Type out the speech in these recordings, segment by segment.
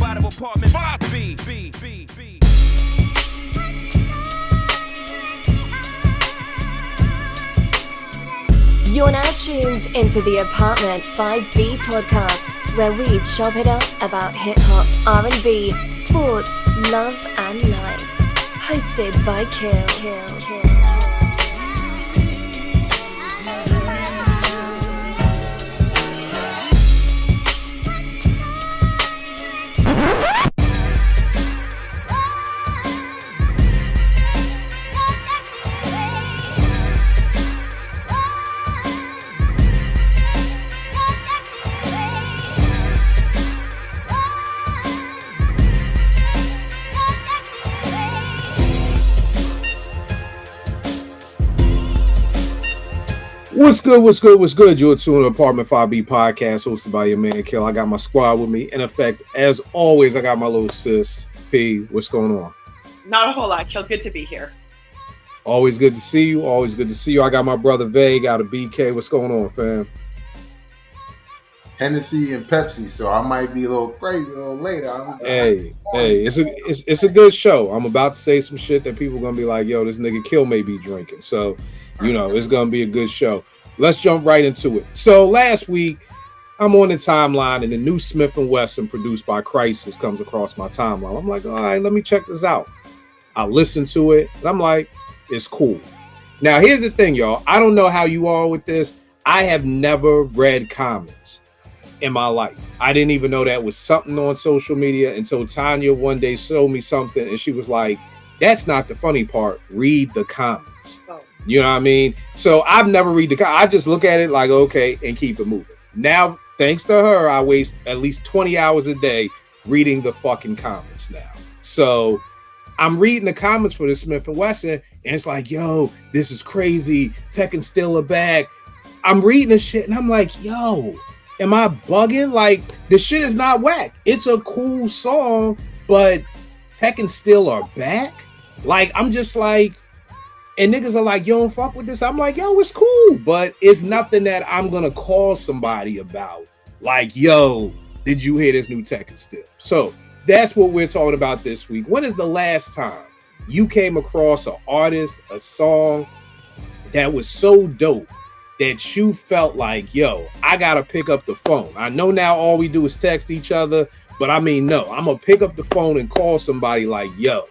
out of apartment 5B. You're now tuned into the Apartment 5B podcast, where we chop it up about hip-hop, R&B, sports, love and life. Hosted by Kill. What's good? You're tuning to Apartment 5B podcast hosted by your man Kill. I got my squad with me. In effect, as always, I got my little sis, P. What's going on? Not a whole lot, Kill. Good to be here. Always good to see you. I got my brother Vay, got a BK. What's going on, fam? Hennessy and Pepsi, so I might be a little crazy a little later. Hey, it's a good show. I'm about to say some shit that people are gonna be like, yo, this nigga Kill may be drinking. So, you know, it's gonna be a good show. Let's jump right into it. So last week, I'm on the timeline and the new Smith & Wesson produced by Crisis comes across my timeline. I'm like, all right, let me check this out. I listen to it and I'm like, it's cool. Now, here's the thing, y'all. I don't know how you are with this. I have never read comments in my life. I didn't even know that was something on social media until Tanya one day showed me something and she was like, that's not the funny part. Read the comments. Oh. You know what I mean? So I've never read the I just look at it like, okay, and keep it moving. Now, thanks to her, I waste at least 20 hours a day reading the fucking comments now. So I'm reading the comments for the Smith & Wesson, and it's like, yo, this is crazy. Tekken still are back. I'm reading the shit, and I'm like, yo, am I bugging? Like, the shit is not whack. It's a cool song, but Tekken still are back? Like, I'm just like, and niggas are like, yo, don't fuck with this. I'm like, yo, it's cool, but it's nothing that I'm gonna call somebody about. Like, yo, did you hear this new Tekken still? So that's what we're talking about this week. When is the last time you came across an artist, a song that was so dope that you felt like, yo, I gotta pick up the phone? I know now all we do is text each other, but I mean, no, I'm gonna pick up the phone and call somebody like, yo,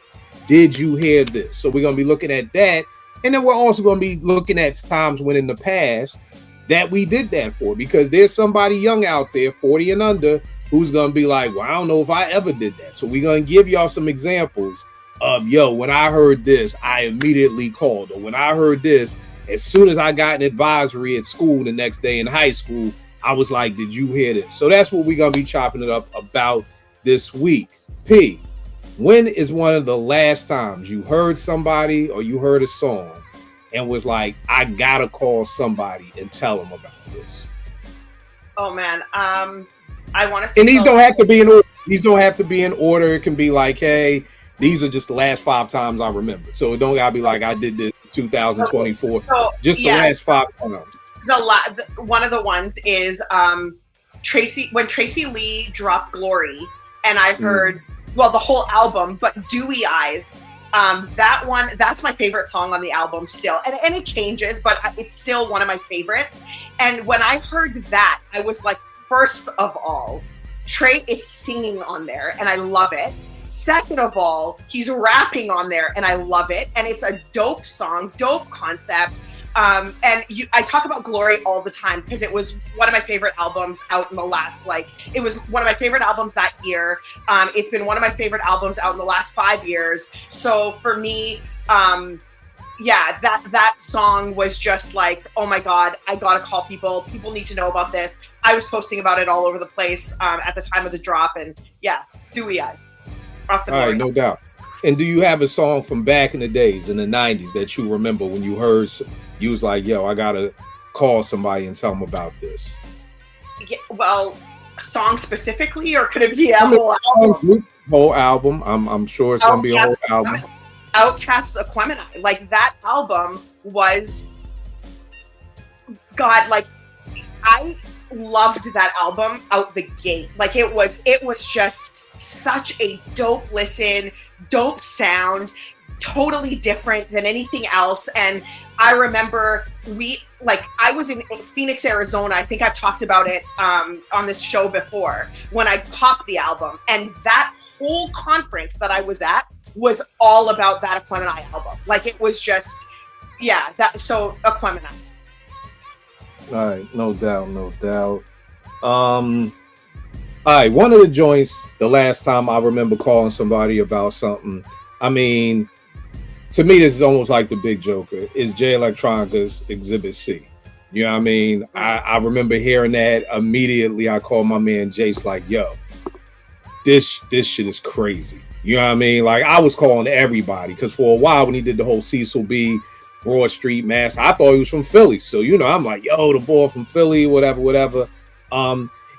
did you hear this? So we're gonna be looking at that. And then we're also going to be looking at times when in the past that we did that for, because there's somebody young out there, 40 and under, who's going to be like, well, I don't know if I ever did that. So we're going to give y'all some examples of, yo, when I heard this, I immediately called. Or when I heard this, as soon as I got an advisory at school the next day in high school, I was like, did you hear this? So that's what we're going to be chopping it up about this week. P, when is one of the last times you heard somebody or you heard a song and was like, I gotta call somebody and tell them about this? Oh man, I want to say. And these don't have to be in order. These don't have to be in order. It can be like, hey, these are just the last 5 times I remember. So it don't gotta be like I did this in 2024. Okay. So, just the last 5 times. One of the ones is when Tracy Lee dropped Glory, and I've heard. Well, the whole album, but Dewy Eyes, that one, that's my favorite song on the album still. And it changes, but it's still one of my favorites. And when I heard that, I was like, first of all, Trey is singing on there, and I love it. Second of all, he's rapping on there, and I love it. And it's a dope song, dope concept. I talk about Glory all the time because it was one of my favorite albums out in the last, it was one of my favorite albums that year. It's been one of my favorite albums out in the last 5 years. So for me, that song was just like, oh my God, I gotta call people. People need to know about this. I was posting about it all over the place at the time of the drop, and yeah, Dewy Eyes. All right, no doubt. And do you have a song from back in the days, in the 90s, that you remember when you heard, you was like, yo, I gotta call somebody and tell them about this? Yeah, well, a song specifically, or could it be a whole album? Whole album. I'm sure it's going to be a whole album. Outkast's Aquemini. Like, that album was, God, like, loved that album out the gate. Like it was just such a dope listen, dope sound, totally different than anything else. And I remember I was in Phoenix, Arizona. I think I've talked about it on this show before when I popped the album, and that whole conference that I was at was all about that Aquemini album. Like it was just, so Aquemini. All right, no doubt. All right, one of the joints, the last time I remember calling somebody about something, I mean, to me, this is almost like the Big Joker, is Jay Electronica's Exhibit C. You know what I mean? I remember hearing that immediately. I called my man Jace like, yo, this shit is crazy. You know what I mean? Like, I was calling everybody because for a while when he did the whole Cecil B. Broad Street Mass, I thought he was from Philly. So, you know, I'm like, yo, the boy from Philly, whatever.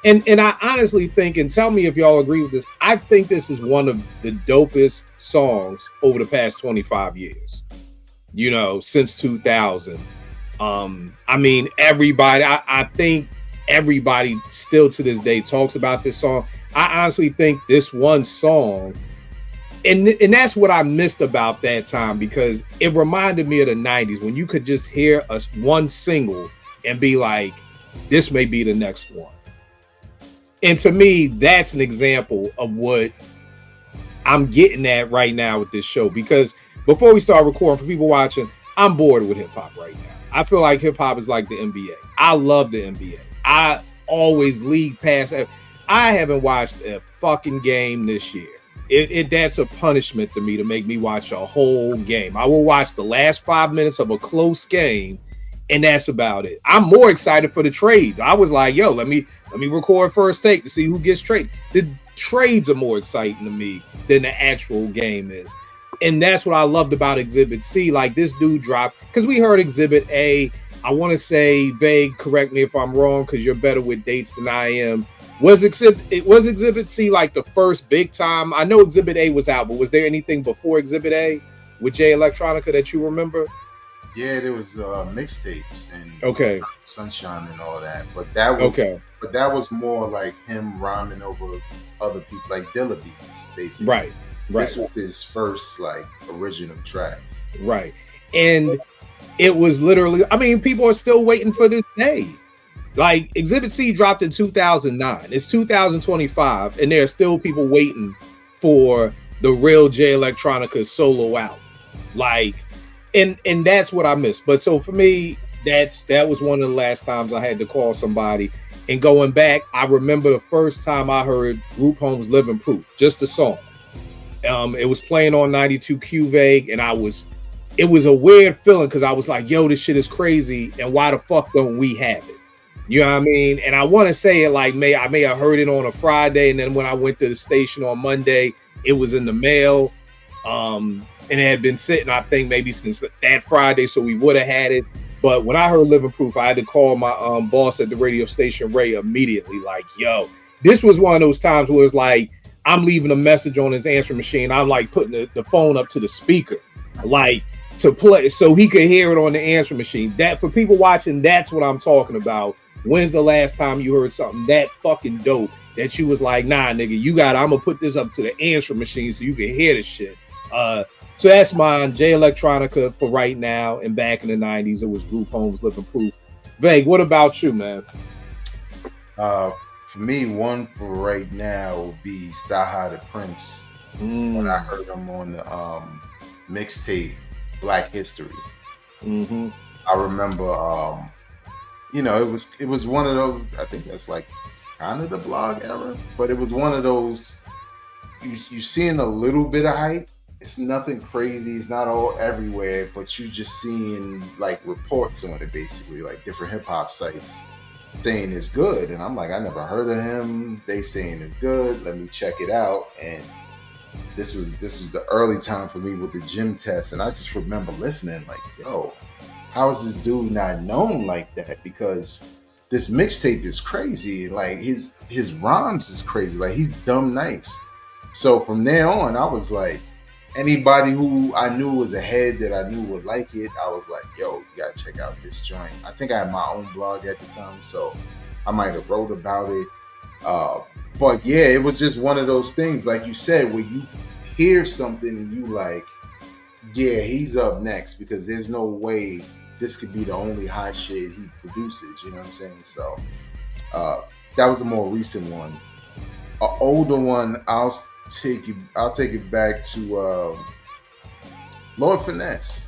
And I honestly think, and tell me if y'all agree with this, I think this is one of the dopest songs over the past 25 years, you know, since 2000. I mean, everybody, I think everybody still to this day talks about this song. I honestly think this one song, and that's what I missed about that time, because it reminded me of the 90s when you could just hear one single and be like, this may be the next one. And to me, that's an example of what I'm getting at right now with this show. Because before we start recording, for people watching, I'm bored with hip hop right now. I feel like hip hop is like the NBA. I love the NBA. I always league pass. I haven't watched a fucking game this year. That's a punishment to me to make me watch a whole game. I will watch the last 5 minutes of a close game, and that's about it. I'm more excited for the trades. I was like, yo, let me record first take to see who gets traded. The trades are more exciting to me than the actual game is. And that's what I loved about Exhibit C. Like, this dude dropped, because we heard Exhibit A. I want to say, vague, correct me if I'm wrong, because you're better with dates than I am. Was Exhibit C like the first big time? I know Exhibit A was out, but was there anything before Exhibit A with Jay Electronica that you remember? Yeah, there was mixtapes and Sunshine and all that, but that was more like him rhyming over other people, like Dilla beats, basically. Right. This was his first like original tracks. Right, and it was literally. I mean, people are still waiting for this day. Like, Exhibit C dropped in 2009. It's 2025, and there are still people waiting for the real Jay Electronica solo out. Like, and that's what I missed. But so for me, that was one of the last times I had to call somebody. And going back, I remember the first time I heard Group Home's Living Proof, just the song. It was playing on 92 Q-Vague, and it was a weird feeling because I was like, yo, this shit is crazy, and why the fuck don't we have it? You know what I mean? And I want to say it like I may have heard it on a Friday, and then when I went to the station on Monday, it was in the mail. And it had been sitting, I think, maybe since that Friday, so we would have had it. But when I heard Living Proof, I had to call my boss at the radio station, Ray, immediately. Like, yo, this was one of those times where it's like, I'm leaving a message on his answering machine. I'm like putting the phone up to the speaker, like to play so he could hear it on the answering machine. That, for people watching, that's what I'm talking about. When's the last time you heard something that fucking dope that you was like, nah, nigga, I'm gonna put this up to the answering machine so you can hear this shit. So that's mine, Jay Electronica for right now. And back in the 90s, it was Group Home's Living Proof. Vague, what about you, man? For me, one for right now would be Sky High the Prince. When I heard him on the mixtape Black History. Mm-hmm. I remember, it was one of those, I think that's like kind of the blog era, but it was one of those, you seeing a little bit of hype. It's nothing crazy. It's not all everywhere, but you just seeing like reports on it, basically, like different hip hop sites saying it's good. And I'm like, I never heard of him. They saying it's good. Let me check it out. And this was the early time for me with the gym test. And I just remember listening like, yo, how is this dude not known like that? Because this mixtape is crazy. Like his rhymes is crazy. Like he's dumb nice. So from there on, I was like, anybody who I knew was ahead that I knew would like it, I was like, yo, you gotta check out this joint. I think I had my own blog at the time, so I might have wrote about it. But yeah, it was just one of those things, like you said, where you hear something and you like, yeah, he's up next, because there's no way this could be the only hot shit he produces. You know what I'm saying? So that was a more recent one. An older one, I'll take it back to Lord Finesse.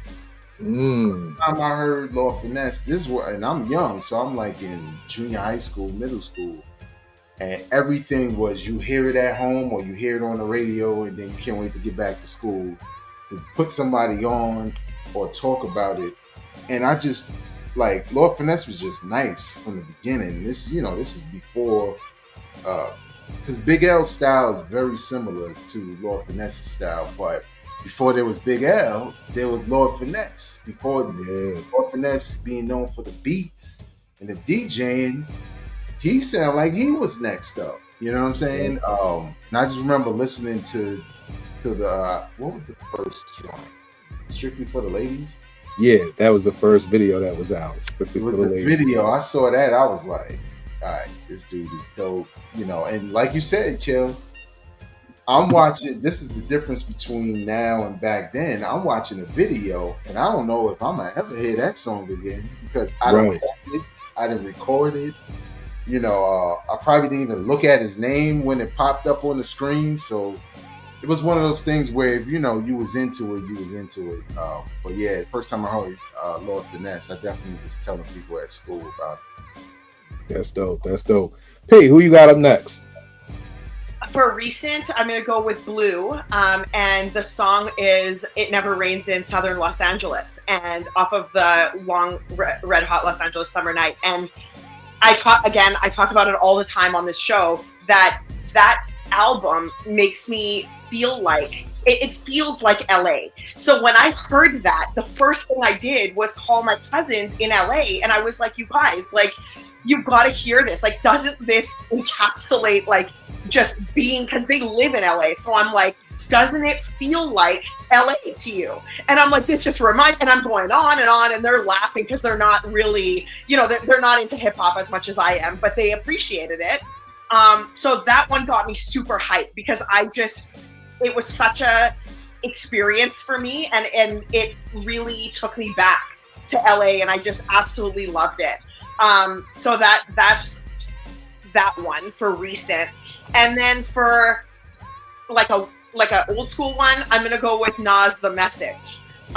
First time I heard Lord Finesse, and I'm young, so I'm like in junior high school, middle school, and everything was, you hear it at home or you hear it on the radio, and then you can't wait to get back to school to put somebody on or talk about it. And I just like, Lord Finesse was just nice from the beginning. This is before, because Big L's style is very similar to Lord Finesse's style, but before there was Big L, there was Lord Finesse. Before Lord Finesse being known for the beats and the DJing, he sounded like he was next up. You know what I'm saying? And I just remember listening to the what was the first joint? Strictly for the Ladies? Yeah, that was the first video that was out. It was the video. I saw that. I was like, all right, this dude is dope. You know, and like you said, Kill, I'm watching, this is the difference between now and back then. I'm watching a video and I don't know if I'm gonna ever hear that song again, because I don't have it. I didn't record it. You know, I probably didn't even look at his name when it popped up on the screen. So it was one of those things where, if you was into it, you was into it. But yeah, first time I heard Lord Finesse, I definitely was telling people at school about it. That's dope. That's dope. P, who you got up next? For recent, I'm going to go with Blue, and the song is It Never Rains in Southern Los Angeles, and off of the long Red Hot Los Angeles Summer Night. And I talk about it all the time on this show, that album makes me feel like, it feels like LA. So when I heard that, the first thing I did was call my cousins in LA, and I was like, you guys, like, you've got to hear this. Like, doesn't this encapsulate, like, just being, because they live in LA. So I'm like, doesn't it feel like LA to you? And I'm like, this just reminds, and I'm going on, and they're laughing because they're not really, they're not into hip hop as much as I am, but they appreciated it. So that one got me super hyped, because it was such a experience for me, and it really took me back to LA, and I just absolutely loved it. So that's that one for recent. And then for like a old school one, I'm gonna go with Nas The Message. So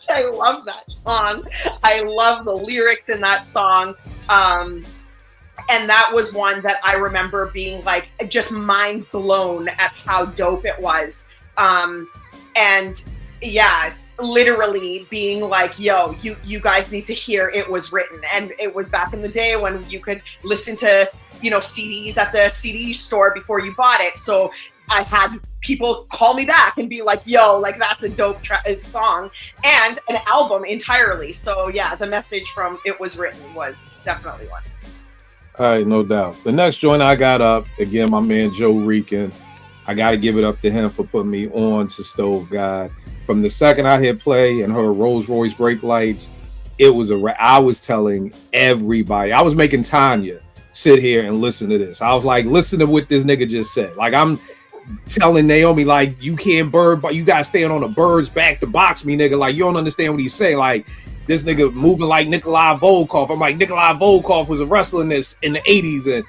I love that song. I love the lyrics in that song. And that was one that I remember being like just mind blown at how dope it was. And yeah, literally being like, yo, you guys need to hear It Was Written. And it was back in the day when you could listen to, CDs at the CD store before you bought it. So I had people call me back and be like, yo, like, that's a dope song and an album entirely. So yeah, The Message from It Was Written was definitely one. All right, no doubt. The next joint I got up, again, my man Joe Rican. I got to give it up to him for putting me on to Stove God. From the second I hit play and heard Rolls Royce brake lights, it was I was telling everybody. I was making Tanya sit here and listen to this. I was like, listen to what this nigga just said. Like, I'm telling Naomi, like, you can't bird, but you got to stand on the bird's back to box me, nigga. Like, you don't understand what he's saying. Like, this nigga moving like Nikolai Volkov. I'm like, Nikolai Volkov was a wrestler in the 80s, and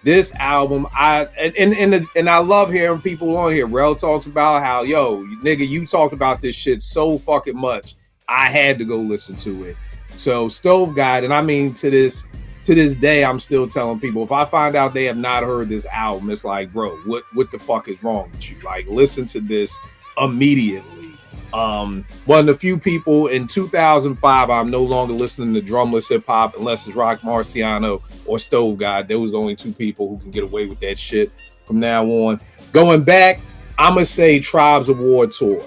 this album, and I love hearing people on here. Rel talks about how, yo, nigga, you talked about this shit so fucking much. I had to go listen to it. So Stove God, and I mean, to this day, I'm still telling people, if I find out they have not heard this album, it's like, bro, what the fuck is wrong with you? Like, listen to this immediately. One of the few people in 2005, I'm no longer listening to drumless hip hop unless it's Rock Marciano or Stove God. There was the only two people who can get away with that shit from now on. Going back, I'm gonna say Tribes of War tour.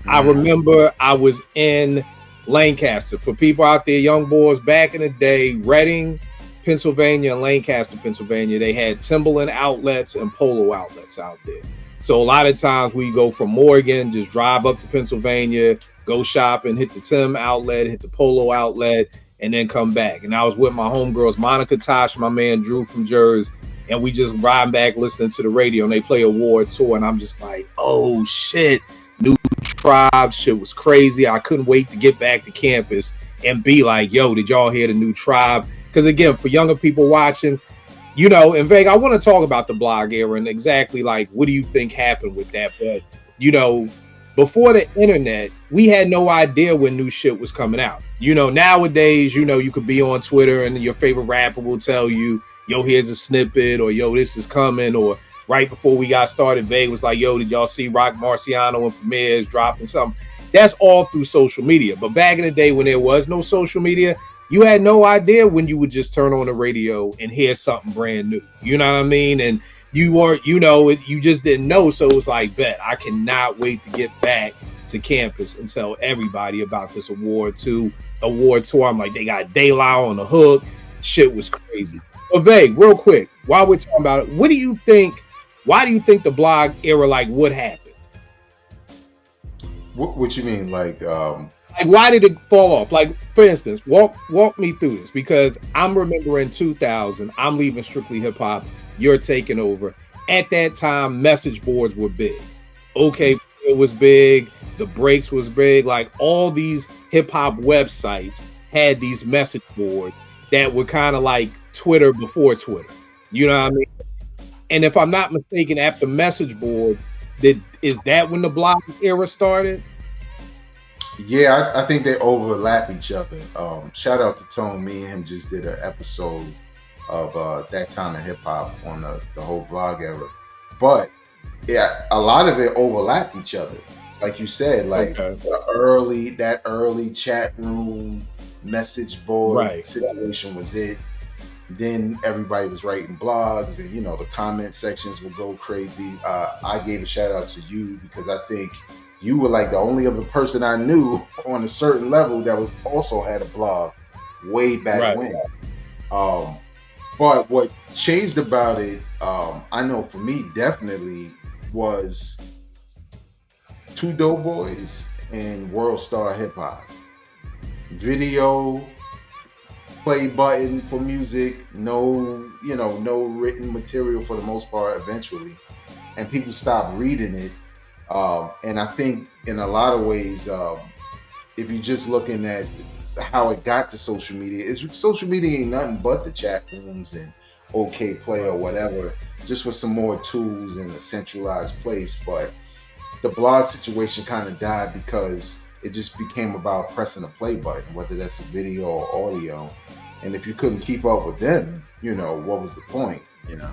I remember I was in Lancaster. For people out there, young boys, back in the day, Reading, Pennsylvania, and Lancaster, Pennsylvania, they had Timberland outlets and Polo outlets out there. So a lot of times we go from Morgan, just drive up to Pennsylvania, go shop and hit the Tim outlet, hit the Polo outlet, and then come back. And I was with my homegirls, Monica Tosh, my man Drew from Jersey, and we just riding back listening to the radio, and they play Award Tour, and I'm just like, oh shit, New Tribe, shit was crazy. I couldn't wait to get back to campus and be like, yo, did y'all hear the New Tribe? Because again, for younger people watching, you know, in Vegas, I want to talk about the blog era and exactly like, what do you think happened with that? But, you know, before the internet, we had no idea when new shit was coming out. You know, nowadays, you know, you could be on Twitter and your favorite rapper will tell you, yo, here's a snippet, or yo, this is coming, or right before we got started, Vegas was like, yo, did y'all see Rock Marciano and Premier's dropping something? That's all through social media. But back in the day when there was no social media, you had no idea when you would just turn on the radio and hear something brand new. You know what I mean? And you weren't, you know, you just didn't know. So it was like, bet, I cannot wait to get back to campus and tell everybody about this award tour. I'm like, they got De La on the hook. Shit was crazy. But Veg, real quick, while we're talking about it, what do you think? Why do you think the blog era, like, what happened? What you mean, like why did it fall off? Like, for instance, walk me through this, because I'm remembering 2000. I'm leaving Strictly Hip Hop. You're taking over. At that time, message boards were big. Okay, it was big. The Breaks was big. Like, all these hip hop websites had these message boards that were kind of like Twitter before Twitter. You know what I mean? And if I'm not mistaken, after message boards, is that when the blog era started? Yeah, I think they overlap each other. Shout out to Tone. Me and him just did an episode of that time in hip hop on the whole blog era. But yeah, a lot of it overlapped each other. Like you said, like that early chat room message board situation was it. Then everybody was writing blogs, and you know, the comment sections would go crazy. I gave a shout out to you because I think you were like the only other person I knew on a certain level that was also had a blog way back when. But what changed about it, I know for me definitely, was Two Dope Boys and World Star Hip Hop. Video, play button for music, no written material for the most part eventually. And people stopped reading it. And I think in a lot of ways, if you're just looking at how it got to social media, social media ain't nothing but the chat rooms and OK Play or whatever, just with some more tools in a centralized place. But the blog situation kind of died because it just became about pressing a play button, whether that's a video or audio. And if you couldn't keep up with them, you know, what was the point, you know?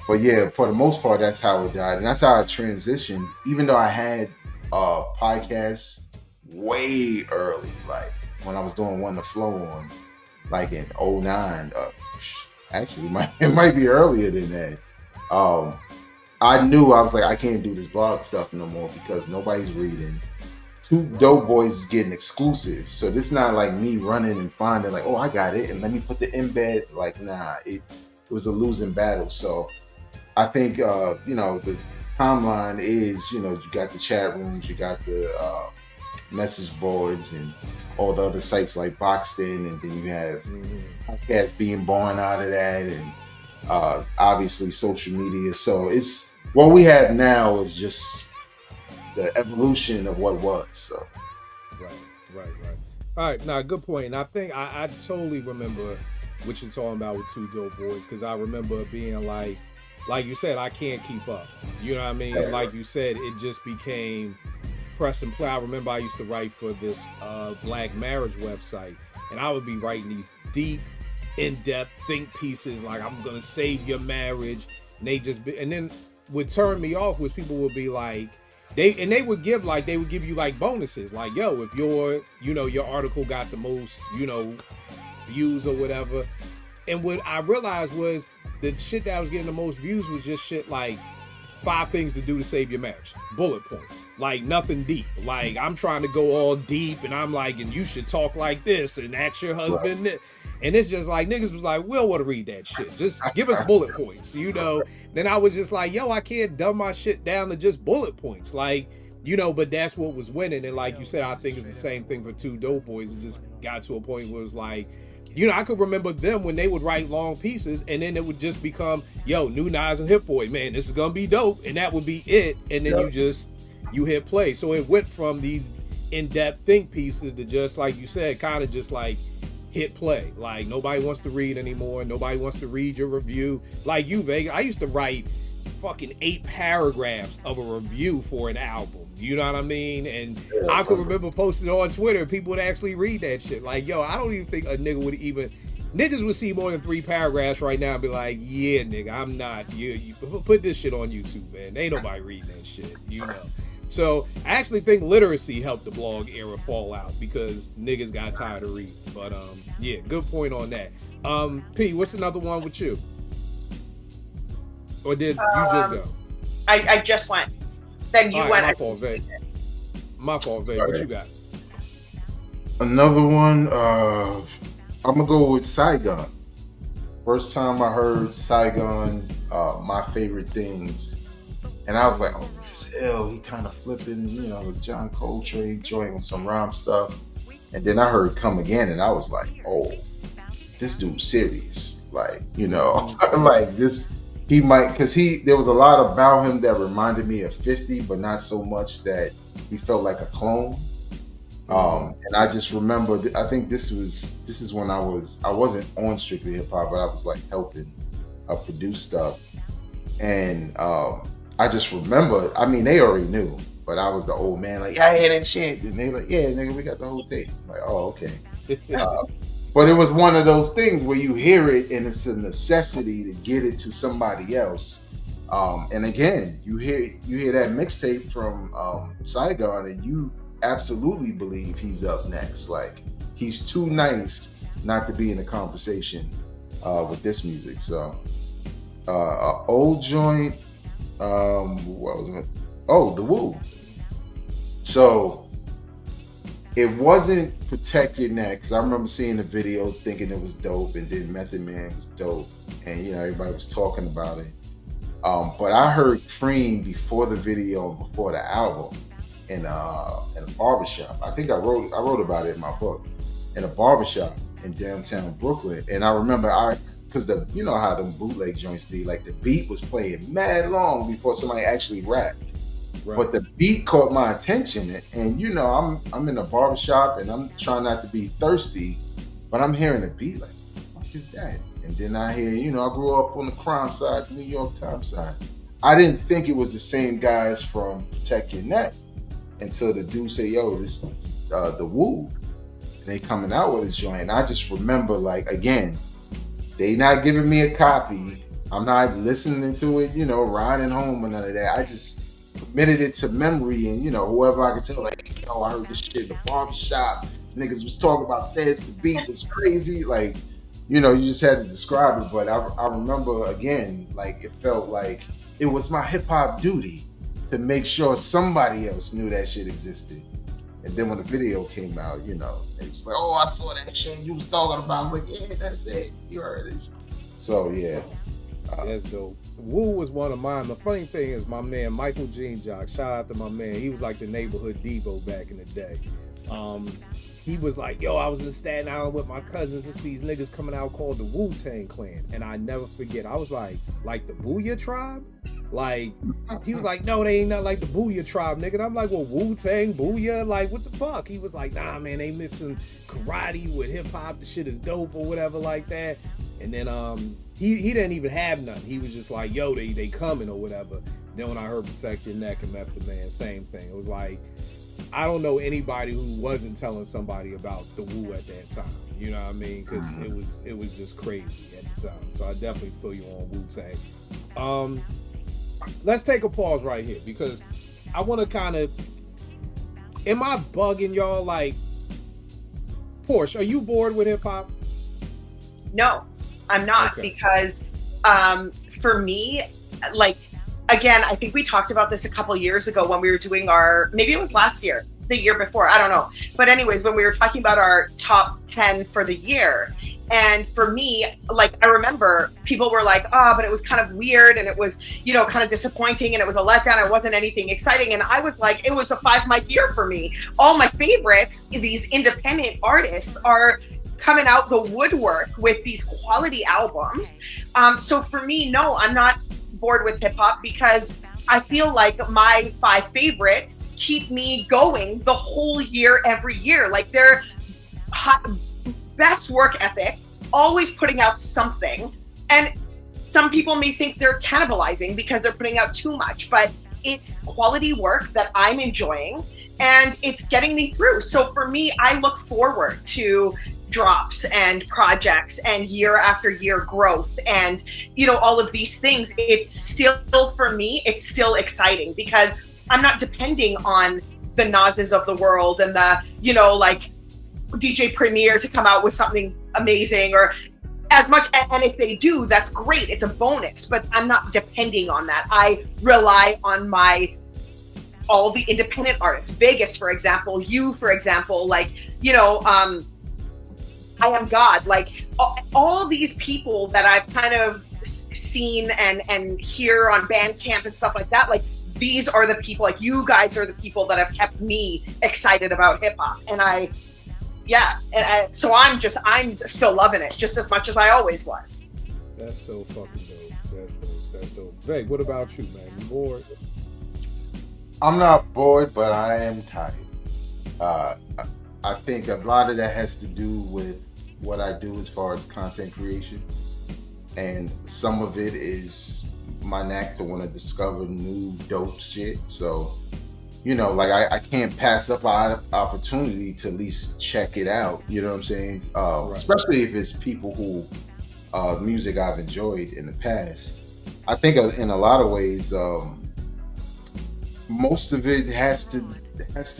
But yeah, for the most part, that's how it died. And that's how I transitioned, even though I had podcasts way early, like when I was doing One to Flow on, like in 2009. Actually, it might be earlier than that. I knew, I was like, I can't do this blog stuff no more because nobody's reading. Two Dope Boys is getting exclusive. So it's not like me running and finding like, oh, I got it, and let me put the embed. Like, nah, it was a losing battle. So I think, the timeline is, you got the chat rooms, you got the message boards and all the other sites like Boxton, and then you have podcasts being born out of that, and obviously social media. So it's what we have now is just the evolution of what was. So right. All right, now good point. And I think I totally remember what you're talking about with Two Dope Boys, because I remember being like you said, I can't keep up. You know what I mean? Right. Like you said, it just became press and play. I remember I used to write for this Black marriage website, and I would be writing these deep, in-depth think pieces like, I'm gonna save your marriage, and then would turn me off was people would be like, they would give you like bonuses, like, yo, if your article got the most views or whatever. And what I realized was the shit that was getting the most views was just shit like 5 things to do to save your marriage, bullet points, like nothing deep. Like, I'm trying to go all deep, and I'm like, and you should talk like this, and that's your husband. Right. And it's just like, niggas was like, we don't want to read that shit. Just give us bullet points, Then I was just like, yo, I can't dumb my shit down to just bullet points. Like, But that's what was winning. And like you said, I think it's the same thing for Two Dope Boys. It just got to a point where it was like, I could remember them when they would write long pieces, and then it would just become, New Nas and Hit Boy, man, this is gonna be dope, and that would be it. And then you hit play. So it went from these in-depth think pieces to just, like you said, kind of just like hit play. Like nobody wants to read anymore. Nobody wants to read your review. Like you, Vega, I used to write fucking 8 paragraphs of a review for an album. You know what I mean? And I could remember posting it on Twitter. People would actually read that shit. Like, I don't even think a nigga would even... Niggas would see more than 3 paragraphs right now and be like, yeah, nigga, I'm not... You put this shit on YouTube, man. Ain't nobody reading that shit, So, I actually think literacy helped the blog era fall out because niggas got tired of reading. But, yeah, good point on that. P, what's another one with you? Or did you just go? I just went. Then you went. My fault, Vay. What you got? Another one. I'm gonna go with Saigon. First time I heard Saigon, My Favorite Things, and I was like, "Oh, this is ill." He kind of flipping, John Coltrane joint with some rhyme stuff. And then I heard Come Again, and I was like, "Oh, this dude's serious." Like, like this. He might, because there was a lot about him that reminded me of 50, but not so much that he felt like a clone. And I just remember, I think this is when I wasn't on Strictly Hip Hop, but I was like helping produce stuff. And I just remember, they already knew, but I was the old man, like, yeah, I hear that shit. And they like, yeah, nigga, we got the whole tape. I'm like, oh, okay. But it was one of those things where you hear it and it's a necessity to get it to somebody else. And again, you hear that mixtape from Saigon, and you absolutely believe he's up next. Like, he's too nice not to be in a conversation with this music. So, old joint. What was it? Oh, The Woo. So. It wasn't Protect Your Neck, because I remember seeing the video thinking it was dope, and then Method Man was dope, and everybody was talking about it. But I heard Cream before the video and before the album in a barbershop. I think I wrote about it in my book, in a barbershop in downtown Brooklyn. And I remember because you know how them bootleg joints be, like the beat was playing mad long before somebody actually rapped. Right. But the beat caught my attention, and I'm in a barbershop and I'm trying not to be thirsty, but I'm hearing a beat like, what is that? And then I hear, I grew up on the crime side, New York Times side. I didn't think it was the same guys from Protect Your Neck until the dude say, yo, this is The Woo. And they coming out with this joint. And I just remember, like, again, they not giving me a copy. I'm not listening to it, riding home or none of that. I just committed it to memory, and whoever I could tell, like, I heard this shit in the barbershop. Niggas was talking about this. The beat was crazy. Like, you just had to describe it. But I remember, again, like, it felt like it was my hip hop duty to make sure somebody else knew that shit existed. And then when the video came out, it was like, oh, I saw that shit you was talking about. I was like, yeah, that's it. You heard it. So yeah. That's dope. Woo was one of mine. The funny thing is, my man Michael Jean Jock, shout out to my man. He was like the neighborhood Devo back in the day. He was like, yo, I was in Staten Island with my cousins. It's these niggas coming out called the Wu-Tang Clan. And I never forget. I was like the Booyah Tribe? Like, he was like, no, they ain't not like the Booyah Tribe, nigga. And I'm like, well, Wu-Tang, Booyah, like, what the fuck? He was like, nah, man, they mixing karate with hip-hop. The shit is dope or whatever like that. And then he didn't even have nothing. He was just like, yo, they coming or whatever. Then when I heard Protect Your Neck and Method Man, same thing. It was like, I don't know anybody who wasn't telling somebody about the Woo at that time. You know what I mean? Because it was just crazy at the time. So I definitely feel you on Wu-Tang. Let's take a pause right here, because I want to kind of... Am I bugging y'all? Like, Porsche, are you bored with hip-hop? No, I'm not. Okay. Because for me, like, again, I think we talked about this a couple years ago when we were doing maybe it was last year, the year before, I don't know. But anyways, when we were talking about our top 10 for the year, And for me, like, I remember people were like, but it was kind of weird and it was, kind of disappointing and it was a letdown. It wasn't anything exciting. And I was like, it was a 5 mic year for me. All my favorites, these independent artists, are coming out the woodwork with these quality albums. So for me, no, I'm not bored with hip hop because I feel like my 5 favorites keep me going the whole year, every year. Like, they're best work ethic, always putting out something. And some people may think they're cannibalizing because they're putting out too much, but it's quality work that I'm enjoying and it's getting me through. So for me, I look forward to drops and projects and year after year growth and all of these things. It's still, for me, it's still exciting because I'm not depending on the Nas's of the world and the like DJ Premier to come out with something amazing, or as much, and if they do, that's great, it's a bonus, but I'm not depending on that. I rely on all the independent artists. Vegas, for example, for example, like, I Am God, like all these people that I've kind of seen and hear on Bandcamp and stuff like that, like, these are the people, like, you guys are the people that have kept me excited about hip hop. And so I'm still loving it just as much as I always was. That's so fucking dope. That's dope. Veg, what about you, man? You bored? I'm not bored, but I am tired. I think a lot of that has to do with what I do as far as content creation. And some of it is my knack to want to discover new dope shit. So, like I can't pass up an opportunity to at least check it out. You know what I'm saying? Right. Especially if it's people who music I've enjoyed in the past. I think in a lot of ways, most of it has to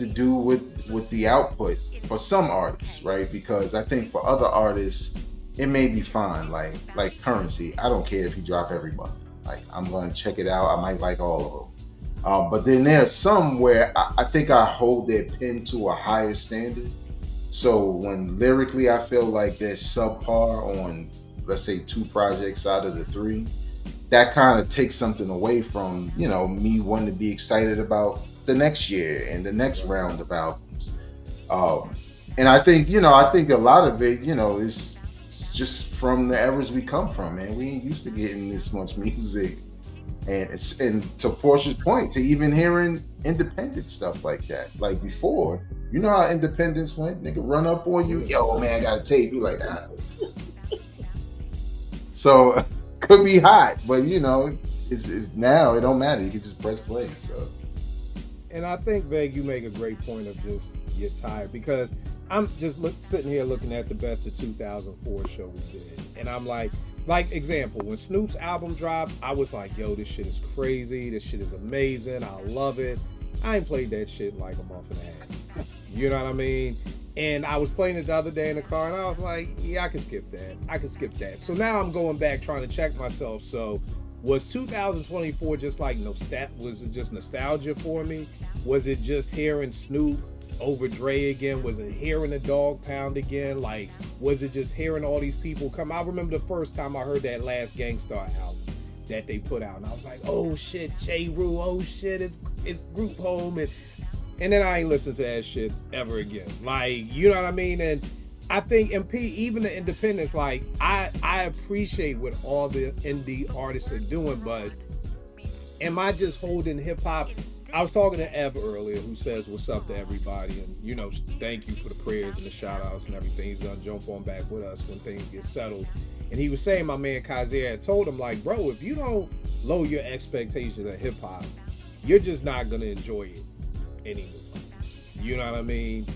do with the output for some artists, right? Because I think for other artists, it may be fine. Like Currency, I don't care if he drop every month. Like, I'm going to check it out. I might like all of them. But then there's some where I think I hold their pen to a higher standard. So when lyrically I feel like they're subpar on, let's say, 2 projects out of the 3, that kind of takes something away from, me wanting to be excited about the next year and the next round of albums. And I think a lot of it, is just from the eras we come from, man. We ain't used to getting this much music. And to Portia's point, to even hearing independent stuff like that. Like before, you know how independence went? Nigga run up on you, yo, man, I got a tape. You like, ah. So, could be hot, but it's now it don't matter. You can just press play. So, and I think, Veg, you make a great point of just you're tired, because I'm just sitting here looking at the best of 2004 show we did, and I'm like example, when Snoop's album dropped, I was like, yo, this shit is crazy, this shit is amazing, I love it. I ain't played that shit in like a month and a half. You know what I mean? And I was playing it the other day in the car, and I was like, yeah, I can skip that. So now I'm going back trying to check myself. So was 2024 just like was it just nostalgia for me? Was it just hearing Snoop over Dre again? Was it hearing the Dog Pound again? Like, was it just hearing all these people come? I remember the first time I heard that last Gangstar album that they put out, and I was like, oh shit, J. Rue, oh shit, it's Group Home, and then I ain't listened to that shit ever again. Like, you know what I mean? And I think even the independents, like, I appreciate what all the indie artists are doing, but am I just holding hip hop? I was talking to Ev earlier, who says what's up to everybody, and thank you for the prayers and the shout outs and everything. He's gonna jump on back with us when things get settled. And he was saying, my man Kaiser had told him, like, bro, if you don't lower your expectations of hip hop, you're just not gonna enjoy it anymore. You know what I mean?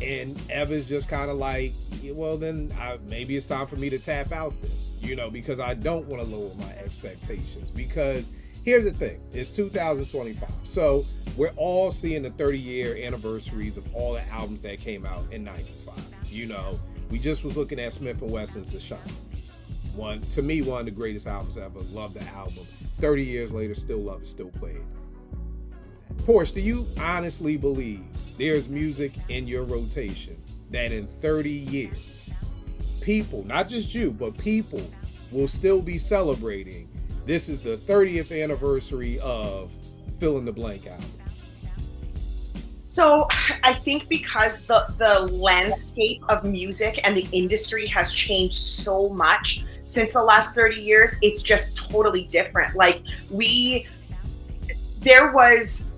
And Ev is just kind of like, well, then maybe it's time for me to tap out then, because I don't want to lower my expectations. Because here's the thing, it's 2025. So we're all seeing the 30-year anniversaries of all the albums that came out in 95. We just was looking at Smith & Wesson's The Shine. One of the greatest albums ever. Love the album. 30 years later, still love it, still play it. Porsche, do you honestly believe there's music in your rotation that in 30 years, people, not just you, but people will still be celebrating. This is the 30th anniversary of fill in the blank album. So I think because the landscape of music and the industry has changed so much since the last 30 years, it's just totally different. Like there was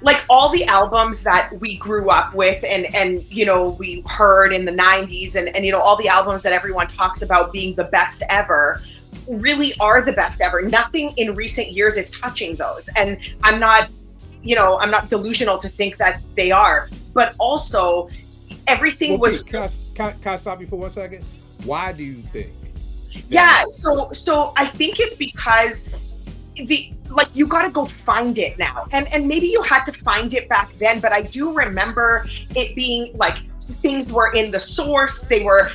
like all the albums that we grew up with and you know, we heard in the 90s and you know, all the albums that everyone talks about being the best ever really are the best ever. Nothing in recent years is touching those. And I'm not delusional to think that they are, but also everything was. Can I stop you for 1 second? Why do you think? Yeah. So I think it's because you got to go find it now. And maybe you had to find it back then, but I do remember it being like things were in the source.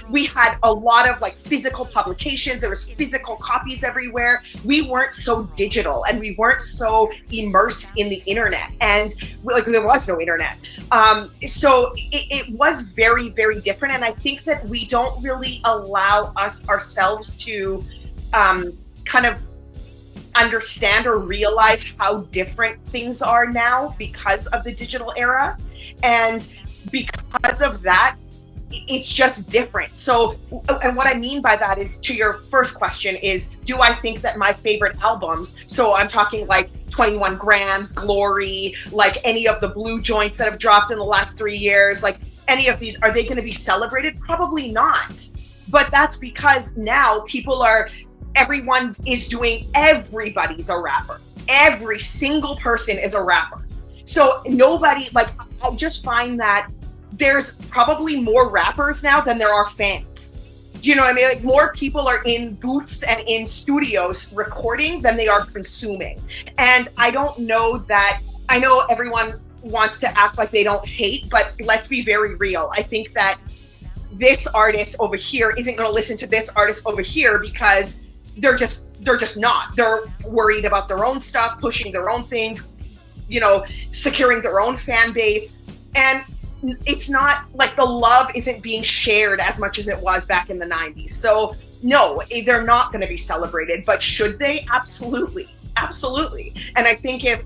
We had a lot of like physical publications. There was physical copies everywhere. We weren't so digital and we weren't so immersed in the internet. And like there was no internet. So it was very, very different. And I think that we don't really allow ourselves to kind of understand or realize how different things are now because of the digital era. And because of that, it's just different. So, and what I mean by that is, to your first question is, do I think that my favorite albums, so I'm talking like 21 Grams, Glory, like any of the blue joints that have dropped in the last 3 years, like any of these, are they going to be celebrated? Probably not. But that's because now everyone is doing, everybody's a rapper. Every single person is a rapper. So nobody, like, I just find that there's probably more rappers now than there are fans. Do you know what I mean? Like, more people are in booths and in studios recording than they are consuming. And I don't know that, I know everyone wants to act like they don't hate, but let's be very real. I think that this artist over here isn't going to listen to this artist over here because they're just not. They're worried about their own stuff, pushing their own things, you know, securing their own fan base. And it's not like the love isn't being shared as much as it was back in the 90s. So no, they're not going to be celebrated, but should they? Absolutely. Absolutely. And I think if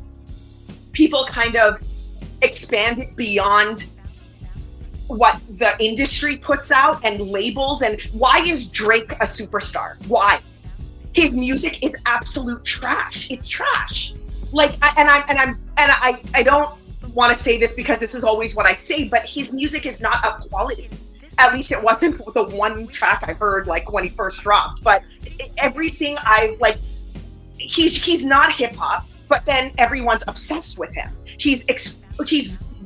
people kind of expand it beyond what the industry puts out and labels, and why is Drake a superstar? Why? His music is absolute trash. It's trash. Like, I don't want to say this because this is always what I say, but his music is not of quality. At least it wasn't the one track I heard like when he first dropped. But everything I've like, he's not hip hop, but then everyone's obsessed with him. He's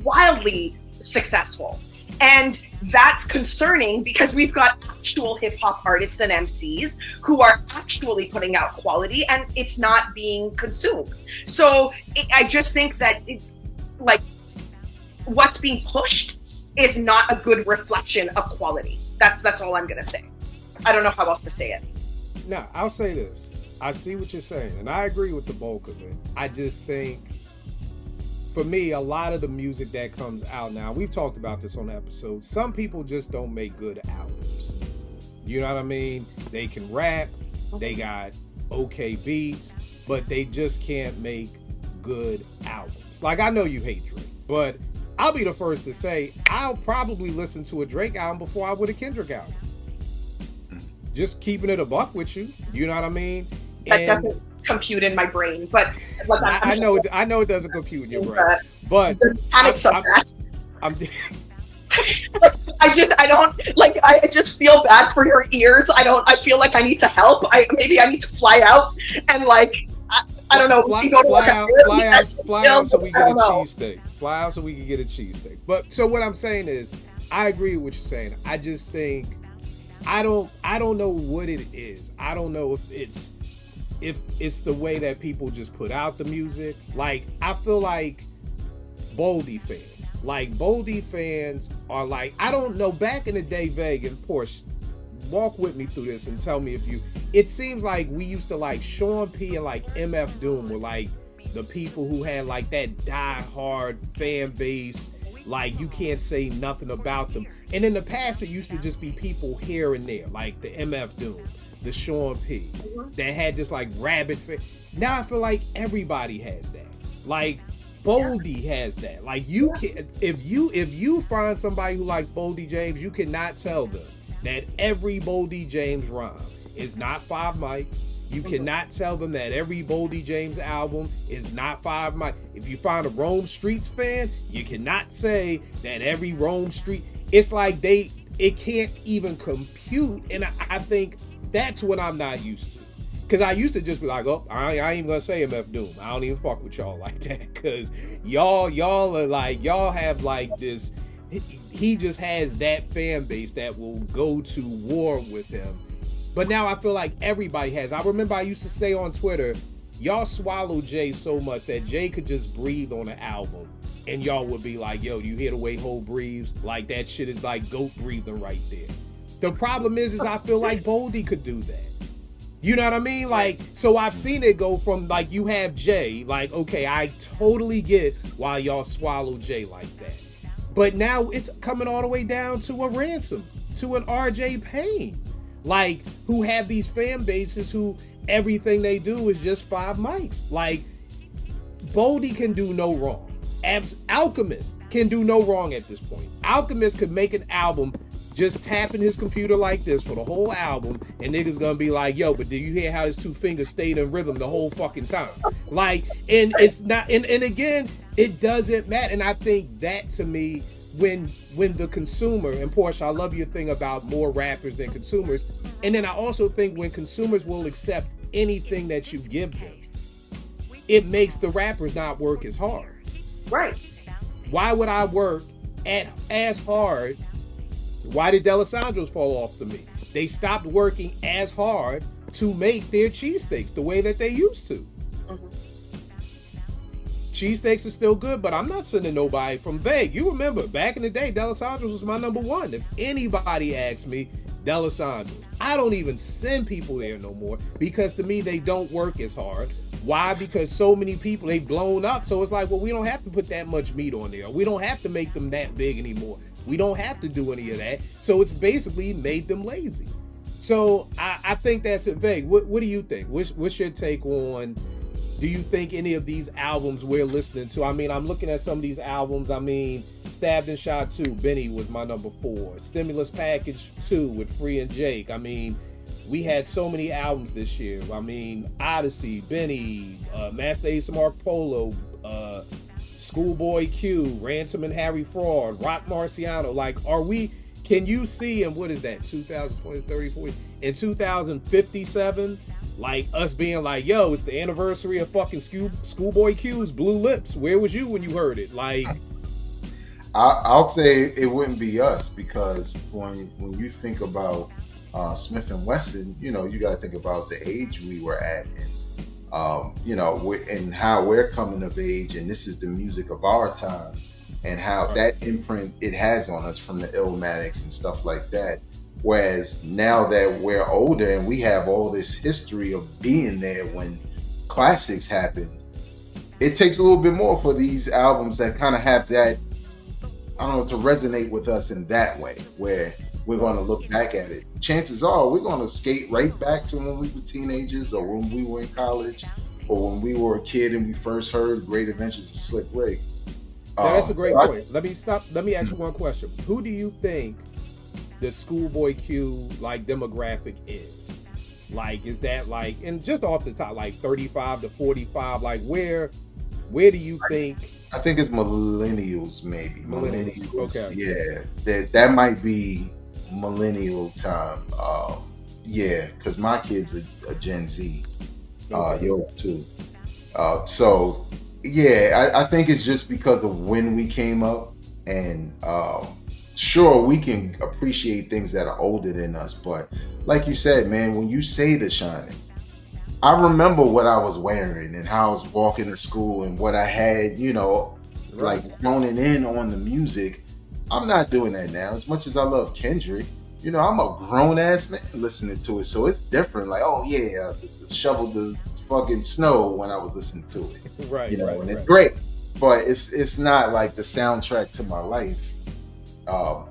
wildly successful. And that's concerning because we've got actual hip hop artists and MCs who are actually putting out quality and it's not being consumed. So I just think that like what's being pushed is not a good reflection of quality. That's all I'm going to say. I don't know how else to say it. No, I'll say this. I see what you're saying and I agree with the bulk of it. I just think, for me, a lot of the music that comes out now, we've talked about this on the episode, some people just don't make good albums. You know what I mean? They can rap, they got okay beats, but they just can't make good albums. Like, I know you hate Drake, but I'll be the first to say I'll probably listen to a Drake album before I would a Kendrick album. Just keeping it a buck with you. You know what I mean? That doesn't compute in my brain, but like, I know it doesn't compute in your brain, but I just feel bad for your ears. I feel like I need to help. Maybe I need to fly out and like I don't know. Fly out so we get a cheesesteak. Fly out so we can get a cheesesteak. But so what I'm saying is, I agree with what you're saying. I just think I don't know what it is. I don't know if it's the way that people just put out the music. Like, I feel like Boldy fans are like, I don't know, back in the day, Veg and Porsche, walk with me through this and tell me it seems like we used to like Sean P and like MF Doom were like the people who had like that die-hard fan base Like, you can't say nothing about them. And in the past, it used to just be people here and there, like the MF Doom, the Sean P, that had this like rabid Now I feel like everybody has that. Like, Boldy has that. Like, you can, if you find somebody who likes Boldy James, you cannot tell them that every Boldy James rhyme is not 5 mics. You cannot tell them that every Boldy James album is not 5 mics. If you find a Rome Streets fan, you cannot say that every Rome Street. It's like it can't even compute, and I think that's what I'm not used to. Because I used to just be like, oh, I ain't even gonna say MF Doom. I don't even fuck with y'all like that. Because y'all are like, y'all have like this. He just has that fan base that will go to war with him. But now I feel like everybody has. I remember I used to say on Twitter, y'all swallow Jay so much that Jay could just breathe on an album. And y'all would be like, yo, you hear the way Ho breathes? Like, that shit is like goat breathing right there. The problem is I feel like Boldy could do that. You know what I mean? Like, so I've seen it go from, like, you have Jay, like, okay, I totally get why y'all swallow Jay like that. But now it's coming all the way down to a Ransom, to an RJ Payne, like, who have these fan bases who everything they do is just 5 mics. Like, Boldy can do no wrong. Alchemist can do no wrong at this point. Alchemist could make an album just tapping his computer like this for the whole album, and niggas gonna be like, yo, but did you hear how his 2 fingers stayed in rhythm the whole fucking time? Like, and it's not, and again, it doesn't matter. And I think that, to me, when the consumer, and Porsche, I love your thing about more rappers than consumers, and then I also think when consumers will accept anything that you give them, it makes the rappers not work as hard. Right. Why would I work as hard? Why did Delisandro's fall off to me? They stopped working as hard to make their cheesesteaks the way that they used to. Cheesesteaks are still good, but I'm not sending nobody from Vegas. You remember, back in the day, Delisandro's was my number one. If anybody asks me, Delisandro's. I don't even send people there no more, because to me, they don't work as hard. Why? Because so many people, they've blown up. So it's like, well, we don't have to put that much meat on there. We don't have to make them that big anymore. We don't have to do any of that. So it's basically made them lazy. So I think that's it, Vague. What do you think? What's your take on, do you think any of these albums we're listening to? I mean, I'm looking at some of these albums. I mean, Stabbed and Shot 2, Benny was my number 4. Stimulus Package 2 with Free and Jake. I mean, we had so many albums this year. I mean, Odyssey, Benny, Master Ace and Mark Polo, Schoolboy Q, Ransom and Harry Fraud, Rock Marciano. Like, can you see, and what is that, 2020, 30, 40, in 2057, like, us being like, yo, it's the anniversary of fucking Schoolboy Q's Blue Lips. Where was you when you heard it? Like, I'll say it wouldn't be us, because when you think about Smith and Wesson, you know, you got to think about the age we were at, and you know, and how we're coming of age, and this is the music of our time, and how that imprint it has on us from the Illmatics and stuff like that. Whereas now that we're older and we have all this history of being there when classics happen, it takes a little bit more for these albums that kind of have that, I don't know, to resonate with us in that way, where we're going to look back at it. Chances are we're going to skate right back to when we were teenagers, or when we were in college, or when we were a kid and we first heard Great Adventures of Slick Rick. That's a great point. Let me ask you one question. Who do you think the Schoolboy Q like demographic is? Like, is that like, and just off the top, like 35 to 45, like where do you think? I think it's millennials, maybe. Millennials. Okay. Yeah, that might be millennial time. Yeah, because my kids are Gen Z. Yours too. So yeah, I think it's just because of when we came up, and sure, we can appreciate things that are older than us, but like you said, man, when you say The Shining, I remember what I was wearing and how I was walking to school and what I had, you know, like zoning in on the music. I'm not doing that now. As much as I love Kendrick, you know, I'm a grown ass man listening to it, so it's different. Like, oh yeah, shovel the fucking snow when I was listening to it, right? You know, right, and right. it's great. but it's not like the soundtrack to my life. I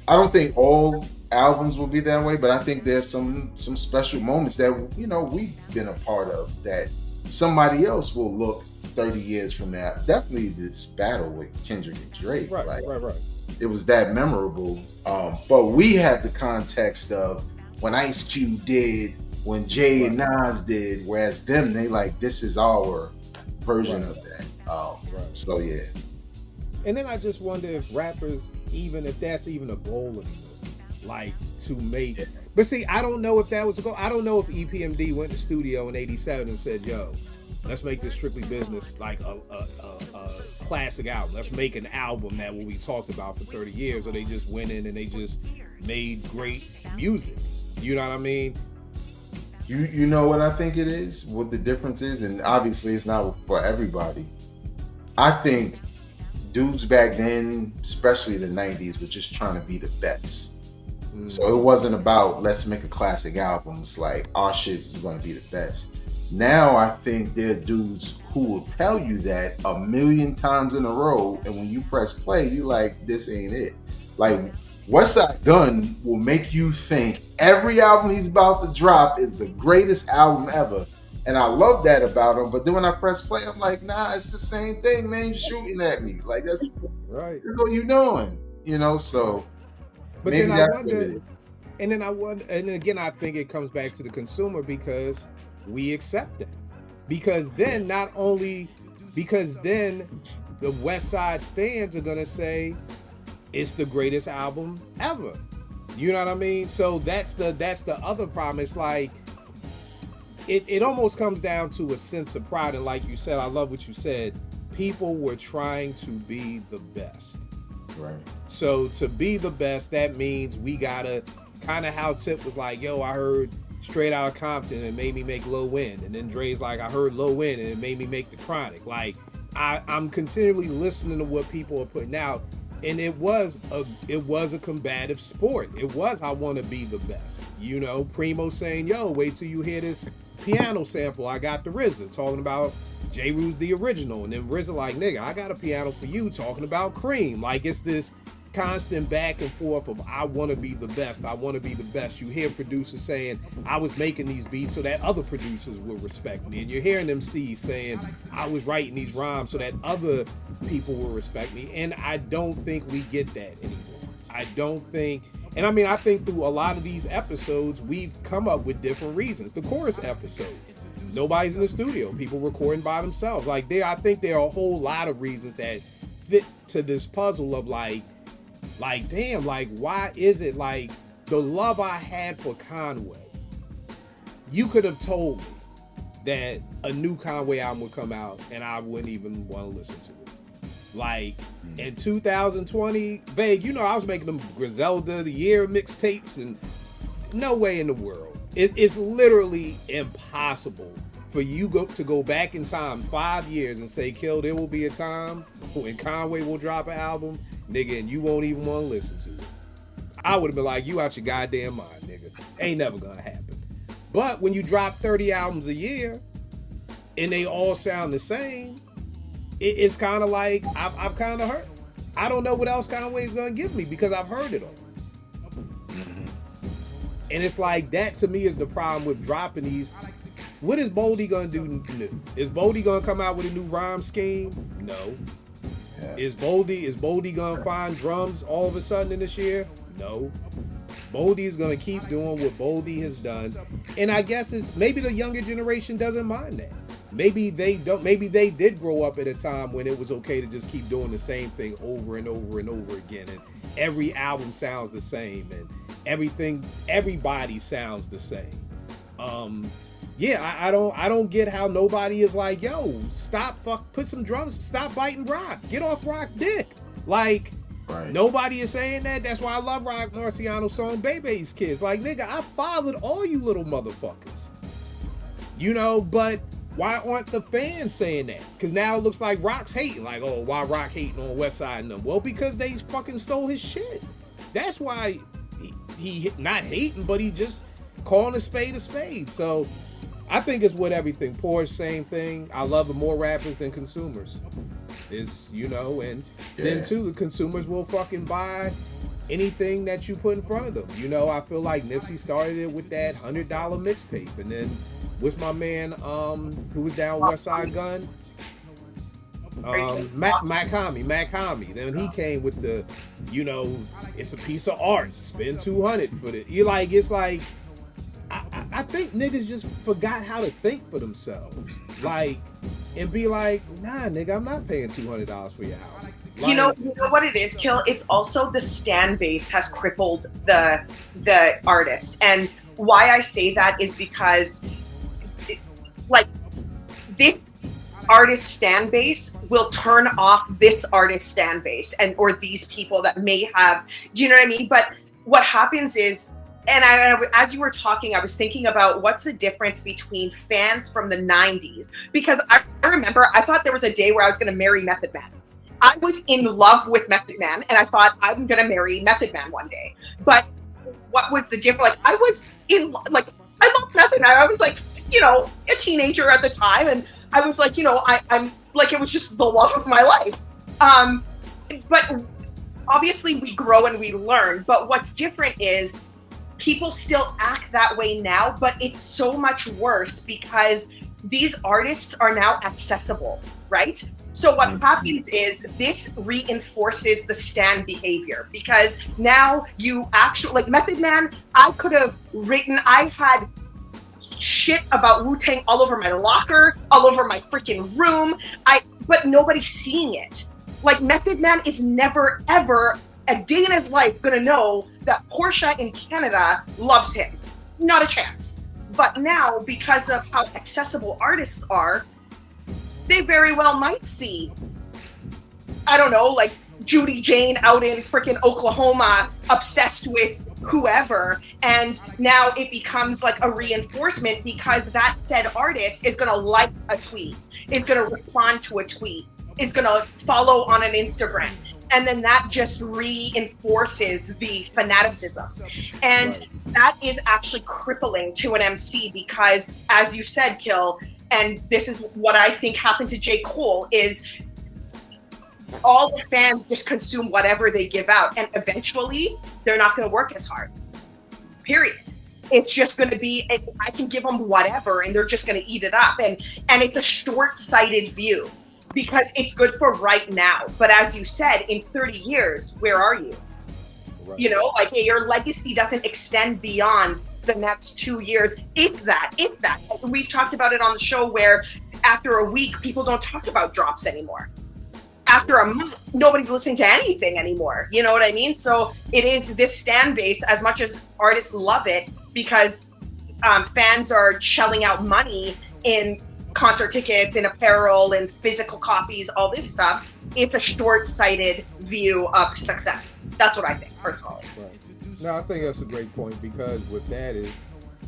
don't think all albums will be that way, but I think there's some special moments that we've been a part of that somebody else will look 30 years from now. Definitely this battle with Kendrick and Drake. Right. It was that memorable. But we have the context of when Ice Cube did, when Jay and Nas did, whereas them, they like, this is our version of that. So yeah. And then I just wonder if rappers, even if that's even a goal anymore, like to make. Yeah. But see, I don't know if that was a goal. I don't know if EPMD went to studio in '87 and said, "Yo, let's make this strictly business, like a classic album. Let's make an album that will be talked about for 30 years." Or they just went in and they just made great music. You know what I mean? You know what I think it is? What the difference is, and obviously it's not for everybody. I think dudes back then, especially the 90s, were just trying to be the best. So it wasn't about let's make a classic album. It's like our shit is going to be the best. Now I think there are dudes who will tell you that 1,000,000 times in a row, and when you press play, you like, this ain't it. Like Westside Gunn will make you think every album he's about to drop is the greatest album ever. And I love that about him. But then when I press play, I'm like, nah, it's the same thing, man. You're shooting at me. Like, that's right. That's what you doing, so. But maybe then I wonder, and again, I think it comes back to the consumer because we accept that. Because then the West Side stands are gonna say it's the greatest album ever. You know what I mean? So that's the other problem. It's like it almost comes down to a sense of pride. And like you said, I love what you said. People were trying to be the best. Right. So to be the best, that means we gotta kind of how Tip was like, yo, I heard Straight Outta Compton and it made me make Low End. And then Dre's like, I heard Low End and it made me make The Chronic. Like I'm continually listening to what people are putting out. And it was a combative sport. It was, I want to be the best. Primo saying, yo, wait till you hear this piano sample I got the RZA talking about J. Rule's the original. And then RZA like, nigga, I got a piano for you talking about Cream. Like, it's this constant back and forth of I want to be the best. I want to be the best. You hear producers saying, I was making these beats so that other producers will respect me. And you're hearing MCs saying, I was writing these rhymes so that other people will respect me. And I don't think we get that anymore. I think through a lot of these episodes, we've come up with different reasons. The chorus episode, nobody's in the studio. People recording by themselves. Like, I think there are a whole lot of reasons that fit to this puzzle of like, damn, like, why is it like the love I had for Conway? You could have told me that a new Conway album would come out and I wouldn't even want to listen to it. Like, in 2020, vague, I was making them Griselda, The Year mixtapes, and no way in the world. It's literally impossible for you to go back in time 5 years and say, Kill, there will be a time when Conway will drop an album, nigga, and you won't even want to listen to it. I would have been like, you out your goddamn mind, nigga. Ain't never gonna happen. But when you drop 30 albums a year and they all sound the same, it's kind of like I've kind of heard. I don't know what else Conway's gonna give me because I've heard it all. And it's like that to me is the problem with dropping these. What is Boldy gonna do new? Is Boldy gonna come out with a new rhyme scheme? No. Yeah. Is Boldy gonna find drums all of a sudden in this year? No. Boldy is gonna keep doing what Boldy has done. And I guess it's maybe the younger generation doesn't mind that. Maybe they don't. Maybe they did grow up at a time when it was okay to just keep doing the same thing over and over and over again, and every album sounds the same, and everybody sounds the same. I don't get how nobody is like, yo, put some drums, stop biting rock, get off rock dick. Like, right. Nobody is saying that. That's why I love Rock Marciano's song Bebe's Kids. Like, nigga, I followed all you little motherfuckers. But why aren't the fans saying that? Because now it looks like Rock's hating. Like, oh, why Rock hating on Westside and them? Well, because they fucking stole his shit. That's why he not hating, but he just calling a spade a spade. So I think it's with everything. Porsche, same thing. I love more rappers than consumers. It's, and then too, the consumers will fucking buy anything that you put in front of them. I feel like Nipsey started it with that $100 mixtape, and then what's my man who was down West Side Gun? Mac Hami. Then he came with the, it's a piece of art. Spend $200 for it. It's like I think niggas just forgot how to think for themselves. And be like, nah, nigga, I'm not paying $200 for your house. You know what it is, Kill? It's also the stan base has crippled the artist. And why I say that is because this artist stan base will turn off this artist stan base or these people that may have, do you know what I mean? But what happens is, and as you were talking, I was thinking about what's the difference between fans from the 90s. Because I remember, I thought there was a day where I was going to marry Method Man. I was in love with Method Man, and I thought I'm going to marry Method Man one day. But what was the difference? I was I loved Method Man. I was a teenager at the time, and I was I'm it was just the love of my life. But obviously we grow and we learn. But what's different is people still act that way now, but it's so much worse because these artists are now accessible, right? So what happens is this reinforces the stan behavior, because now you actually, Method Man, I had shit about Wu-Tang all over my locker, all over my freaking room, but nobody's seeing it. Method Man is never, ever, a day in his life gonna know that Portia in Canada loves him. Not a chance. But now, because of how accessible artists are, they very well might see, I don't know, Judy Jane out in freaking Oklahoma obsessed with whoever, and now it becomes a reinforcement because that said artist is gonna like a tweet, is gonna respond to a tweet, is gonna follow on an Instagram. And then that just reinforces the fanaticism. And that is actually crippling to an MC because, as you said, Kill, and this is what I think happened to J. Cole, is all the fans just consume whatever they give out. And eventually, they're not going to work as hard. Period. It's just going to be, I can give them whatever, and they're just going to eat it up. And it's a short-sighted view. Because it's good for right now. But as you said, in 30 years, where are you? Right. Your legacy doesn't extend beyond the next 2 years, if that. We've talked about it on the show where after a week, people don't talk about drops anymore. After a month, nobody's listening to anything anymore. You know what I mean? So it is this stan base, as much as artists love it, because fans are shelling out money in concert tickets and apparel and physical copies, all this stuff. It's a short-sighted view of success. That's what I think, personally. Right. No, I think that's a great point, because with that is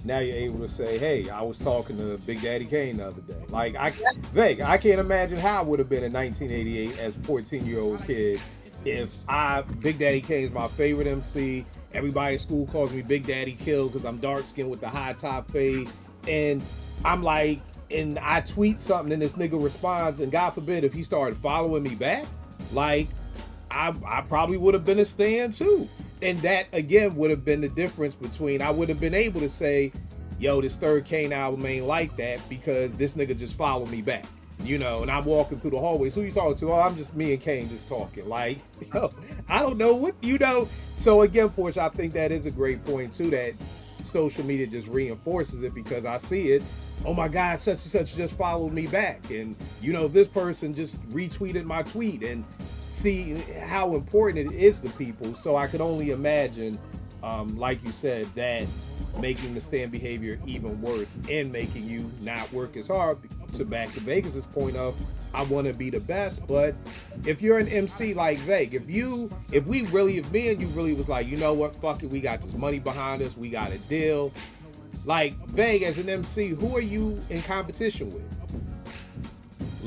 now you're able to say, hey, I was talking to Big Daddy Kane the other day. I can't imagine how I would have been in 1988 as a 14-year-old kid if Big Daddy Kane's my favorite MC. Everybody at school calls me Big Daddy Kill because I'm dark-skinned with the high top fade. And I'm and I tweet something and this nigga responds, and God forbid if he started following me back, I probably would have been a stan too. And that again would have been the difference between, I would have been able to say, yo, this third Kane album ain't like that because this nigga just followed me back. And I'm walking through the hallways. Who you talking to? Oh, I'm just me and Kane just talking. I don't know what, So again, Portia, I think that is a great point too, that social media just reinforces it, because I see it. Oh my God, such and such just followed me back. And, this person just retweeted my tweet, and see how important it is to people. So I could only imagine, like you said, that making the stan behavior even worse and making you not work as hard. Back to Vegas's point of, I want to be the best. But if you're an MC like Veg, if me and you really was like, you know what, fuck it, we got this money behind us, we got a deal. Veg, as an MC, who are you in competition with?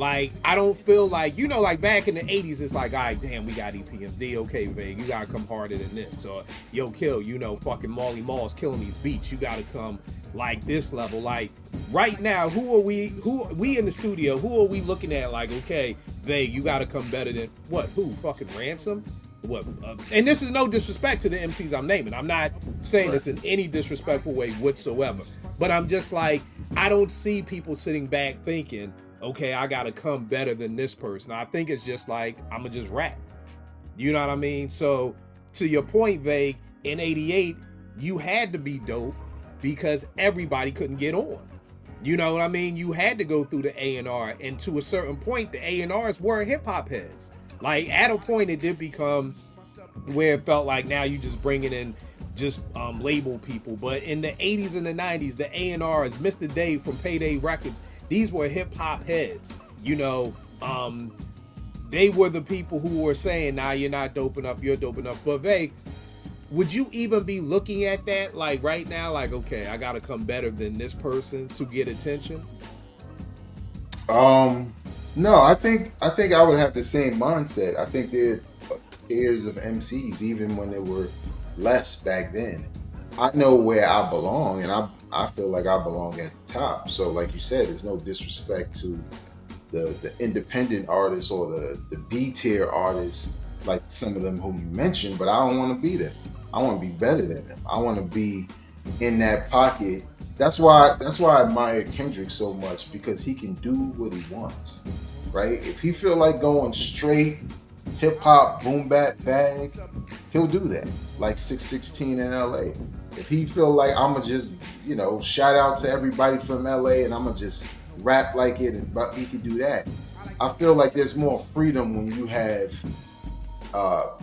I don't feel like, back in the 80s, it's all right, damn, we got EPMD, okay, Veg, you gotta come harder than this. Or, yo, Kill, fucking Marley Marl's killing these beats, you gotta come this level. Right now, who are we in the studio, who are we looking at okay, you got to come better than what? Who? Fucking Ransom? What? And this is no disrespect to the MCs I'm naming. I'm not saying this in any disrespectful way whatsoever. But I'm just like, I don't see people sitting back thinking, okay, I got to come better than this person. I think it's just like, I'm going to just rap. You know what I mean? So to your point, Vague, in 88, you had to be dope because everybody couldn't get on. You know what I mean? You had to go through the A&R, and to a certain point, the A&Rs were hip-hop heads. Like, at a point, it did become where it felt like now you just bringing in just label people. But in the 80s and the 90s, the A&Rs, Mr. Dave from Payday Records, these were hip-hop heads. You know, they were the people who were saying, nah, you're not dope enough, you're dope enough. But Vague, would you even be looking at that like right now, like, okay, I gotta come better than this person to get attention? No, I think I would have the same mindset. I think there are tiers of MCs even when there were less back then. I know where I belong, and I feel like I belong at the top. So like you said, there's no disrespect to the independent artists or the B tier artists, like some of them whom you mentioned, but I don't want to be them. I want to be better than them. I want to be in that pocket. That's why I admire Kendrick so much, because he can do what he wants, right? If he feel like going straight hip hop boom bap bag, he'll do that. Like 616 in LA. If he feel like I'ma just, shout out to everybody from LA and I'ma just rap like it, but he can do that. I feel like there's more freedom when you have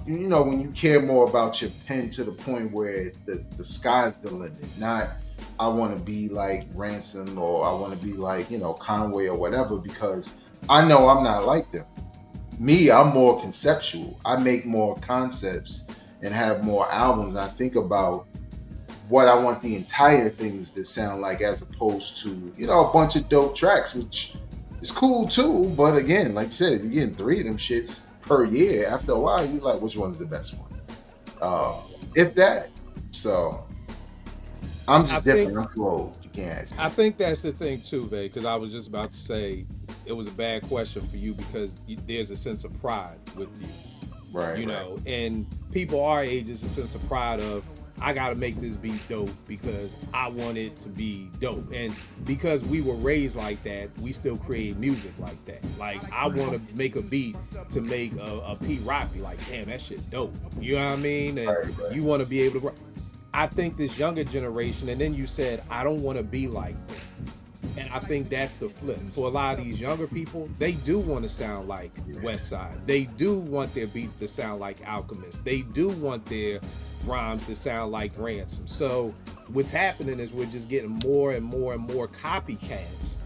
when you care more about your pen to the point where the sky's the limit. Not, I want to be like Ransom, or I want to be like, Conway or whatever, because I know I'm not like them. Me, I'm more conceptual. I make more concepts and have more albums. I think about what I want the entire things to sound like, as opposed to, a bunch of dope tracks, which is cool too. But again, like you said, if you're getting 3 of them shits per year, after a while, you're like, which one's the best one? If that. So I'm just different. I'm too old. You can't ask me. I think that's the thing too, babe, because I was just about to say it was a bad question for you, because there's a sense of pride with you. Right. Know, and people our age, is a sense of pride of, I gotta make this beat dope because I want it to be dope. And because we were raised like that, we still create music like that. Like, I want to make a beat to make a P Rock be like, damn, that shit dope. You know what I mean? And right. You want to be able to. I think this younger generation, and then you said, I don't want to be like them. And I think that's the flip. For a lot of these younger people, they do want to sound like West Side. They do want their beats to sound like Alchemist. They do want their rhymes to sound like Ransom. So what's happening is we're just getting more and more and more copycats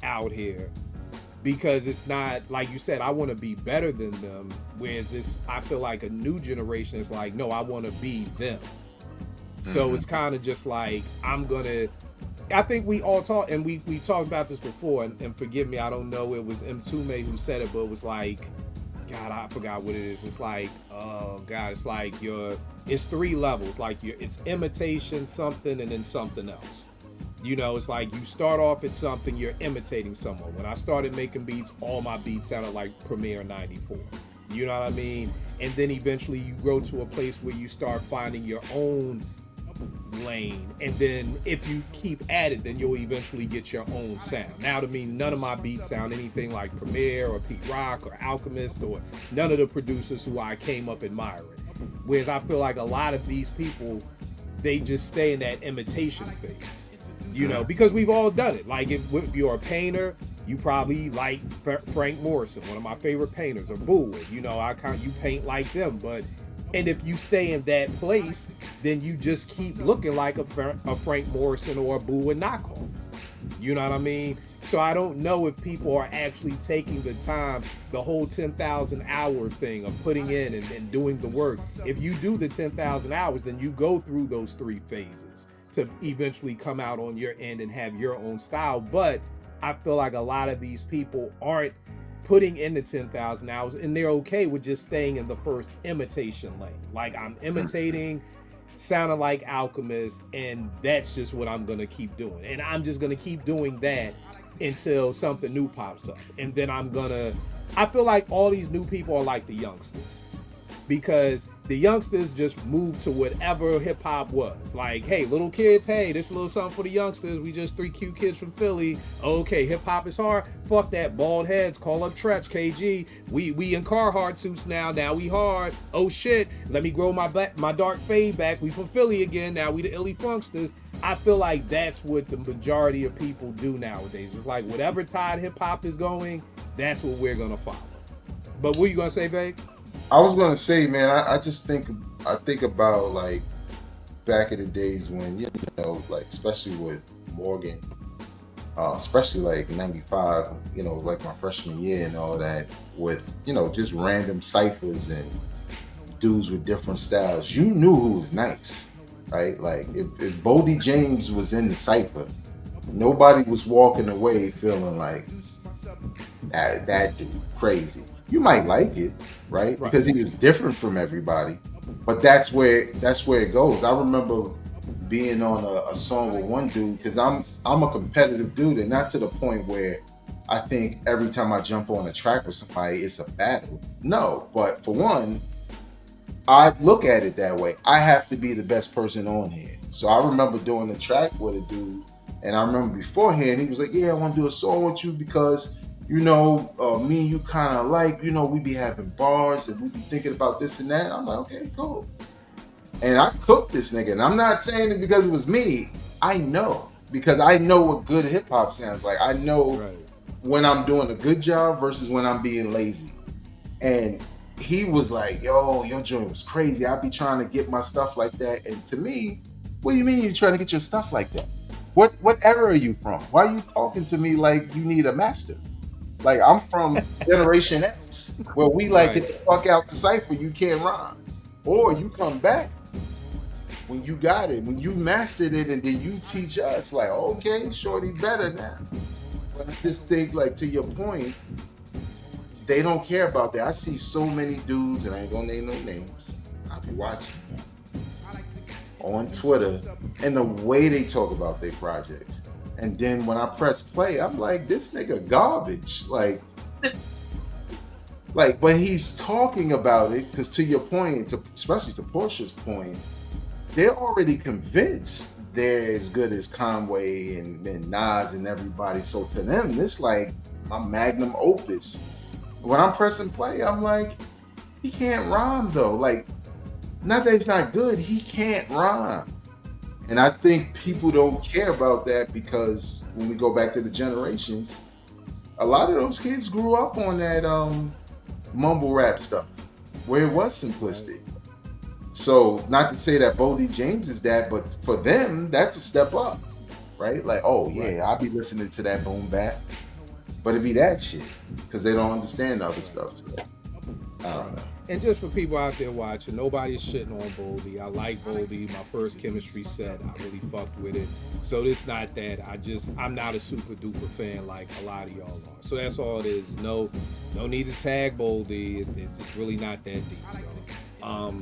out here, because it's not, like you said, I want to be better than them. Whereas this, I feel like a new generation is like, no, I want to be them. So it's kind of just like, I think we all talk, and we talked about this before, and forgive me, I don't know, it was Mtume who said it, but it was like, God, I forgot what it is. It's like, oh God, it's like it's 3 levels. Like it's imitation, something, and then something else. It's like you start off at something, you're imitating someone. When I started making beats, all my beats sounded like Premiere 94. You know what I mean? And then eventually you grow to a place where you start finding your own lane, and then if you keep at it, then you'll eventually get your own sound. Now, to me, none of my beats sound anything like Premier or Pete Rock or Alchemist or none of the producers who I came up admiring. Whereas I feel like a lot of these people, they just stay in that imitation phase, because we've all done it. Like if you're a painter, you probably like Frank Morrison, one of my favorite painters, or Boo. You paint like them, and if you stay in that place, then you just keep looking like a Frank Morrison or a Boo and knockoff. You know what I mean? So I don't know if people are actually taking the time, the whole 10,000 hour thing of putting in and doing the work. If you do the 10,000 hours, then you go through those 3 phases to eventually come out on your end and have your own style. But I feel like a lot of these people aren't putting in the 10,000 hours, and they're okay with just staying in the first imitation lane. Like, I'm imitating, sounding like Alchemist, and that's just what I'm gonna keep doing. And I'm just gonna keep doing that until something new pops up. And then I'm gonna I feel like all these new people are like the youngsters, because the youngsters just moved to whatever hip hop was. Like, hey, little kids, hey, this is a little something for the youngsters. We just 3 cute kids from Philly. Okay, hip hop is hard. Fuck that, bald heads. Call up Tretch, KG. We in Carhartt suits now. Now we hard. Oh shit, let me grow my dark fade back. We from Philly again. Now we the illy funksters. I feel like that's what the majority of people do nowadays. It's like whatever tide hip hop is going, that's what we're gonna follow. But what you gonna say, babe? I was gonna say, man, I just think about like back in the days when, you know, like especially with Morgan, especially like '95, you know, like my freshman year and all that, with, you know, just random ciphers and dudes with different styles. You knew who was nice, right? Like if Bodie James was in the cipher, nobody was walking away feeling like that dude crazy. You might like it, right? Because he was different from everybody. But that's where it goes. I remember being on a song with one dude, because I'm a competitive dude, and not to the point where I think every time I jump on a track with somebody it's a battle. No, but for one, I look at it that way. I have to be the best person on here. So I remember doing a track with a dude, and I remember beforehand he was like, "Yeah, I want to do a song with you because, you know, me and you kind of like, you know, we be having bars and we be thinking about this and that." I'm like, okay, cool. And I cooked this nigga. And I'm not saying it because it was me. I know. Because I know what good hip hop sounds like. I know when I'm doing a good job versus when I'm being lazy. And he was like, yo, your joint was crazy. I be trying to get my stuff like that. And to me, what do you mean you're trying to get your stuff like that? What era are you from? Why are you talking to me like you need a master? Like, I'm from Generation X, where we like get the fuck out the cipher, you can't rhyme. Or you come back when you got it, when you mastered it, and then you teach us, like, okay, shorty better now. But I just think, like, to your point, they don't care about that. I see so many dudes, and I ain't gonna name no names, I'll be watching on Twitter, and the way they talk about their projects. And then when I press play, I'm like, this nigga garbage. Like, but he's talking about it because, to your point, especially to Portia's point, they're already convinced they're as good as Conway and Nas and everybody. So to them, it's like my magnum opus. When I'm pressing play, I'm like, he can't rhyme though. Like, not that he's not good, he can't rhyme. And I think people don't care about that because when we go back to the generations, a lot of those kids grew up on that mumble rap stuff where it was simplistic. So not to say that Bodie James is that, but for them, that's a step up, right? Like, oh yeah, I'll be listening to that boom bap, but it be that shit because they don't understand the other stuff. So, I don't know. And just for people out there watching, nobody's shitting on Boldy. I like Boldy. My first chemistry set, I really fucked with it. So it's not that I'm not a super duper fan like a lot of y'all are. So that's all it is. No need to tag Boldy. It's really not that deep, y'all.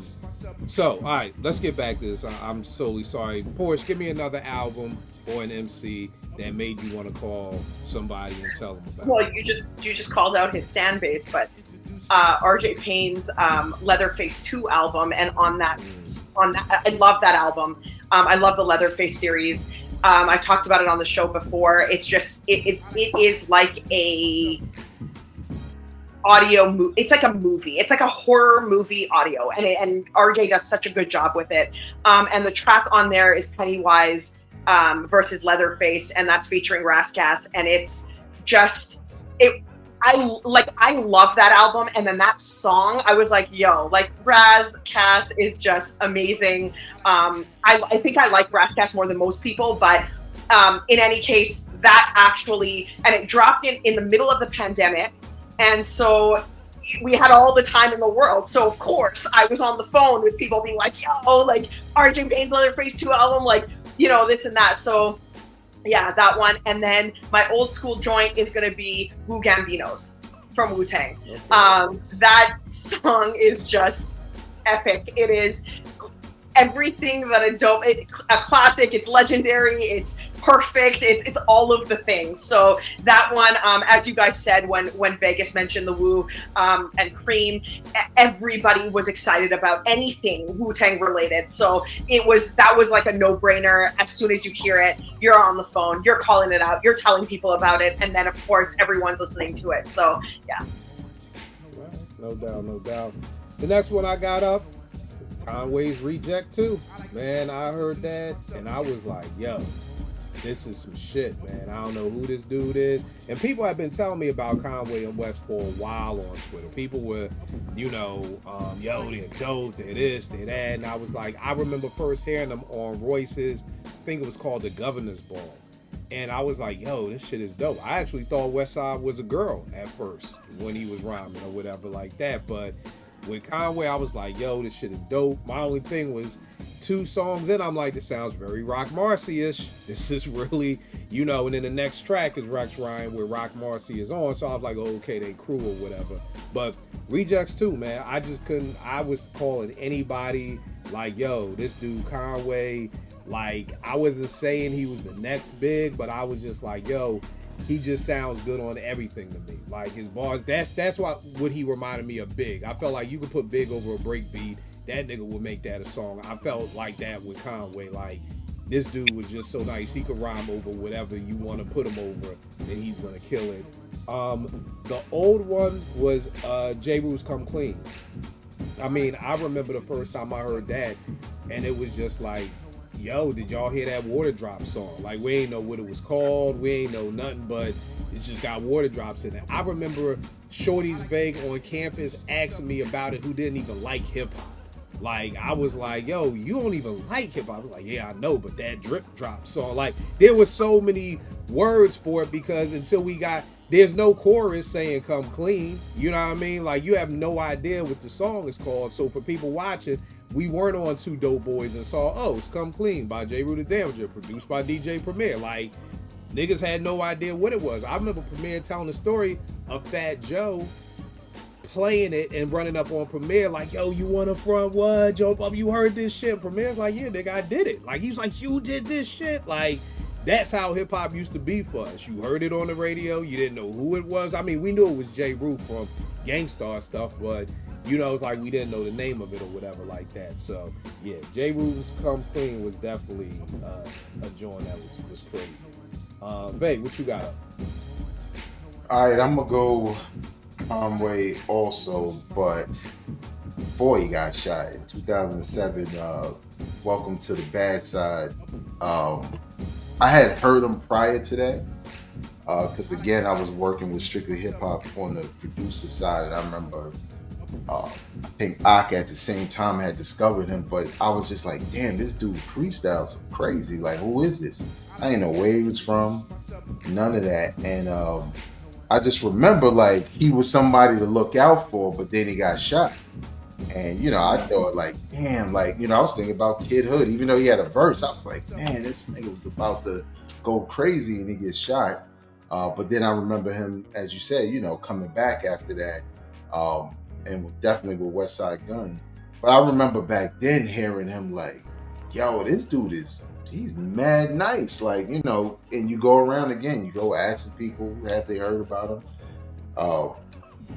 So all right, let's get back to this. I'm solely sorry. Porsche, give me another album or an MC that made you want to call somebody and tell them about it. Well, you just called out his stand base, but RJ Payne's Leatherface 2 album, and on that I love that album. I love the Leatherface series. I talked about it on the show before. It's just it is like a audio it's like a movie. It's like a horror movie audio, and RJ does such a good job with it. And the track on there is Pennywise versus Leatherface, and that's featuring Rascass, and it's just I love that album, and then that song, I was like, yo, like Cass is just amazing. I think I like Cass more than most people, but in any case, that actually, and it dropped in the middle of the pandemic, and so we had all the time in the world. So of course, I was on the phone with people being like, yo, like RJ Payne's Leatherface 2 album, like, you know, this and that. So yeah, that one. And then my old school joint is going to be Wu Gambinos from Wu-Tang. Okay. That song is just epic. It is. everything that a classic. It's legendary. It's perfect. It's all of the things. So that one, as you guys said, when Vegas mentioned the Wu and Cream, everybody was excited about anything Wu-Tang related. So that was like a no-brainer. As soon as you hear it, you're on the phone, you're calling it out, you're telling people about it, and then of course everyone's listening to it. So yeah. No doubt, no doubt. The next one I got up, Conway's Reject 2. Man, I heard that and I was like, yo, this is some shit, man. I don't know who this dude is. And people have been telling me about Conway and West for a while on Twitter. People were, yo, they're dope, they're this, they're that. And I was like, I remember first hearing them on Royce's, I think it was called The Governor's Ball. And I was like, yo, this shit is dope. I actually thought Westside was a girl at first when he was rhyming or whatever like that. But with Conway, I was like, yo, this shit is dope. My only thing was 2 songs in, I'm like, this sounds very Rock Marcy-ish. This is really, and then the next track is Rex Ryan where Rock Marcy is on. So I was like, oh, okay, they crew or whatever. But Rejects 2, man, I just couldn't, I was calling anybody like, yo, this dude Conway, like, I wasn't saying he was the next big, but I was just like, yo, he just sounds good on everything to me. Like his bars, that's what he reminded me of Big. I felt like you could put Big over a break beat, that nigga would make that a song. I felt like that with Conway. Like this dude was just so nice. He could rhyme over whatever you want to put him over, and he's gonna kill it. The old one was J. Rule's Come Clean. I mean, I remember the first time I heard that, and it was just like, yo, did y'all hear that Water Drop song? Like, we ain't know what it was called. We ain't know nothing, but it's just got water drops in it. I remember Shorty's Vague on campus asking me about it who didn't even like hip-hop. Like, I was like, yo, you don't even like hip-hop. I was like, yeah, I know, but that drip drop song. Like, there was so many words for it because until there's no chorus saying come clean. You know what I mean? Like, you have no idea what the song is called. So for people watching, we weren't on Two Dope Boys and saw, oh, it's Come Clean by J. Rue the Damager, produced by DJ Premier. Like, niggas had no idea what it was. I remember Premier telling the story of Fat Joe playing it and running up on Premier like, yo, you want to front what? Jump up, you heard this shit. Premier's like, yeah, nigga, I did it. Like, he was like, you did this shit? Like, that's how hip-hop used to be for us. You heard it on the radio. You didn't know who it was. I mean, we knew it was J. Rue from Gangstar stuff, but it's like we didn't know the name of it or whatever like that. So, yeah, J. Rule's Come Clean was definitely a joint that was crazy. Babe, what you got up? All right, I'm going to go Conway also, but before he got shot in 2007, Welcome to the Bad Side. I had heard him prior to that because, again, I was working with Strictly Hip Hop on the producer side, and I remember I think Ak at the same time had discovered him, but I was just like, damn, this dude freestyles so crazy. Like, who is this? I didn't know where he was from, none of that. And I just remember, like, he was somebody to look out for, but then he got shot. And, I thought, like, damn, like, I was thinking about Kid Hood. Even though he had a verse, I was like, man, this nigga was about to go crazy and he gets shot. But then I remember him, as you said, coming back after that. And definitely with Westside Gun. But I remember back then hearing him like, yo, this dude he's mad nice. Like, and you go around again, you go asking people, have they heard about him?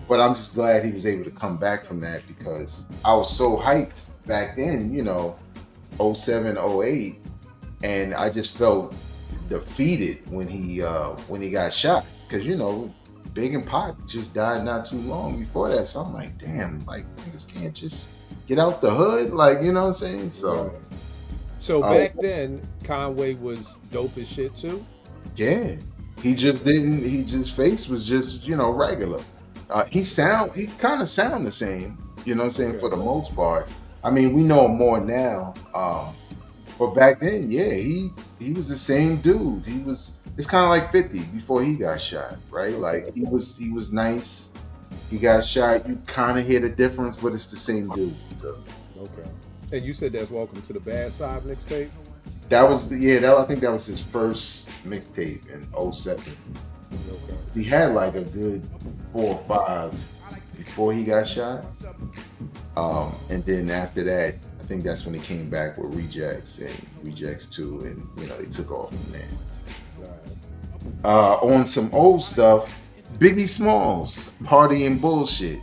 But I'm just glad he was able to come back from that because I was so hyped back then, 07, 08, and I just felt defeated when he got shot because, Big and Pac just died not too long before that. So I'm like, damn, like niggas can't just get out the hood. Like, you know what I'm saying? So back then, Conway was dope as shit too? Yeah. His face was just, regular. He kind of sound the same, you know what I'm saying, for the most part. I mean, we know him more now. But back then, yeah, he was the same dude. It's kind of like 50 before he got shot, right? Like he was nice. He got shot. You kind of hear the difference, but it's the same dude. So. Okay. And you said that's Welcome to the Bad Side mixtape? I think that was his first mixtape in 07. Okay. He had like a good 4 or 5 before he got shot. And then after that, I think that's when he came back with Rejects and Rejects 2, and you know, they took off from there. On some old stuff, Biggie Smalls, Party and Bullshit.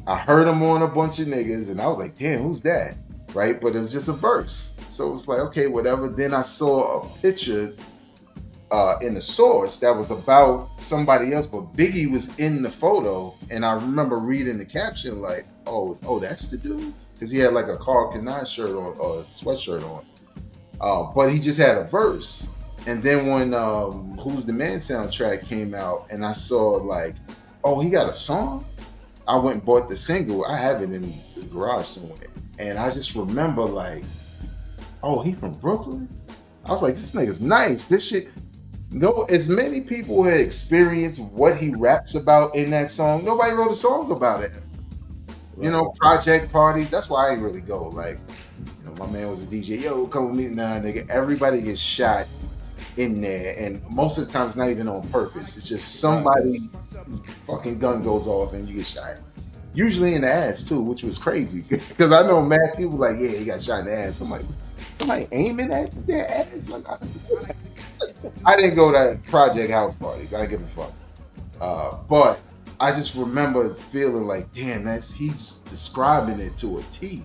I heard him on a bunch of niggas, and I was like, damn, who's that? Right? But it was just a verse. So it was like, okay, whatever. Then I saw a picture in the source that was about somebody else, but Biggie was in the photo, and I remember reading the caption like, oh, that's the dude? Because he had like a Carl Kanai shirt on, or a sweatshirt on. But he just had a verse. And then when Who's the Man soundtrack came out, and I saw like, oh, he got a song? I went and bought the single. I have it in the garage somewhere. And I just remember like, oh, he from Brooklyn? I was like, this nigga's nice. This shit. No, as many people had experienced what he raps about in that song, nobody wrote a song about it. You know, project parties. That's why I didn't really go. Like, you know, my man was a DJ. Yo, come with me. Nah, nigga. Everybody gets shot in there, and most of the time it's not even on purpose. It's just somebody fucking gun goes off and you get shot. Usually in the ass too, which was crazy because I know mad people like, yeah, he got shot in the ass. I'm like, somebody aiming at their ass? Like, I didn't go to project house parties. I didn't give a fuck. But I just remember feeling like, damn, he's describing it to a T.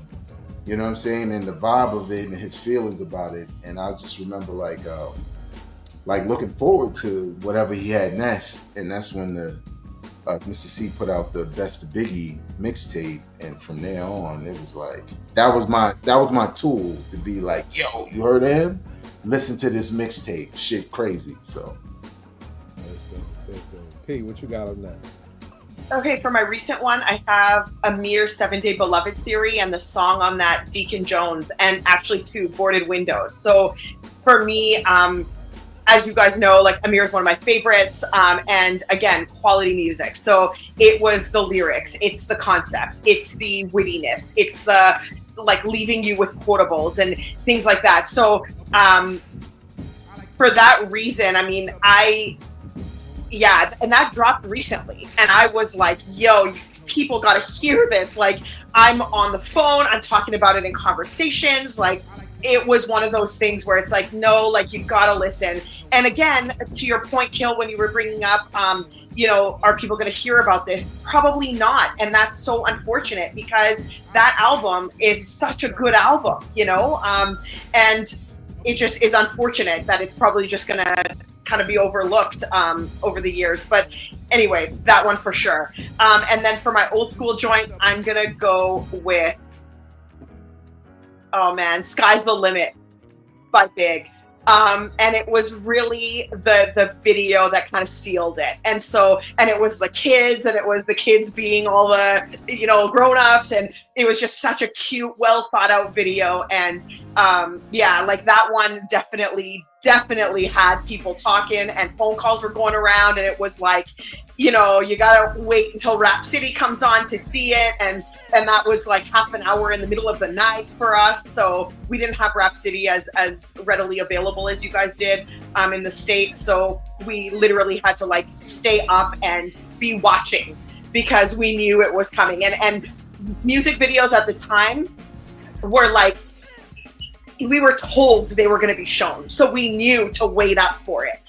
You know what I'm saying? And the vibe of it and his feelings about it. And I just remember like looking forward to whatever he had next. And that's when the Mr. C put out the Best of Biggie mixtape, and from there on, it was like that was my tool to be like, yo, you heard of him? Listen to this mixtape, shit crazy. So, Let's go. P, what you got on that? Okay, for my recent one, I have Amir's 7 Day Beloved Theory and the song on that, Deacon Jones, and actually two, Boarded Windows. So for me, as you guys know, like Amir is one of my favorites, and again, quality music. So it was the lyrics, it's the concepts, it's the wittiness, it's the like leaving you with quotables and things like that. So for that reason, I mean, and that dropped recently, and I was like, yo, people gotta hear this. Like, I'm on the phone, I'm talking about it in conversations, like, it was one of those things where it's like, no, like, you gotta listen. And again, to your point, Kill, when you were bringing up, you know, are people going to hear about this? Probably not. And that's so unfortunate because that album is such a good album, you know? And it just is unfortunate that it's probably just going to kind of be overlooked over the years. But anyway, that one for sure. And then for my old school joint, I'm going to go with, oh man, Sky's the Limit by Big. And it was really the video that kind of sealed it. And so, and it was the kids, and it was the kids being all the, you know, grown-ups, and it was just such a cute, well thought out video. And yeah, like that one definitely had people talking, and phone calls were going around, and it was like, you know, you gotta wait until Rap City comes on to see it, and that was like half an hour in the middle of the night for us. So we didn't have Rap City as readily available as you guys did in the States. So we literally had to like stay up and be watching because we knew it was coming. And music videos at the time were like, we were told they were going to be shown, so we knew to wait up for it.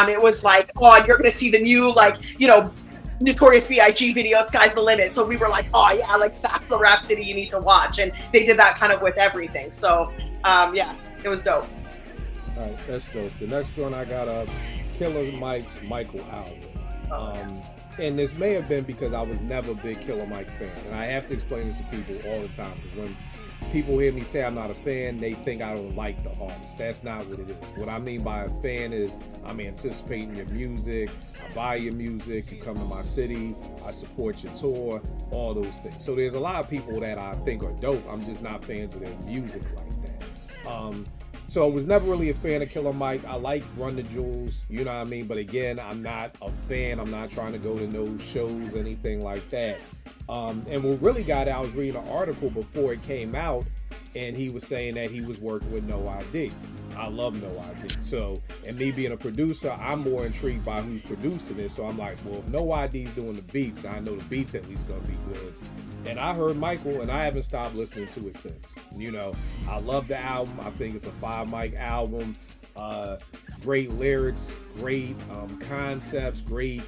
It was like, oh, you're going to see the new, like, you know, Notorious B.I.G. video, Sky's the Limit. So we were like, oh yeah, like that's the Rap City you need to watch. And they did that kind of with everything. So yeah, it was dope. All right, that's dope. The next one I got Killer Mike's Michael album. And this may have been because I was never a big Killer Mike fan. And I have to explain this to people all the time, because when people hear me say I'm not a fan, they think I don't like the artist. That's not what it is. What I mean by a fan is I'm anticipating your music, I buy your music, you come to my city, I support your tour, all those things. So there's a lot of people that I think are dope. I'm just not fans of their music like that. So I was never really a fan of Killer Mike. I like Run the Jewels, you know what I mean? But again, I'm not a fan. I'm not trying to go to no shows, anything like that. And what really got out, I was reading an article before it came out, and he was saying that he was working with No ID. I love No ID. So, and me being a producer, I'm more intrigued by who's producing it. So I'm like, well, if No ID's doing the beats, I know the beats at least gonna be good. And I heard Michael, and I haven't stopped listening to it since. You know, I love the album. I think it's a 5 mic album. Great lyrics, great concepts, great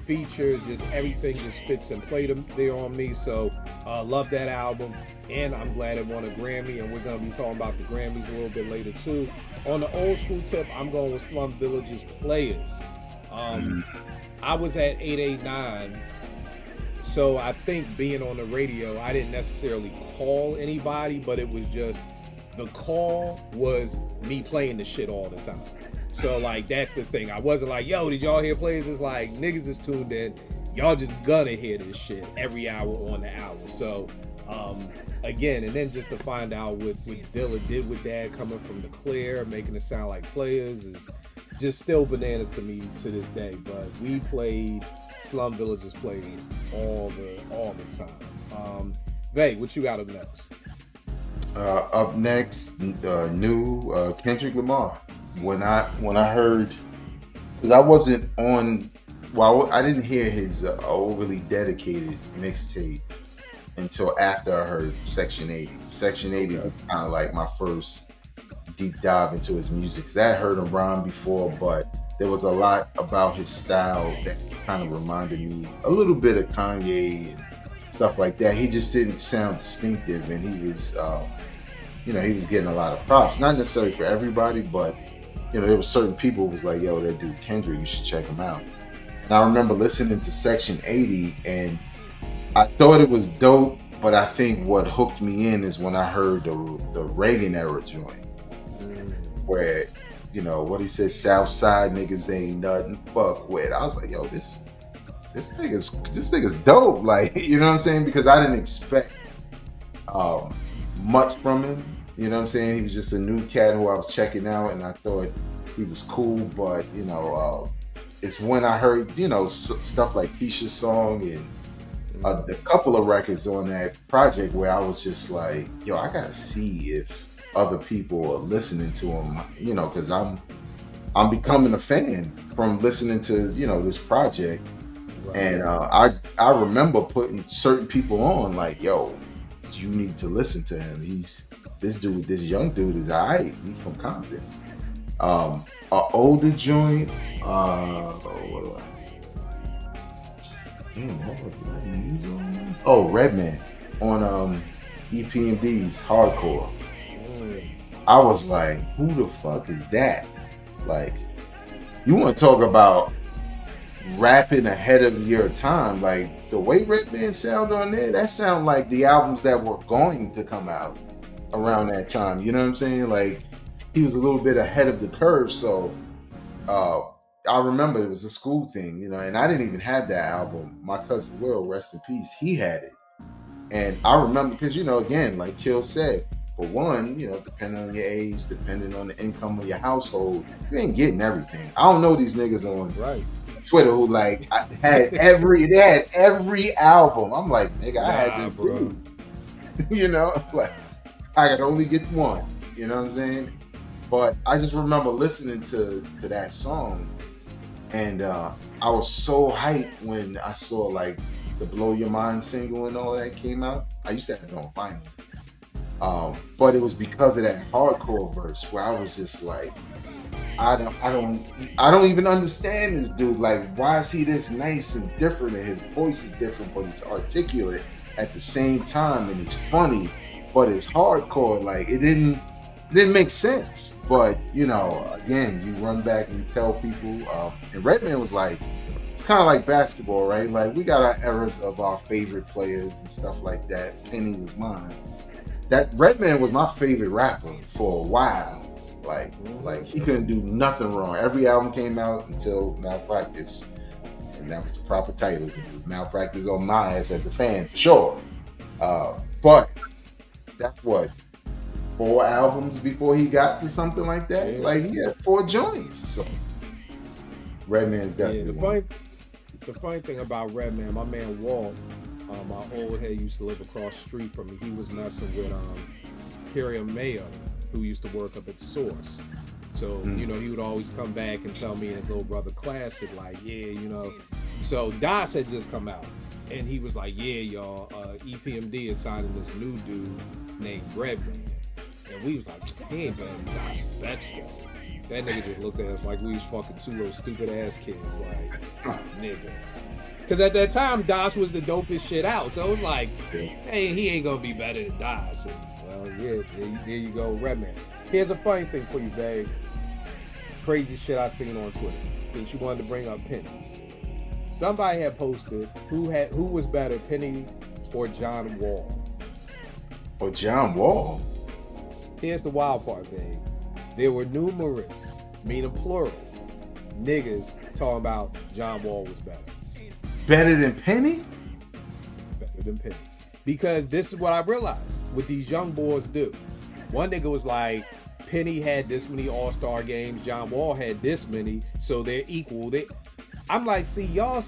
features. Just everything just fits and played there on me. So love that album. And I'm glad it won a Grammy. And we're going to be talking about the Grammys a little bit later too. On the old school tip, I'm going with Slum Village's Players. I was at 889. So I think being on the radio, I didn't necessarily call anybody, but it was just, the call was me playing the shit all the time. So like, that's the thing. I wasn't like, yo, did y'all hear Players? It's like, niggas is tuned in. Y'all just gonna hear this shit every hour on the hour. So again, and then just to find out what Dilla did with that, coming from the Clear, making it sound like Players, is just still bananas to me to this day. But we played Slum Village's Players all the time. Vay, what you got up next? Up next, new Kendrick Lamar. When I heard, because I wasn't on, well, I didn't hear his overly dedicated mixtape until after I heard Section 80. Section 80 was kind of like my first deep dive into his music. Because I had heard him rhyme before, but there was a lot about his style that kind of reminded me a little bit of Kanye and stuff like that. He just didn't sound distinctive, and he was, he was getting a lot of props. Not necessarily for everybody, but there were certain people who was like, yo, that dude Kendrick, you should check him out. And I remember listening to Section 80, and I thought it was dope, but I think what hooked me in is when I heard the Reagan era joint, where, what he said, Southside niggas ain't nothing fuck with. I was like, yo, this nigga's dope. Like, you know what I'm saying? Because I didn't expect much from him. You know what I'm saying? He was just a new cat who I was checking out, and I thought he was cool. But, it's when I heard, stuff like Keisha's song and a couple of records on that project where I was just like, yo, I gotta see if other people are listening to him, because I'm becoming a fan from listening to, this project. Right. And I remember putting certain people on, like, yo, you need to listen to him. This young dude is alright. He's from Compton. An older joint, Redman on EPMD's Hardcore. I was like, who the fuck is that? Like, you want to talk about rapping ahead of your time? Like, the way Redman sound on there, that sound like the albums that were going to come out around that time. You know what I'm saying? Like, he was a little bit ahead of the curve. So I remember it was a school thing, and I didn't even have that album. My cousin Will, rest in peace, he had it. And I remember, because, again, like Kill said, for one, depending on your age, depending on the income of your household, you ain't getting everything. I don't know these niggas on Twitter who had every album. I'm like, nigga, I had to bruise. Like, I could only get one. You know what I'm saying? But I just remember listening to that song, and I was so hyped when I saw like the Blow Your Mind single and all that came out. I used to have it on vinyl, but it was because of that hardcore verse where I was just like, I don't even understand this dude. Like, why is he this nice and different, and his voice is different, but he's articulate at the same time, and he's funny, but it's hardcore. Like, it didn't make sense. But again, you run back and you tell people, and Redman was like, it's kind of like basketball, right? Like, we got our eras of our favorite players and stuff like that. Penny was mine. That Redman was my favorite rapper for a while. Like he couldn't do nothing wrong. Every album came out until Malpractice, and that was the proper title because it was Malpractice on my ass as a fan for sure. But that's what, 4 albums before he got to something like that. Yeah. Like, he had 4 joints. So Redman's definitely the funny thing about Redman, my man Walt, my old head used to live across the street from me. He was messing with Carrie Mayo, who used to work up at the Source. So, he would always come back and tell me and his little brother Classic, like, so DOS had just come out. And he was like, yeah, y'all, EPMD is signing this new dude named Redman. And we was like, he ain't better than Das Specs, though. That nigga just looked at us like we was fucking two little stupid ass kids, like, nigga. Because at that time, Das was the dopest shit out. So it was like, hey, he ain't gonna be better than Das. And, well, yeah, there you go, Redman. Here's a funny thing for you, babe. Crazy shit I seen on Twitter, since you wanted to bring up Penny. Somebody had posted who was better, Penny or John Wall. Or John Wall. Here's the wild part, babe. There were numerous, meaning plural, niggas talking about John Wall was better. Better than Penny? Better than Penny. Because this is what I realized what these young boys do. One nigga was like, Penny had this many All-Star games, John Wall had this many, so they're equal. I'm like, see, y'all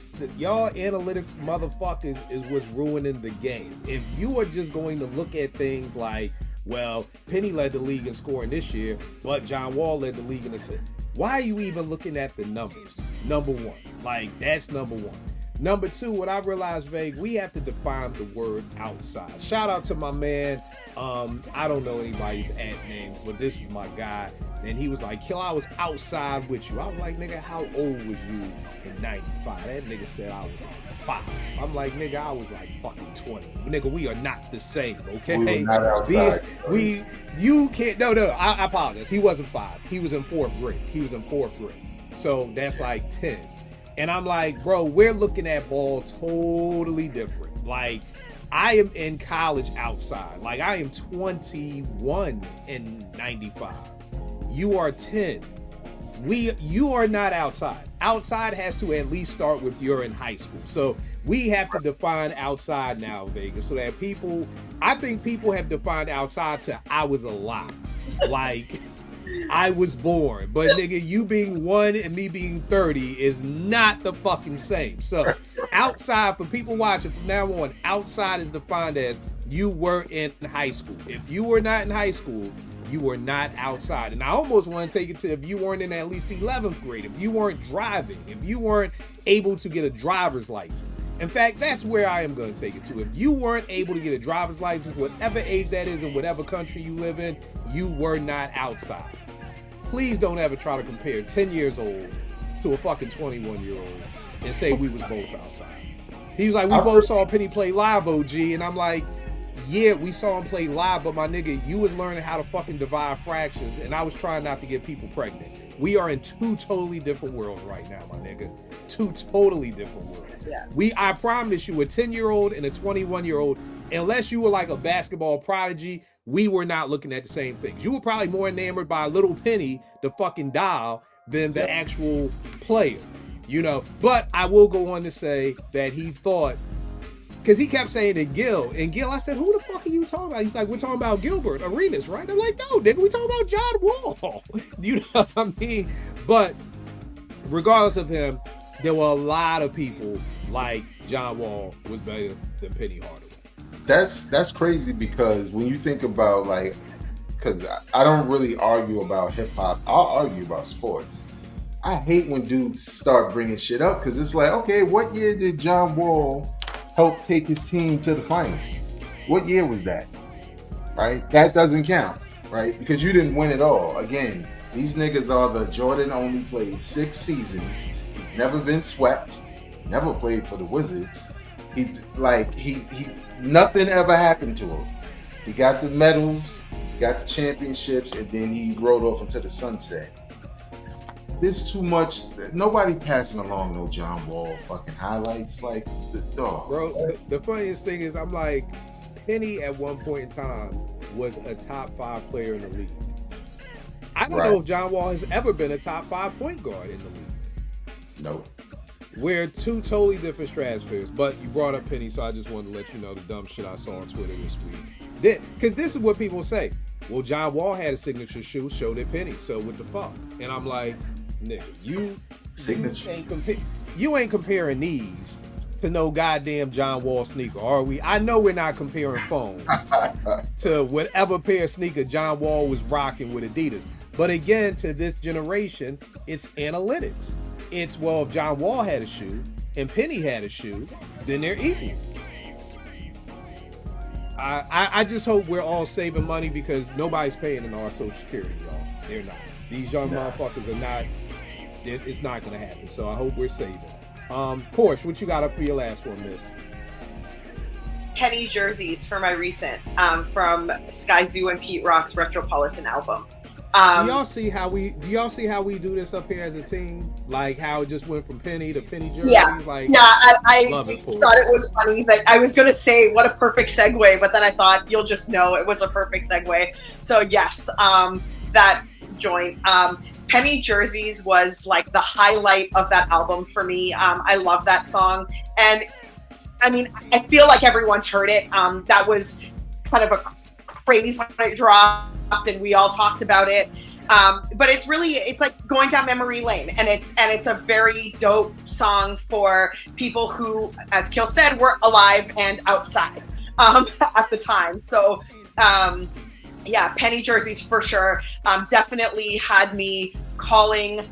analytic motherfuckers is what's ruining the game. If you are just going to look at things like, well, Penny led the league in scoring this year, but John Wall led the league in assist. Why are you even looking at the numbers? Number one. Like, that's number one. Number two, what I realized, Vague, we have to define the word outside. Shout out to my man. I don't know anybody's ad name, but this is my guy. And he was like, Kill, I was outside with you. I was like, nigga, how old was you in 95? That nigga said I was like 5. I'm like, nigga, I was like fucking 20. Nigga, we are not the same, okay? We were not outside. You can't, no, I apologize. He wasn't 5. He was in 4th grade. So that's like 10. And I'm like, bro, we're looking at ball totally different. Like, I am in college outside. Like, I am 21 in 95. You are 10. You are not outside. Outside has to at least start with you're in high school. So we have to define outside now, Vegas, so that I think people have defined outside to I was alive. Like, I was born. But nigga, you being 1 and me being 30 is not the fucking same. So outside, for people watching from now on, outside is defined as you were in high school. If you were not in high school, you were not outside. And I almost want to take it to if you weren't in at least 11th grade, if you weren't driving, if you weren't able to get a driver's license. In fact, that's where I am going to take it to. If you weren't able to get a driver's license, whatever age that is in whatever country you live in, you were not outside. Please don't ever try to compare 10 years old to a fucking 21-year-old and say we was both outside. He was like, we both saw Penny play live, OG, and I'm like, yeah, we saw him play live, but my nigga, you was learning how to fucking divide fractions, and I was trying not to get people pregnant. We are in 2 totally different worlds right now, my nigga. 2 totally different worlds. Yeah. I promise you, a 10-year-old and a 21-year-old, unless you were like a basketball prodigy, we were not looking at the same things. You were probably more enamored by Little Penny, the fucking doll, than the actual player, you know? But I will go on to say that he thought, because he kept saying it Gil, and Gil, I said, who the fuck are you talking about? He's like, we're talking about Gilbert Arenas, right? I'm like, no, nigga, we talking about John Wall. You know what I mean? But regardless of him, there were a lot of people like John Wall was better than Penny Hardaway. That's crazy, because when you think about, like, because I don't really argue about hip hop, I'll argue about sports. I hate when dudes start bringing shit up, because it's like, okay, what year did John Wall help take his team to the finals? What year was that? Right? That doesn't count, right? Because you didn't win it all. Again, these niggas are the Jordan only played 6 seasons. He's never been swept. Never played for the Wizards. He nothing ever happened to him. He got the medals, got the championships, and then he rode off into the sunset. There's too much. Nobody passing along no John Wall fucking highlights. Like, the dog. Bro, the funniest thing is, I'm like, Penny at one point in time was a top 5 player in the league. I don't know if John Wall has ever been a top 5 point guard in the league. Nope. We're 2 totally different stratospheres. But you brought up Penny, so I just wanted to let you know the dumb shit I saw on Twitter this week. Because this is what people say. Well, John Wall had a signature shoe, so did Penny. So what the fuck? And I'm like, nigga, you ain't comparing these to no goddamn John Wall sneaker, are we? I know we're not comparing phones to whatever pair of sneaker John Wall was rocking with Adidas. But again, to this generation, it's analytics. It's, well, if John Wall had a shoe and Penny had a shoe, then they're equal. I just hope we're all saving money because nobody's paying in our Social Security, y'all. They're not. These young motherfuckers are not. It's not going to happen. So I hope we're saving. Porsche, what you got up for your last one, miss? Penny jerseys for my recent from Sky Zoo and Pete Rock's Retropolitan album. Do y'all see how we do this up here as a team? Like how it just went from penny to penny jerseys? Yeah, like, I love it, thought it was funny that I was going to say what a perfect segue, but then I thought you'll just know it was a perfect segue. So yes, that joint. Penny Jerseys was like the highlight of that album for me. I love that song. And I mean, I feel like everyone's heard it. That was kind of a craze when it dropped and we all talked about it. But it's like going down memory lane, and it's a very dope song for people who, as Kill said, were alive and outside at the time. So yeah, Penny Jerseys for sure. Definitely had me calling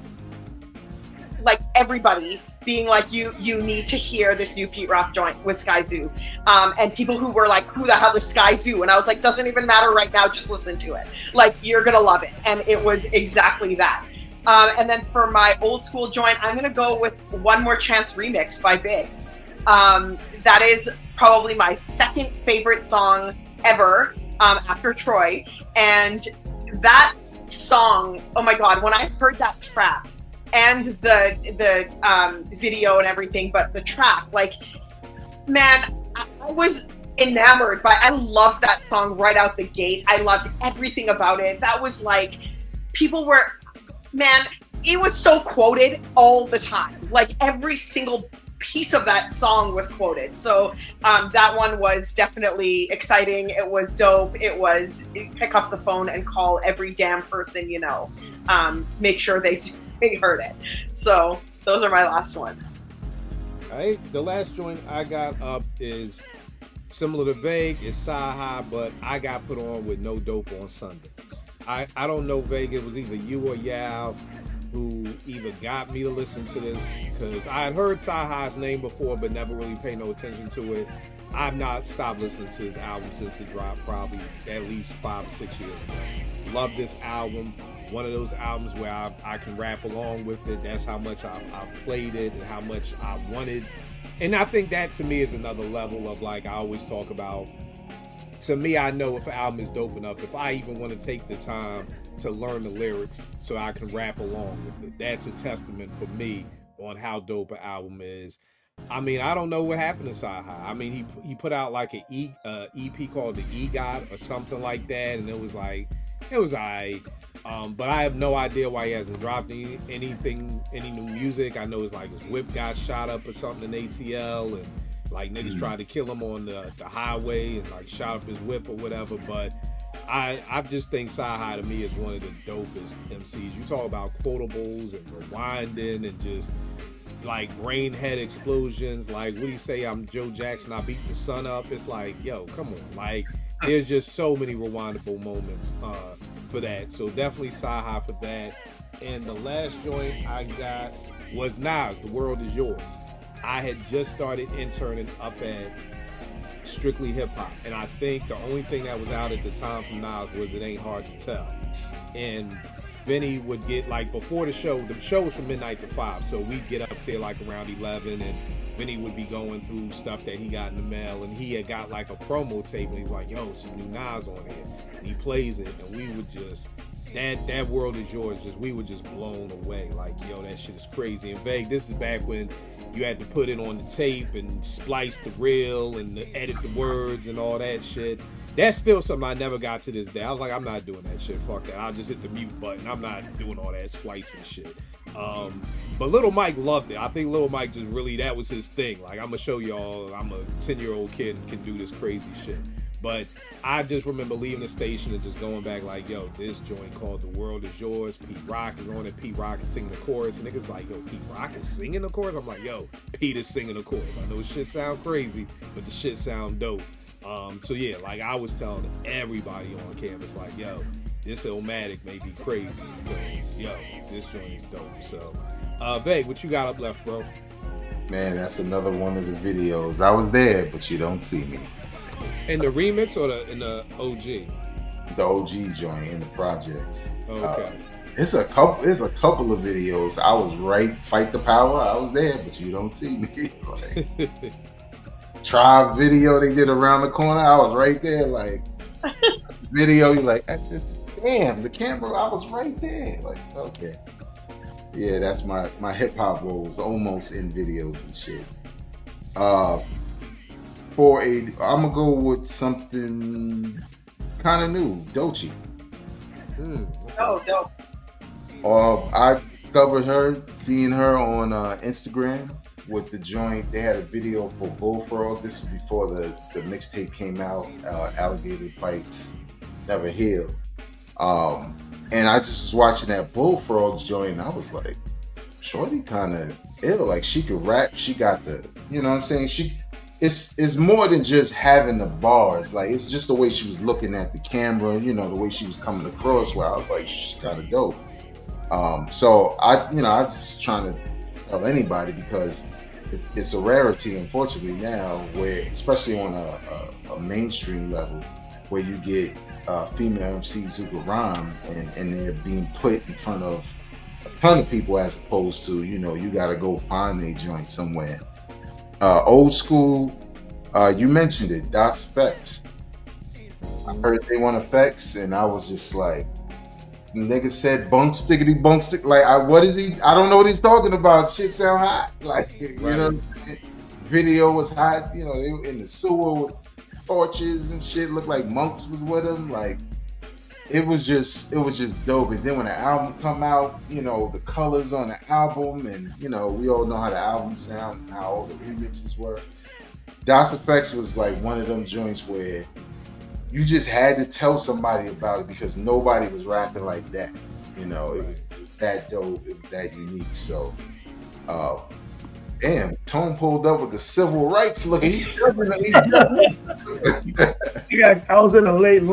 like everybody, being like, you need to hear this new Pete Rock joint with Sky Zoo. And people who were like, who the hell is Sky Zoo? And I was like, doesn't even matter right now, just listen to it. Like, you're gonna love it. And it was exactly that. And then for my old school joint, I'm gonna go with One More Chance remix by Big. That is probably my second favorite song ever, after Troy. And that song, oh my God, when I heard that track, and the video and everything, but the track, like, man, I was enamored by. I loved that song right out the gate. I loved everything about it. That was like, people were, man, it was so quoted all the time. Like every single piece of that song was quoted. So that one was definitely exciting. It was dope. It was pick up the phone and call every damn person you know. Make sure they heard it. So those are my last ones. All right, the last joint I got up is similar to Vague. It's Sci-Hi, but I got put on with No Dope on Sundays. I don't know, Vague, it was either you or Yao who either got me to listen to this, because I had heard Sci-Hi's name before but never really paid no attention to it. I've not stopped listening to his album since it dropped, probably at least 5 or 6 years ago. Love this album. One of those albums where I can rap along with it. That's how much I played it and how much I wanted. And I think that to me is another level of, like, I always talk about, to me, I know if an album is dope enough, if I even want to take the time to learn the lyrics so I can rap along with it, that's a testament for me on how dope an album is. I mean, I don't know what happened to Sci-Hi. I mean, he put out like an EP called The EGOT or something like that, and it was alright. But I have no idea why he hasn't dropped any new music. I know it's like his whip got shot up or something in ATL, and like niggas tried to kill him on the highway and like shot up his whip or whatever. But I just think Sci-Hi to me is one of the dopest MCs. You talk about quotables and rewinding and just like brain head explosions. Like, what do you say? I'm Joe Jackson, I beat the sun up. It's like, yo, come on. Like, there's just so many rewindable moments for that. So definitely Sci-Hi for that. And the last joint I got was Nas, The World Is Yours. I had just started interning up at Strictly Hip Hop, and I think the only thing that was out at the time from Nas was It Ain't Hard to Tell. And Vinny would get, like, before the show was from midnight to 5, so we'd get up there like around 11, and Vinny would be going through stuff that he got in the mail, and he had got like a promo tape, and he's like, yo, some new Nas on here, and he plays it, and we would just, that World Is Yours, we were just blown away, like, yo, that shit is crazy. And Vague, this is back when you had to put it on the tape and splice the reel and edit the words and all that shit. That's still something I never got to this day. I was like, I'm not doing that shit. Fuck that. I'll just hit the mute button. I'm not doing all that splicing shit. But Little Mike loved it. I think Little Mike just really, that was his thing. Like, I'm going to show y'all I'm a 10-year-old kid and can do this crazy shit. But I just remember leaving the station and just going back like, yo, this joint called The World Is Yours. Pete Rock is on it. Pete Rock is singing the chorus. And niggas like, yo, Pete Rock is singing the chorus? I'm like, yo, Pete is singing the chorus. I know shit sound crazy, but the shit sound dope. So yeah, like I was telling everybody on campus, like, yo, this Illmatic may be crazy, but yo, this joint is dope. So, Vague, what you got up left, bro? Man, that's another one of the videos. I was there, but you don't see me. In the remix or in the OG? The OG joint in the projects. Oh, okay. It's a couple of videos. I was right, Fight the Power. I was there, but you don't see me. Like, Tribe video they did around the corner. I was right there. Like video, you like, damn, the camera. I was right there. Like, okay, yeah, that's my hip hop roles, almost in videos and shit. I'm gonna go with something kind of new, Doechii. Oh, dope. I discovered her, seeing her on Instagram with the joint. They had a video for Bullfrog. This was before the mixtape came out. Alligator Bites Never Heal. And I just was watching that Bullfrog joint, and I was like, shorty kind of ill. Like, she could rap. She got the, you know what I'm saying? It's more than just having the bars. Like, it's just the way she was looking at the camera, you know, the way she was coming across, where I was like, she's gotta go. So I just trying to tell anybody, because it's a rarity, unfortunately, now, where, especially on a mainstream level, where you get female MCs who can rhyme, and they're being put in front of a ton of people, as opposed to, you know, you got to go find a joint somewhere. Old school, you mentioned it, Das Effects. I heard they want effects, and I was just like, nigga said bunk stickity bunk stick. Like, what is he? I don't know what he's talking about. Shit sound hot. Like, you know what I'm saying? Video was hot. You know, they were in the sewer with torches and shit. Looked like monks was with them. Like, it was just dope. And then when the album come out, you know, the colors on the album, and, you know, we all know how the album sound and how all the remixes were. Das Effects was like one of them joints where you just had to tell somebody about it, because nobody was rapping like that. You know, it was that dope. It was that unique. So, damn, Tone pulled up with the civil rights looking. I was in a late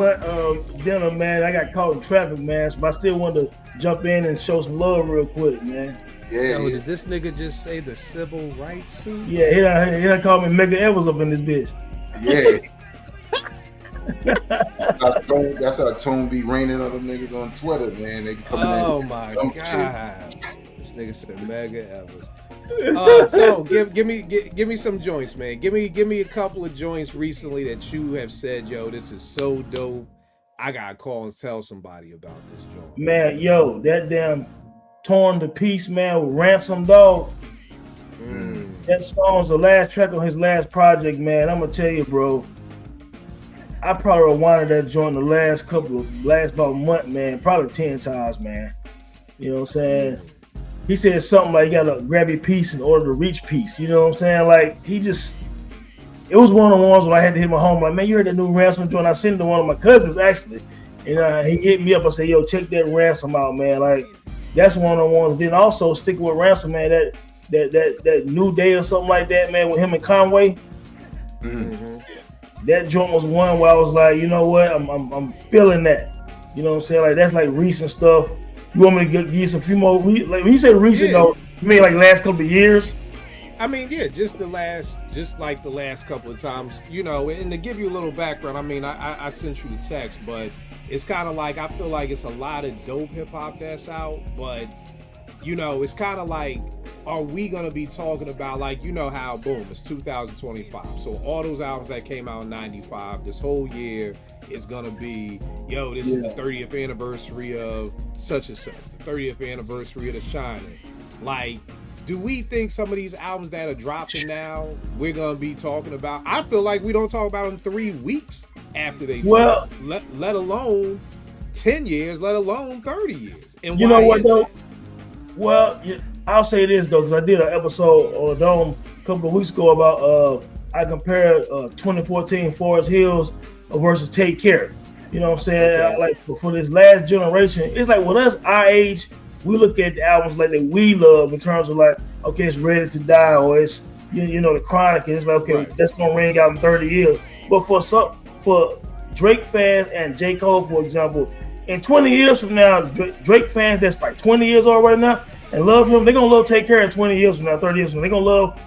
dinner, man. I got caught in traffic, man. So I still wanted to jump in and show some love real quick, man. Yeah. Yo, did this nigga just say the civil rights suit? Yeah, he done called me Mega Evans up in this bitch. Yeah. That's how Tone be raining on them niggas on Twitter, man. They come Oh in my dump god, this nigga said Mega Evans. So give me some joints, man. Give me a couple of joints recently that you have said, yo, this is so dope. I gotta call and tell somebody about this joint. Man, yo, that damn Torn to Piece, man, with Ransom Dog. That song's the last track on his last project, man. I'm gonna tell you, bro. I probably rewinded that joint the last about a month, man, probably 10 times, man. You know what I'm saying? He said something like, you gotta grab your piece in order to reach peace. You know what I'm saying? Like, it was one of the ones when I had to hit my home, like, man, you heard that new Ransom joint? I sent it to one of my cousins, actually. And he hit me up and said, yo, check that Ransom out, man. Like, that's one of the ones. Then also sticking with Ransom, man, that New Day or something like that, man, with him and Conway. Mm-hmm. That joint was one where I was like, you know what, I'm feeling that. You know what I'm saying? Like, that's like recent stuff. You want me to give you some few more? Like, when you say recent, though, you mean like last couple of years? I mean, yeah, just the last couple of times, you know. And to give you a little background, I mean, I sent you the text, but it's kind of like, I feel like it's a lot of dope hip hop that's out, but, you know, it's kind of like, are we going to be talking about, like, you know how, boom, it's 2025. So all those albums that came out in 95, this whole year is going to be, yo, this is the 30th anniversary of such and such, the 30th anniversary of The Shining. Like, do we think some of these albums that are dropping now, we're going to be talking about? I feel like we don't talk about them 3 weeks after they drop, let alone 10 years, let alone 30 years. And you know what, though? Well, I'll say this, though, because I did an episode on the Dome a couple of weeks ago about, I compared 2014 Forest Hills versus Take Care. You know what I'm saying? Okay. Like, for this last generation, it's like with us, our age, we look at the albums like that we love in terms of like, okay, it's Ready to Die, or it's, you know, The Chronic, and it's like, okay, that's going to ring out in 30 years. But for Drake fans and J. Cole, for example, in 20 years from now, Drake fans that's like 20 years old right now and love him, they're going to love Take Care in 20 years from now, 30 years from now. They're going to love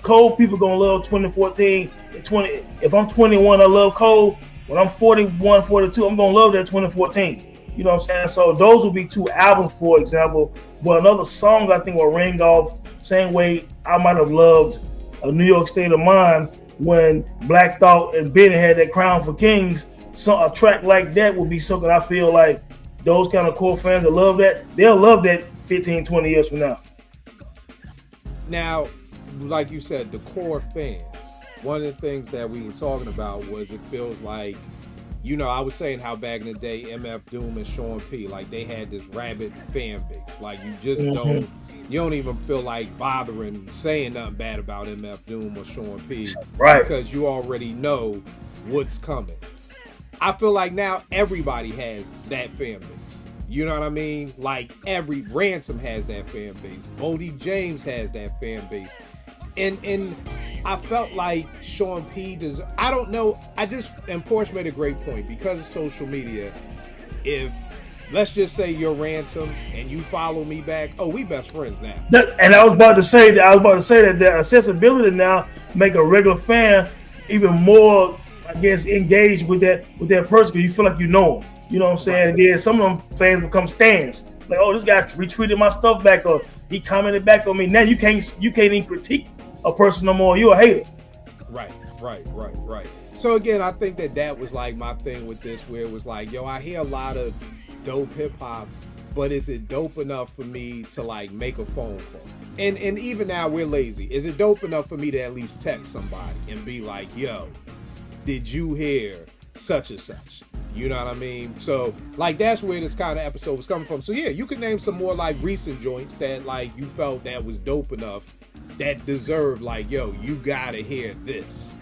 Cole people gonna love 2014 and 20. If I'm 21, I love Cole. When I'm 41, 42, I'm gonna love that 2014. You know what I'm saying? So those will be two albums, for example. But another song I think will ring off same way I might have loved A New York State of Mind when Black Thought and Benny had that Crown for Kings. So a track like that would be something I feel like those kind of core fans that love that, they'll love that 15, 20 years from now. Now, like you said, the core fans, one of the things that we were talking about was it feels like, you know, I was saying how back in the day, MF Doom and Sean P, like they had this rabid fan base. Like you just you don't even feel like bothering saying nothing bad about MF Doom or Sean P. Right. Because you already know what's coming. I feel like now everybody has that fan base. You know what I mean? Like every Ransom has that fan base. Bodie James has that fan base. And I felt like Sean P does. I don't know. And Porsche made a great point because of social media. If let's just say you're Ransom and you follow me back, oh, we best friends now. And I was about to say that the accessibility now make a regular fan even more, I guess, engaged with that person because you feel like you know him. You know what I'm saying? Right. And then some of them fans become stans. Like, oh, this guy retweeted my stuff back, or he commented back on me. Now you can't even critique a person no more. You're a hater. Right. So again, I think that was like my thing with this, where it was like, yo, I hear a lot of dope hip hop, but is it dope enough for me to like make a phone call? And even now we're lazy. Is it dope enough for me to at least text somebody and be like, yo, did you hear such and such? You know what I mean? So like that's where this kind of episode was coming from. So yeah, you could name some more like recent joints that like you felt that was dope enough that deserved like, yo, you gotta hear this.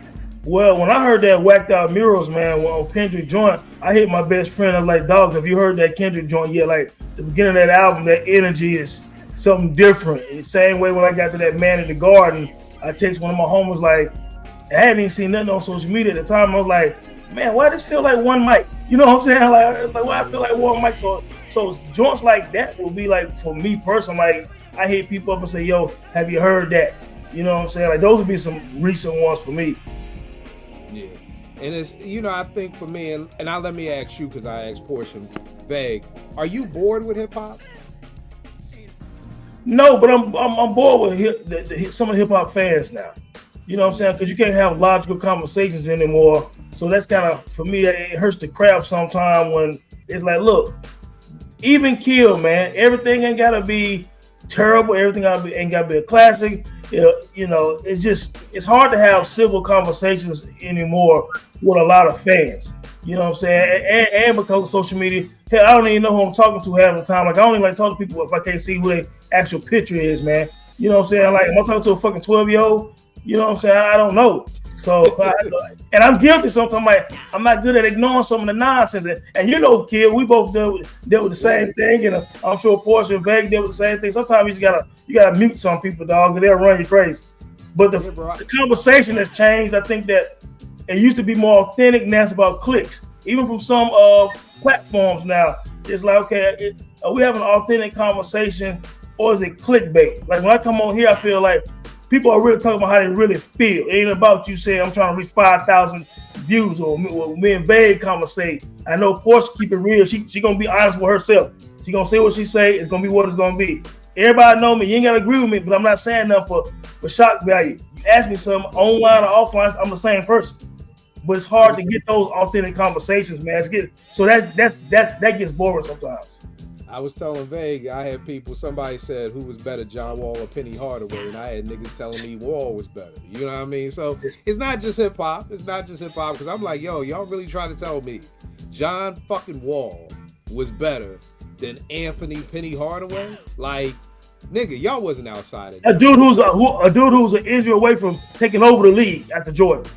Well, when I heard that Whacked Out Murals, man, on Kendrick joint, I hit my best friend. I was like, dog, have you heard that Kendrick joint yet? Like the beginning of that album, that energy is something different. The same way when I got to that Man in the Garden, I text one of my homies like, I hadn't even seen nothing on social media at the time. I was like, man, why does this feel like one mic? You know what I'm saying? Like why I feel like one mic? So joints like that will be like, for me personally, like I hit people up and say, yo, have you heard that? You know what I'm saying? Like those would be some recent ones for me. Yeah. And it's, you know, I think for me, and let me ask you, because I asked Portia vague, are you bored with hip hop? No, but I'm bored with some of the hip hop fans now. You know what I'm saying? Because you can't have logical conversations anymore. So that's kind of, for me, it hurts the crap sometimes when it's like, look, even kill, man. Everything ain't got to be terrible. Everything ain't got to be a classic. You know, it's hard to have civil conversations anymore with a lot of fans. You know what I'm saying? And because of social media, hell, I don't even know who I'm talking to half the time. Like, I don't even like talk to people if I can't see who their actual picture is, man. You know what I'm saying? Like, am I talking to a fucking 12-year-old? You know what I'm saying? I don't know. So, and I'm guilty sometimes. Like, I'm not good at ignoring some of the nonsense. And you know, kid, we both dealt with the same thing. And I'm sure Portia and Veg dealt with the same thing. Sometimes you gotta mute some people, dog, and they'll run you crazy. But the conversation has changed. I think that it used to be more authentic. Now it's about clicks. Even from some platforms now, it's like, okay, are we having an authentic conversation or is it clickbait? Like when I come on here, I feel like people are really talking about how they really feel. It ain't about you saying I'm trying to reach 5,000 views or me and Vague conversate. I know Portia keep it real. She gonna be honest with herself. She gonna say what she say. It's gonna be what it's gonna be. Everybody know me. You ain't gotta agree with me, but I'm not saying nothing for shock value. You ask me something online or offline, I'm the same person. But it's hard to get those authentic conversations, man. So that gets boring sometimes. I was telling Vague, I had people, somebody said who was better, John Wall or Penny Hardaway, and I had niggas telling me Wall was better. You know what I mean? So it's not just hip hop. It's not just hip hop, because I'm like, yo, y'all really trying to tell me John fucking Wall was better than Anthony Penny Hardaway? Like, nigga, y'all wasn't outside of that. A dude who's an injury away from taking over the league after Jordan.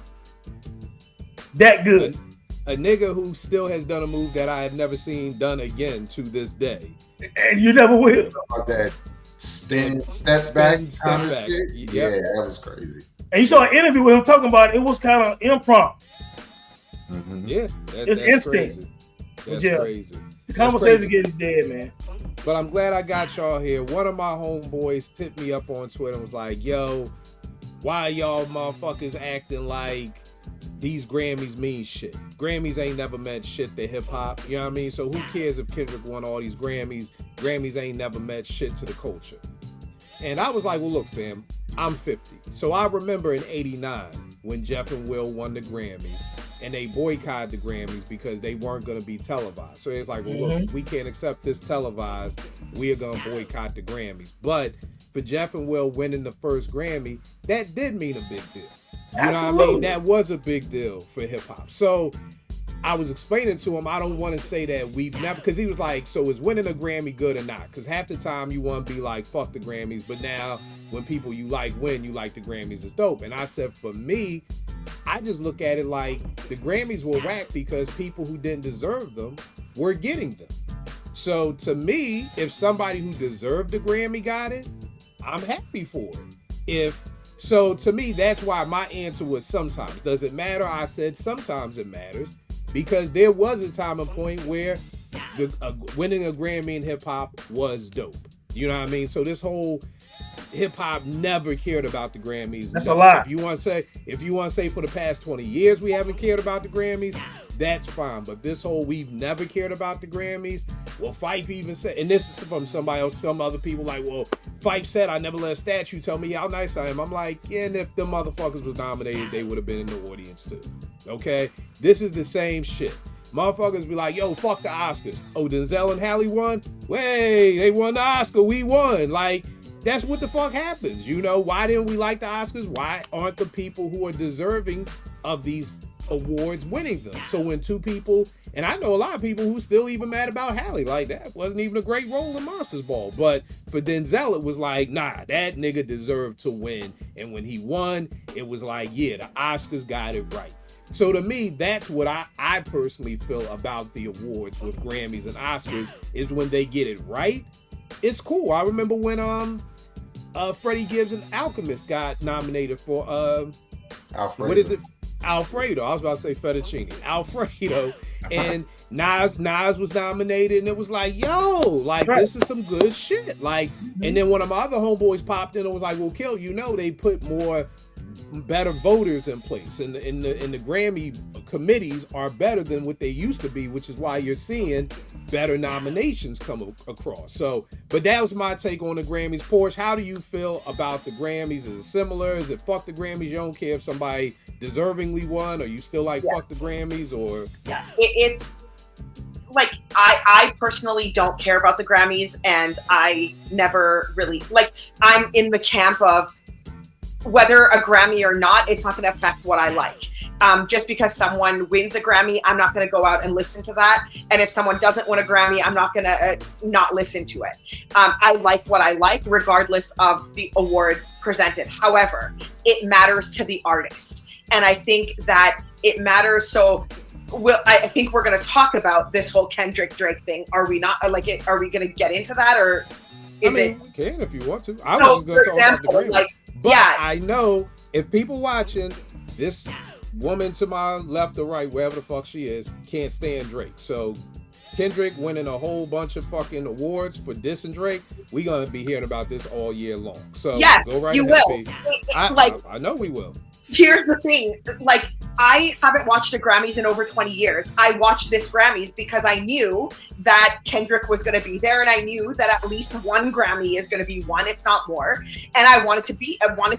That good. A nigga who still has done a move that I have never seen done again to this day. And you never will. About that step back. Shit. Yeah, that was crazy. And you saw an interview with him talking about it. It was kind of impromptu. Mm-hmm. Yeah. It's instinct. That's crazy. The conversation getting dead, man. But I'm glad I got y'all here. One of my homeboys tipped me up on Twitter and was like, yo, why y'all motherfuckers acting like these Grammys mean shit? Grammys ain't never meant shit to hip hop. You know what I mean? So who cares if Kendrick won all these Grammys? Grammys ain't never meant shit to the culture. And I was like, well, look, fam, I'm 50. So I remember in 89 when Jeff and Will won the Grammy and they boycotted the Grammys because they weren't going to be televised. So it's like, well, look, we can't accept this televised. We are going to boycott the Grammys. But for Jeff and Will winning the first Grammy, that did mean a big deal. You know what I mean? That was a big deal for hip hop. So I was explaining to him, I don't want to say that we've never, because he was like, so is winning a Grammy good or not? Because half the time you want to be like, fuck the Grammys, but now when people you like win, you like the Grammys, it's dope. And I said, for me, I just look at it like the Grammys were whack because people who didn't deserve them were getting them. So to me, if somebody who deserved the Grammy got it, I'm happy for it. So to me, that's why my answer was sometimes. Does it matter? I said sometimes it matters. Because there was a time and point where winning a Grammy in hip hop was dope. You know what I mean? So this whole hip hop never cared about the Grammys. That's a lot. If you want to say for the past 20 years we haven't cared about the Grammys, that's fine. But this whole we've never cared about the Grammys. Well, Phife even said, and this is from somebody else, some other people like, well, Phife said I never let a statue tell me how nice I am. I'm like, yeah, and if the motherfuckers was nominated, they would have been in the audience too. Okay? This is the same shit. Motherfuckers be like, yo, fuck the Oscars. Oh, Denzel and Halle won? Wait, they won the Oscar. We won. Like, that's what the fuck happens. You know, why didn't we like the Oscars? Why aren't the people who are deserving of these awards winning them? So when two people, and I know a lot of people who still even mad about Halle, like that wasn't even a great role in Monsters Ball. But for Denzel, it was like, nah, that nigga deserved to win. And when he won, it was like, yeah, the Oscars got it right. So to me, that's what I personally feel about the awards with Grammys and Oscars, is when they get it right, it's cool. I remember when Freddie Gibbs and Alchemist got nominated for Alfredo. What is it? Alfredo. I was about to say fettuccine. Alfredo. And Nas was nominated, and it was like, yo, like this is some good shit. Like, and then one of my other homeboys popped in and was like, well, Kill, you know, they put more better voters in place, and the Grammy committees are better than what they used to be, which is why you're seeing better nominations come across. So, but that was my take on the Grammys. Porsche, how do you feel about the Grammys? Is it similar? Is it fuck the Grammys? You don't care if somebody deservingly won, or you still like fuck the Grammys? Or it's like I personally don't care about the Grammys, and I never really like. I'm in the camp of whether a Grammy or not, it's not going to affect what I like. Just because someone wins a Grammy, I'm not going to go out and listen to that. And if someone doesn't win a Grammy, I'm not going to not listen to it. I like what I like, regardless of the awards presented. However, it matters to the artist. And I think that it matters. So I think we're going to talk about this whole Kendrick Drake thing. Are we not? Are we going to get into that, or is it? You can if you want to. I was going to talk about the Grammy. But yeah. I know if people watching, this woman to my left or right, wherever the fuck she is, can't stand Drake. So Kendrick winning a whole bunch of fucking awards for dissing Drake, we gonna be hearing about this all year long. So yes, go right you ahead, will. I know we will. Here's the thing, like, I haven't watched the Grammys in over 20 years. I watched this Grammys because I knew that Kendrick was going to be there, and I knew that at least one Grammy is going to be won, if not more. And I wanted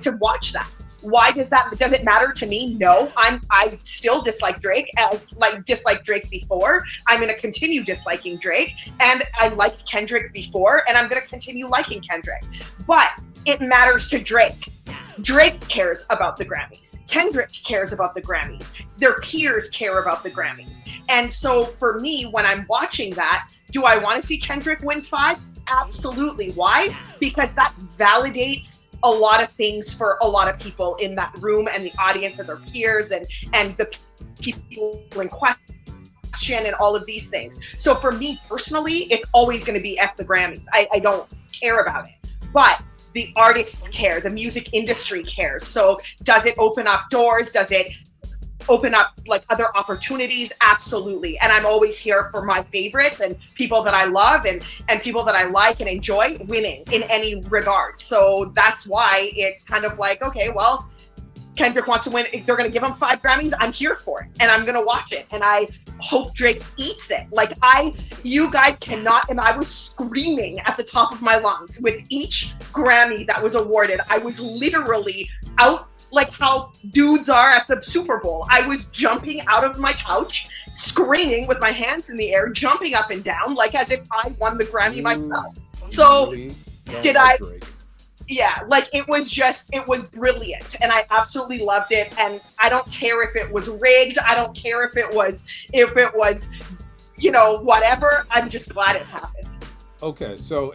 to watch that. Why does it matter to me? No, I still dislike Drake, dislike Drake before. I'm going to continue disliking Drake, and I liked Kendrick before, and I'm going to continue liking Kendrick. But it matters to Drake. Drake cares about the Grammys. Kendrick cares about the Grammys. Their peers care about the Grammys. And so for me, when I'm watching that, do I want to see Kendrick win 5? Absolutely. Why? Because that validates a lot of things for a lot of people in that room, and the audience and their peers and the people in question and all of these things. So for me personally, it's always going to be F the Grammys. I don't care about it. But the artists care, the music industry cares. So does it open up doors? Does it open up like other opportunities? Absolutely. And I'm always here for my favorites and people that I love and people that I like and enjoy winning in any regard. So that's why it's kind of like, okay, well, Kendrick wants to win. If they're going to give him 5 Grammys, I'm here for it. And I'm going to watch it. And I hope Drake eats it. Like, you guys cannot, and I was screaming at the top of my lungs with each Grammy that was awarded. I was literally out like how dudes are at the Super Bowl. I was jumping out of my couch, screaming with my hands in the air, jumping up and down, like as if I won the Grammy myself. So did I... Yeah, like it was brilliant, and I absolutely loved it. And I don't care if it was rigged. I don't care if it was, whatever. I'm just glad it happened. Okay, so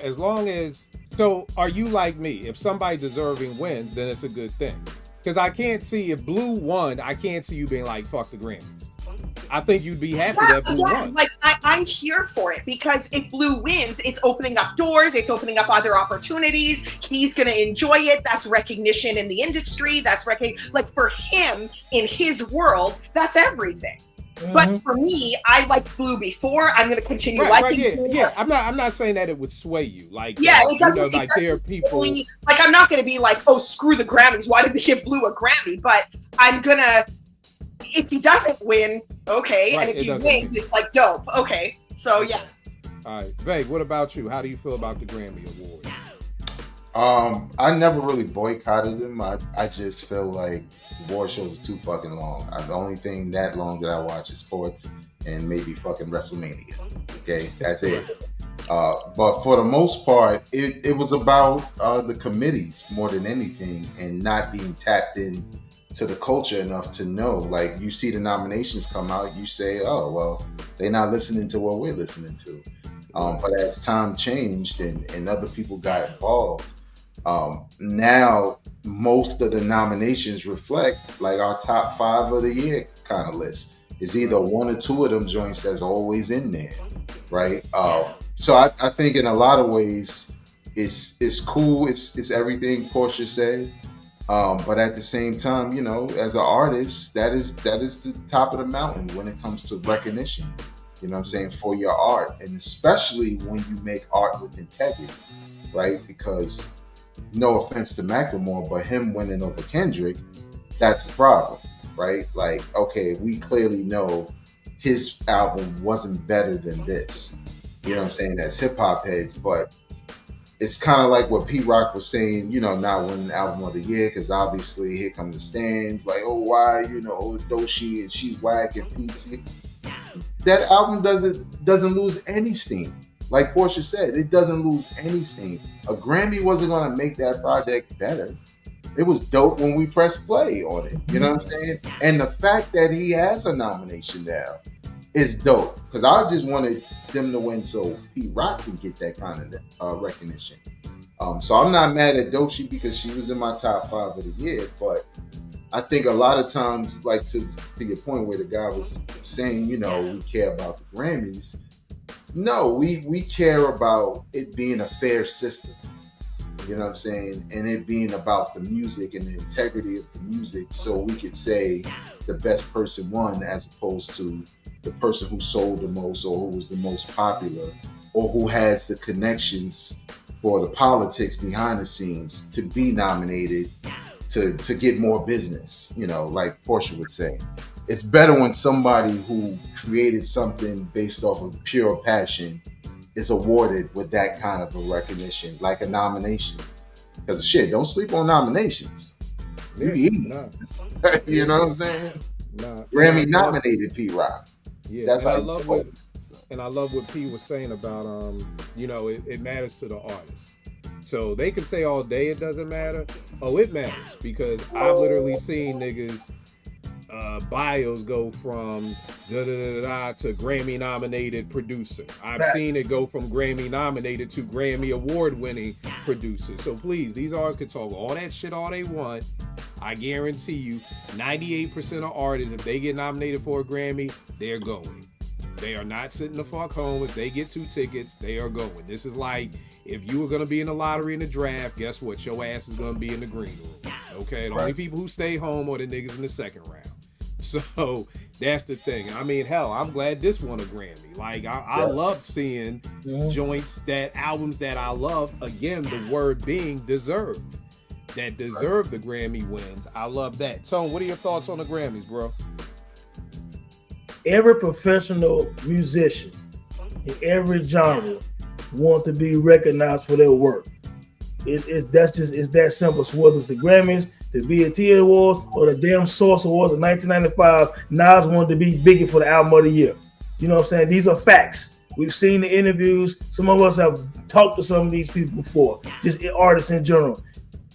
are you like me? If somebody deserving wins, then it's a good thing. Because I can't see if Blue won, I can't see you being like, fuck the Grammys. I think you'd be happy that Blue won. Like I'm here for it, because if Blue wins, it's opening up doors, it's opening up other opportunities. He's gonna enjoy it. That's recognition in the industry. That's like for him in his world, that's everything. Mm-hmm. But for me, I liked Blue before. I'm gonna continue liking Blue. Yeah. I'm not saying that it would sway you. Like it doesn't. Like there are people. Like I'm not gonna be like, oh, screw the Grammys. Why did they give Blue a Grammy? But I'm gonna. If he doesn't win, okay, right, and if he wins, it's like dope. Okay, so yeah. All right, Vague, what about you? How do you feel about the Grammy Awards? I never really boycotted them. I just feel like award shows are too fucking long. The only thing that long that I watch is sports and maybe fucking WrestleMania. Okay, that's it. But for the most part, it was about the committees more than anything, and not being tapped in to the culture enough to know. Like, you see the nominations come out, you say, oh, well, they're not listening to what we're listening to. But as time changed and other people got involved, now most of the nominations reflect like our top 5 of the year kind of list. It's either 1 or 2 of them joints that's always in there, right? So I think in a lot of ways it's cool. It's everything Portia said. But at the same time, as an artist, that is the top of the mountain when it comes to recognition, you know what I'm saying, for your art. And especially when you make art with integrity, right? Because no offense to Macklemore, but him winning over Kendrick, that's the problem, right? Like, okay, we clearly know his album wasn't better than this, you know what I'm saying, as hip hop heads, but it's kind of like what P Rock was saying, not winning album of the year, because obviously here come the stands, like, oh, why, Doshi and she's whack and Pete. That album doesn't lose any steam. Like Portia said, it doesn't lose any steam. A Grammy wasn't going to make that project better. It was dope when we pressed play on it. You know what I'm saying? And the fact that he has a nomination now is dope, because I just wanted them to win so P Rock can get that kind of recognition. So I'm not mad at Doshi because she was in my top 5 of the year, but I think a lot of times, like to your point where the guy was saying, we care about the Grammys. No, we care about it being a fair system. You know what I'm saying? And it being about the music and the integrity of the music, so we could say the best person won, as opposed to the person who sold the most, or who was the most popular, or who has the connections for the politics behind the scenes to be nominated to get more business, like Portia would say. It's better when somebody who created something based off of pure passion is awarded with that kind of a recognition, like a nomination. Because shit, don't sleep on nominations. You you know what I'm saying? Grammy nominated P Rock. Yeah, that's and how I love what P was saying about it matters to the artist. So they can say all day it doesn't matter. Oh, it matters, because I've literally seen niggas bios go from to Grammy nominated producer. I've seen it go from Grammy nominated to Grammy award winning producer. So please, these artists can talk all that shit all they want. I guarantee you 98% of artists, if they get nominated for a Grammy, they're going. They are not sitting the fuck home. If they get 2 tickets, they are going. This is like, if you were going to be in the lottery in the draft, guess what? Your ass is going to be in the green room. Okay? The only people who stay home are the niggas in the second round. So that's the thing. I mean, hell, I'm glad this won a Grammy. Like, I love seeing joints, albums that I love. Again, the word being deserved. that deserve the Grammy wins. I love that. Tone, what are your thoughts on the Grammys, bro? Every professional musician in every genre want to be recognized for their work. It's that simple. So whether it's the Grammys, the BET Awards, or the damn Source Awards of 1995, Nas wanted to be Biggie for the album of the year. You know what I'm saying? These are facts. We've seen the interviews. Some of us have talked to some of these people before, just artists in general.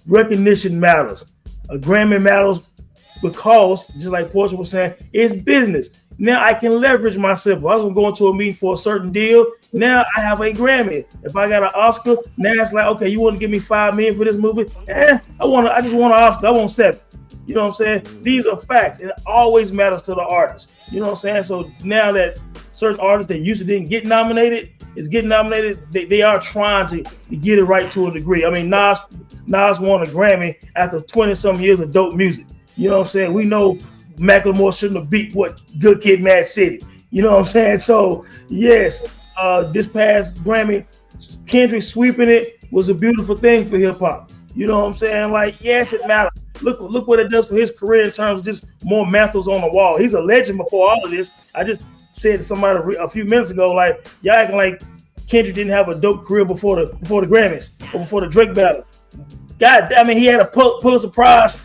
Recognition matters. A Grammy matters because, just like Portia was saying, it's business. Now I can leverage myself. If I was going to a meeting for a certain deal, now I have a Grammy. If I got an Oscar, now it's like, okay, you want to give me $5 million for this movie? I just want an Oscar. I want 7. You know what I'm saying? These are facts. It always matters to the artist. You know what I'm saying? So now that certain artists that used to didn't get nominated is getting nominated, they are trying to get it right to a degree. I mean, Nas won a Grammy after 20-some years of dope music. You know what I'm saying? We know Macklemore shouldn't have beat Good Kid, Mad City. You know what I'm saying? So yes, this past Grammy, Kendrick sweeping it was a beautiful thing for hip hop. You know what I'm saying? Like, yes, it matters. Look what it does for his career in terms of just more mantles on the wall. He's a legend before all of this. I just said to somebody a few minutes ago, like, y'all acting like Kendrick didn't have a dope career before the Grammys or before the Drake battle. God, I mean, he had a Pulitzer Prize,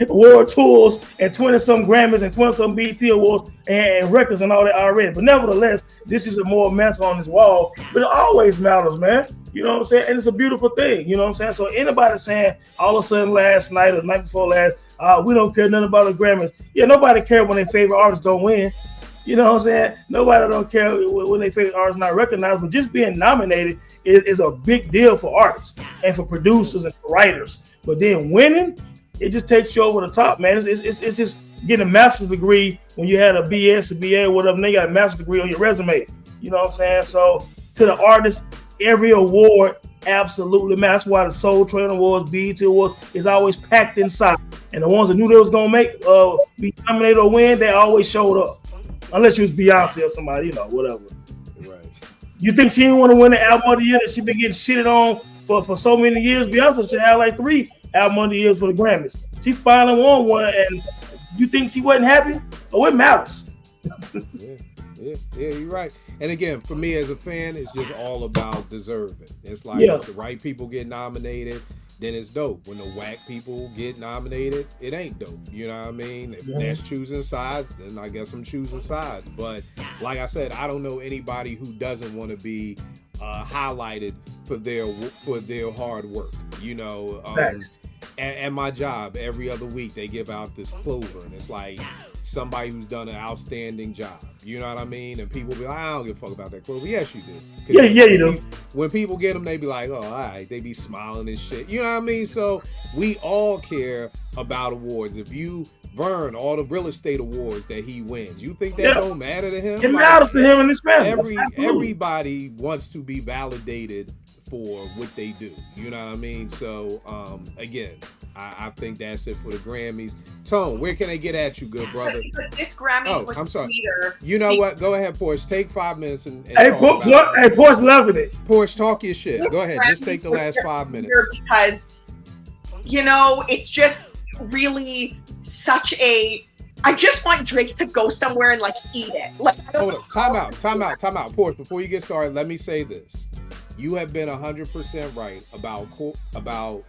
World Tours, and 20-some Grammys and 20-some BET Awards and records and all that already. But nevertheless, this is a more mantle on his wall. But it always matters, man. You know what I'm saying? And it's a beautiful thing. You know what I'm saying? So anybody saying all of a sudden last night or the night before last, we don't care nothing about the Grammys. Yeah, nobody cares when their favorite artists don't win. You know what I'm saying? Nobody don't care when their favorite artists not recognized. But just being nominated is a big deal for artists and for producers and for writers. But then winning, it just takes you over the top, man. It's just getting a master's degree when you had a BS, a BA, whatever. And then you got a master's degree on your resume. You know what I'm saying? So to the artists, every award absolutely matters. That's why the Soul Train Awards, BET Awards is always packed inside. And the ones that knew they was gonna be nominated or win, they always showed up. Unless you was Beyonce or somebody, whatever. Right. You think she didn't want to win the album of the year that she been getting shitted on for so many years? Beyonce should have like 3 album of the years for the Grammys. She finally won one, and you think she wasn't happy? Oh, it matters. Yeah, you're right. And again, for me as a fan, it's just all about deserving. It's like if the right people get nominated, then it's dope. When the whack people get nominated, it ain't dope. You know what I mean? If that's choosing sides, then I guess I'm choosing sides. But like I said, I don't know anybody who doesn't want to be highlighted for their hard work. At my job, every other week they give out this clover, and it's like somebody who's done an outstanding job. You know what I mean? And people be like, I don't give a fuck about that clover. Yes, you do. Yeah, you do. When people get them, they be like, oh, all right. They be smiling and shit. You know what I mean? So we all care about awards. If Vern, all the real estate awards that he wins, you think that don't matter to him? It matters to him and his family. Everybody wants to be validated for what they do. You know what I mean? So, again, I think that's it for the Grammys. Tone, where can they get at you, good brother? But this Grammys was sweeter. You know what? Go ahead, Porsche. Take 5 minutes and Porsche loving it. Porsche, talk your shit. Go ahead. Just take the last 5 minutes. Because, it's just really such a... I just want Drake to go somewhere and, eat it. Hold up. Time out. Porsche, before you get started, let me say this. You have been 100% right about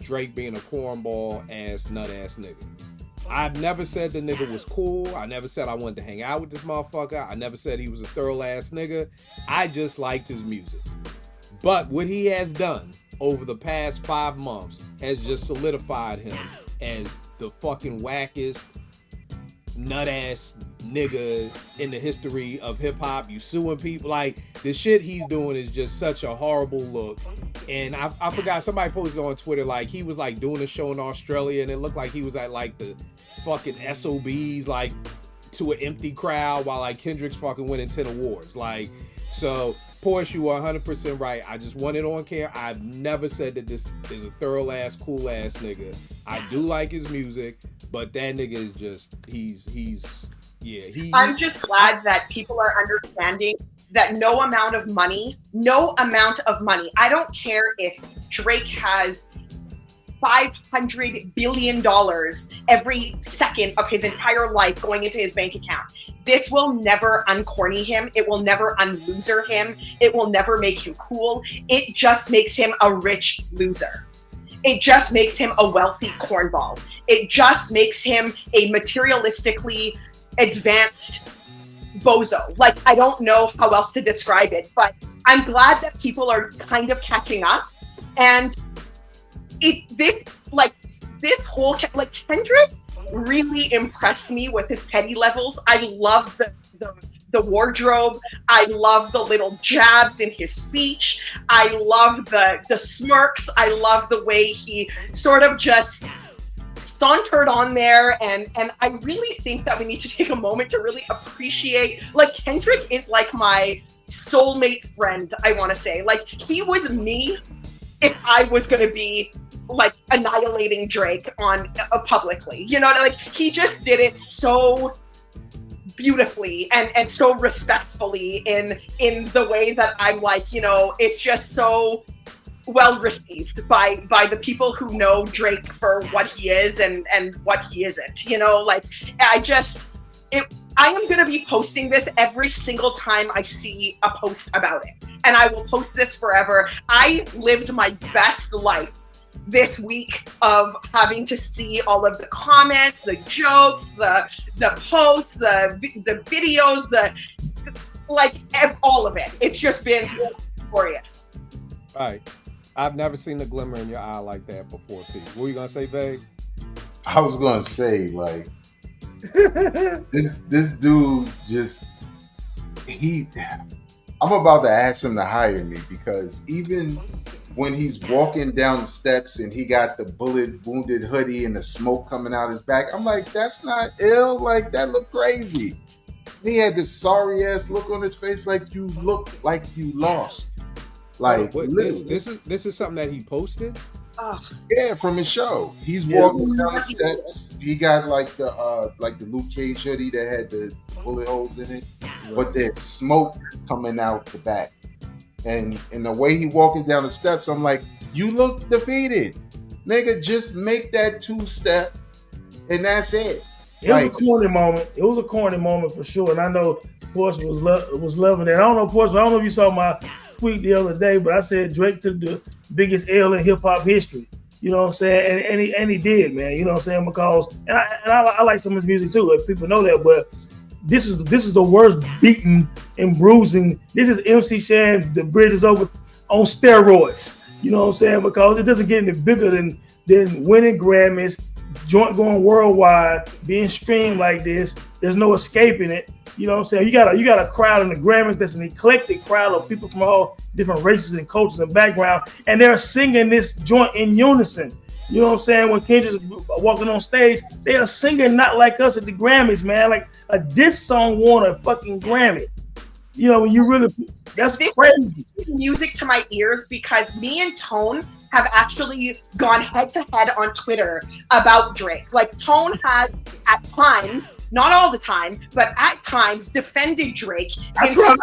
Drake being a cornball ass nut ass nigga. I've never said the nigga was cool. I never said I wanted to hang out with this motherfucker. I never said he was a thorough ass nigga. I just liked his music. But what he has done over the past 5 months has just solidified him as the fucking wackest nut ass nigga in the history of hip hop. You suing people, the shit he's doing is just such a horrible look. And I forgot, somebody posted on Twitter he was doing a show in Australia, and it looked like he was at the fucking SOBs to an empty crowd while Kendrick's fucking winning 10 awards. So Porsche, you are 100% right. I just want it on camera. I've never said that this is a thorough ass, cool ass nigga. I do like his music, but that nigga is just, I'm just glad that people are understanding that no amount of money, I don't care if Drake has $500 billion every second of his entire life going into his bank account. This will never uncorny him. It will never unloser him. It will never make him cool. It just makes him a rich loser. It just makes him a wealthy cornball. It just makes him a materialistically advanced bozo. Like, I don't know how else to describe it, but I'm glad that people are kind of catching up. And this whole Kendrick really impressed me with his petty levels. I love the wardrobe. I love the little jabs in his speech. I love the smirks. I love the way he sort of just sauntered on there, and I really think that we need to take a moment to really appreciate, like, Kendrick is like my soulmate friend, I want to say. Like, he was me if I was going to be like annihilating Drake on publicly, you know, like, he just did it so beautifully and so respectfully in the way that I'm like, you know, it's just so well received by the people who know Drake for what he is and what he isn't, you know. Like, I am going to be posting this every single time I see a post about it, and I will post this forever. I lived my best life this week of having to see all of the comments, the jokes, the posts, the videos, all of it. It's just been glorious. All right. I've never seen the glimmer in your eye like that before, Pete. What were you gonna say, babe? I was gonna say, like, this dude just I'm about to ask him to hire me, because even when he's walking down the steps and he got the bullet wounded hoodie and the smoke coming out his back, I'm like, that's not ill. Like, that looked crazy. He had this sorry ass look on his face, like, you look like you lost. Like, this is something that he posted. Yeah, from his show. He's walking down the steps. He got like the Luke Cage hoodie that had the bullet holes in it, but there's smoke coming out the back. And the way he walking down the steps, I'm like, you look defeated, nigga. Just make that 2-step, and that's it. It was a corny moment. It was a corny moment for sure. And I know Portia was loving it. I don't know, Portia. I don't know if you saw my tweet the other day, but I said Drake took the biggest L in hip hop history. You know what I'm saying? And he did, man. You know what I'm saying? Because I like some of his music too. Like, people know that, but this is the worst beating and bruising. This is MC Shan, The Bridge Is Over on steroids. You know what I'm saying? Because it doesn't get any bigger than winning Grammys, joint going worldwide, being streamed like this. There's no escaping it. You know what I'm saying? You got a crowd in the Grammys that's an eclectic crowd of people from all different races and cultures and background, and they're singing this joint in unison. You know what I'm saying? When Kendrick's walking on stage, they are singing not like us at the Grammys, man. Like, this song won a fucking Grammy. You know, when you really, that's crazy. This is music to my ears, because me and Tone have actually gone head to head on Twitter about Drake. Like, Tone has at times, not all the time, but at times defended Drake in some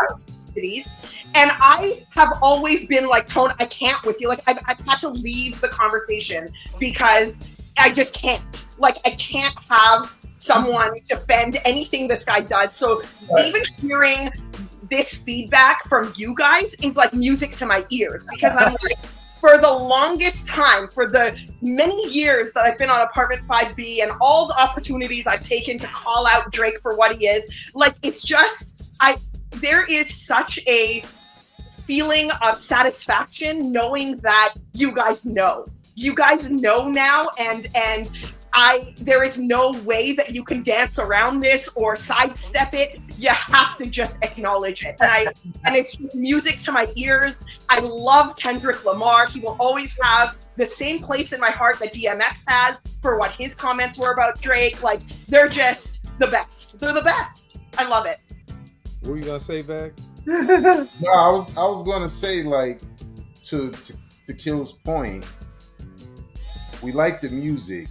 cities. And I have always been like, Tone, I can't with you. Like, I've had to leave the conversation because I just can't. Like, I can't have someone defend anything this guy does. So even hearing this feedback from you guys is like music to my ears, because I'm like, for the longest time, for the many years that I've been on Apartment 5B and all the opportunities I've taken to call out Drake for what he is, like, it's just, there is such a feeling of satisfaction knowing that you guys know. You guys know now, and there is no way that you can dance around this or sidestep it. You have to just acknowledge it. And it's music to my ears. I love Kendrick Lamar. He will always have the same place in my heart that DMX has for what his comments were about Drake. Like, they're just the best. They're the best. I love it. What were you gonna say, Beck? No, I was gonna say, like, to Kill's point, we like the music.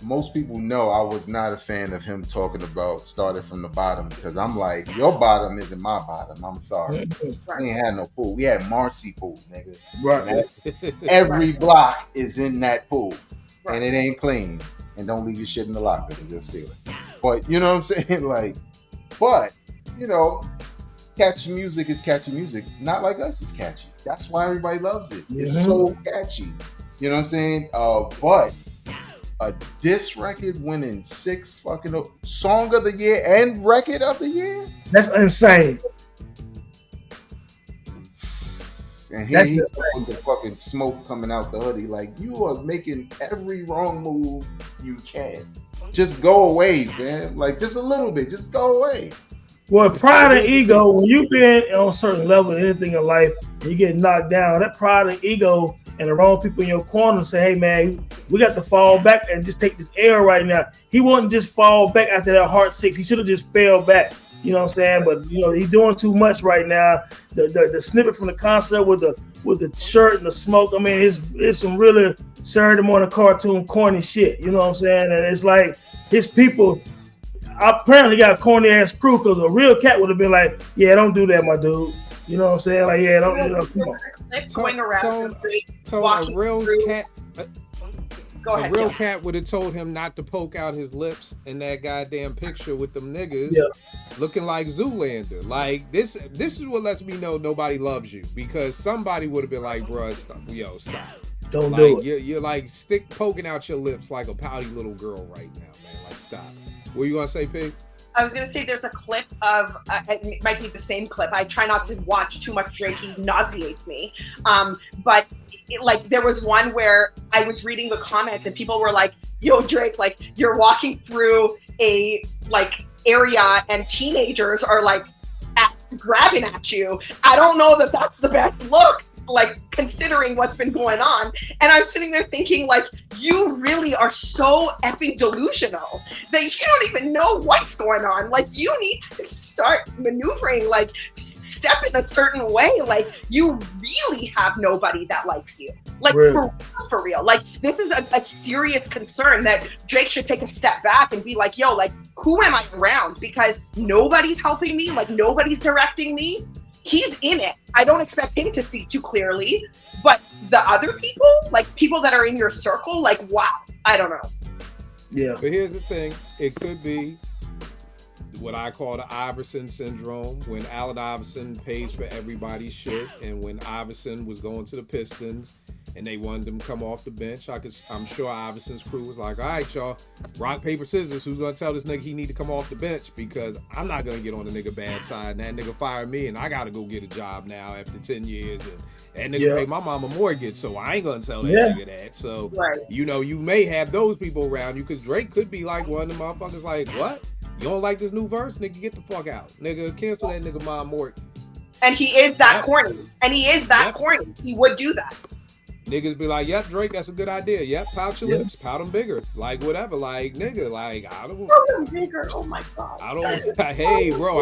most people know I was not a fan of him talking about started from the bottom because I'm like, your bottom isn't my bottom. I'm sorry. We ain't had no pool. We had Marcy pool, nigga. Right. Every block is in that pool, and it ain't clean. And don't leave your shit in the locker because they'll steal it. But you know what I'm saying? Like, but you know, catchy music is catchy music. Not like us is catchy. That's why everybody loves it. It's so catchy. You know what I'm saying? But a diss record winning 6 fucking song of the year and record of the year? That's insane. And he's with the fucking smoke coming out the hoodie. Like, you are making every wrong move you can. Just go away, man. Like, just a little bit. Just go away. Well, pride and ego, when you've been on a certain level in anything in life, and you get knocked down, that pride and ego and the wrong people in your corner say, hey, man, we got to fall back and just take this L right now. He wouldn't just fall back after that Heart 6. He should have just fell back. You know what I'm saying? But, you know, he's doing too much right now. The snippet from the concert with the shirt and the smoke, I mean, it's some really Saturday morning cartoon corny shit. You know what I'm saying? And it's like his people apparently got a corny ass crew because a real cat would have been like, yeah, don't do that, my dude. You know what I'm saying? Like, yeah, don't do that. There was a clip going around a real through. cat. Go ahead, a real cat would have told him not to poke out his lips in that goddamn picture with them niggas looking like Zoolander. Like, this is what lets me know nobody loves you, because somebody would have been like, bruh, stop. Don't like, do it. You're like poking out your lips like a pouty little girl right now, man. Like, stop. What you gonna say, Pig? I was going to say there's a clip of, it might be the same clip. I try not to watch too much Drake. He nauseates me. But there was one where I was reading the comments and people were like, yo, Drake, like, you're walking through a, like, area and teenagers are, like, grabbing at you. I don't know that that's the best look, like, considering what's been going on. And I'm sitting there thinking, like, you really are so effing delusional that you don't even know what's going on. Like, you need to start maneuvering, like, step in a certain way. Like, you really have nobody that likes you. Like, really? for real. Like, this is a serious concern that Drake should take a step back and be like, yo, like, who am I around? Because nobody's helping me. Like, nobody's directing me. He's in it. I don't expect him to see too clearly, but the other people, like people that are in your circle, like, wow, I don't know. Yeah. But here's the thing. It could be what I call the Iverson syndrome, when Allen Iverson pays for everybody's shit, and when Iverson was going to the Pistons and they wanted him to come off the bench, I'm sure Iverson's crew was like, all right, y'all, rock, paper, scissors, who's going to tell this nigga he need to come off the bench, because I'm not going to get on the nigga bad side, and that nigga fired me, and I got to go get a job now after 10 years, and that nigga paid my mama mortgage, so I ain't going to tell that nigga that. So, you know, you may have those people around you, because Drake could be like one of the motherfuckers like, what? You don't like this new verse? Nigga, get the fuck out. Nigga, cancel that nigga mom mortgage. And he is that corny. And he is that corny. He would do that. Niggas be like, yep, Drake, that's a good idea. Yep, pout your lips, pout them bigger. Like, whatever. Like, nigga, like, I don't... Pout them bigger. Oh, my God. I don't... Hey, bro,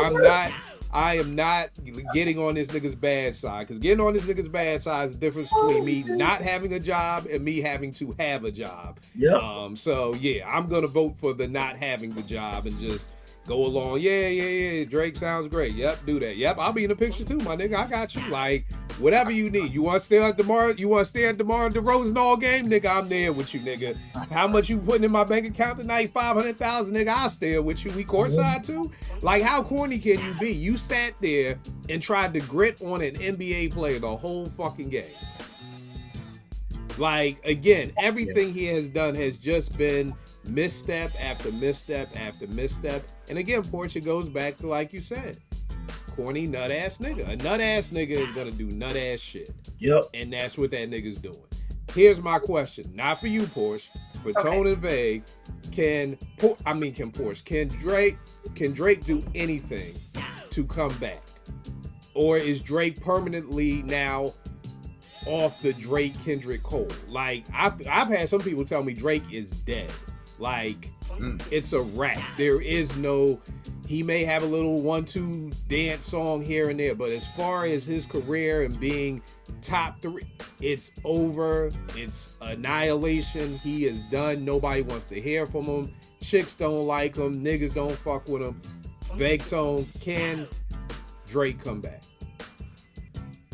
I am not getting on this nigga's bad side. Because getting on this nigga's bad side is the difference between me not having a job and me having to have a job. Yep. So, yeah, I'm going to vote for the not having the job and just go along. Yeah. Drake sounds great. Yep, do that. Yep, I'll be in the picture too, my nigga. I got you. Like, whatever you need. You want to stay at DeMar DeRozan all game? Nigga, I'm there with you, nigga. How much you putting in my bank account tonight? 500,000, nigga. I'll stay with you. We courtside too? Like, how corny can you be? You sat there and tried to grit on an NBA player the whole fucking game. Like, again, everything he has done has just been misstep after misstep after misstep. And again, Portia goes back to, like you said, corny nut ass nigga. A nut ass nigga is gonna do nut ass shit. Yep. And that's what that nigga's doing. Here's my question, not for you, Porsche, for Tone and Vague. Can Drake do anything to come back, or is Drake permanently now off the Drake Kendrick Cole? Like, I've had some people tell me Drake is dead. Like, it's a wrap. There is no, he may have a little 1-2 dance song here and there, but as far as his career and being top 3, it's over. It's annihilation. He is done. Nobody wants to hear from him. Chicks don't like him. Niggas don't fuck with him. Vague tone. Can Drake come back?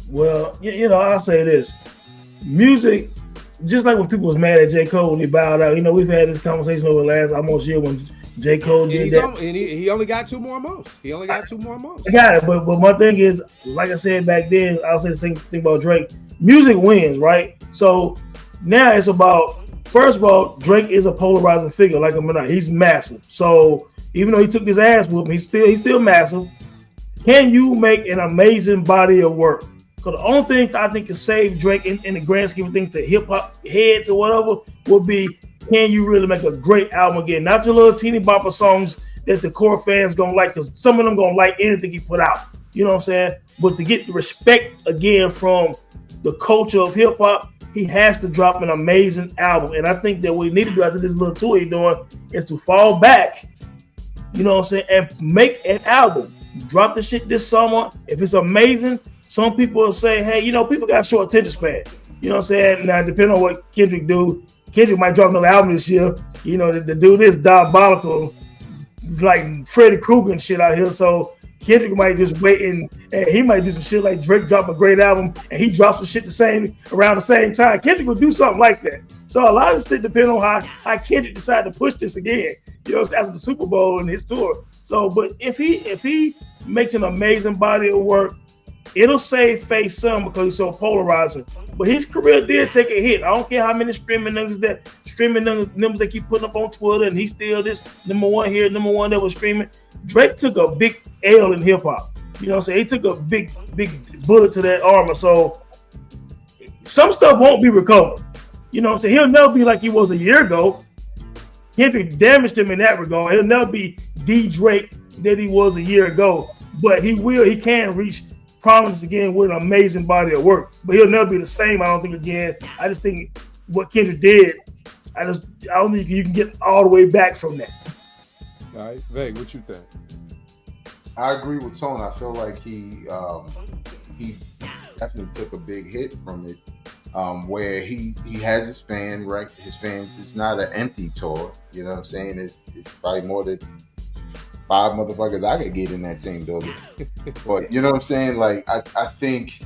Well, I'll say this. Music, just like when people was mad at J. Cole when he bowed out, we've had this conversation over the last almost year when J. Cole did that. And he only got 2 more months. I got it, but my thing is, like I said back then, I'll say the same thing about Drake. Music wins, right? So now it's about, first of all, Drake is a polarizing figure, like him or not. He's massive. So even though he took his ass whooping, he's still massive. Can you make an amazing body of work? Because the only thing I think can save Drake in the grand scheme of things to hip hop heads or whatever would be, can you really make a great album again? Not your little teeny bopper songs that the core fans gonna like, because some of them gonna like anything he put out. You know what I'm saying? But to get the respect again from the culture of hip hop, he has to drop an amazing album. And I think that what he need to do after this little tour he's doing is to fall back, you know what I'm saying, and make an album. Drop the shit this summer. If it's amazing, some people will say, hey, people got short attention span. You know what I'm saying? Now, depending on what Kendrick do, Kendrick might drop another album this year. The dude is diabolical, like Freddy Krueger and shit out here. So Kendrick might just wait and he might do some shit like Drake drop a great album and he drops some shit around the same time. Kendrick will do something like that. So a lot of shit depends on how Kendrick decide to push this again. After the Super Bowl and his tour. So, but if he makes an amazing body of work, it'll save Face some because he's so polarizing. But his career did take a hit. I don't care how many streaming numbers they keep putting up on Twitter, and he's still this number one here, number one that was streaming. Drake took a big L in hip hop. You know what I'm saying? He took a big bullet to that armor. So some stuff won't be recovered. You know what I'm saying? He'll never be like he was a year ago. Kendrick damaged him in that regard. He'll never be the Drake that he was a year ago. But he can reach prominence again with an amazing body of work. But he'll never be the same, I don't think, again. I just think what Kendrick did, I don't think you can get all the way back from that. All right, Vague, what you think? I agree with Tone. I feel like he definitely took a big hit from it. Where he has his fans, right? His fans, it's not an empty tour. You know what I'm saying? It's probably more than 5 motherfuckers I could get in that same building. But you know what I'm saying? Like I think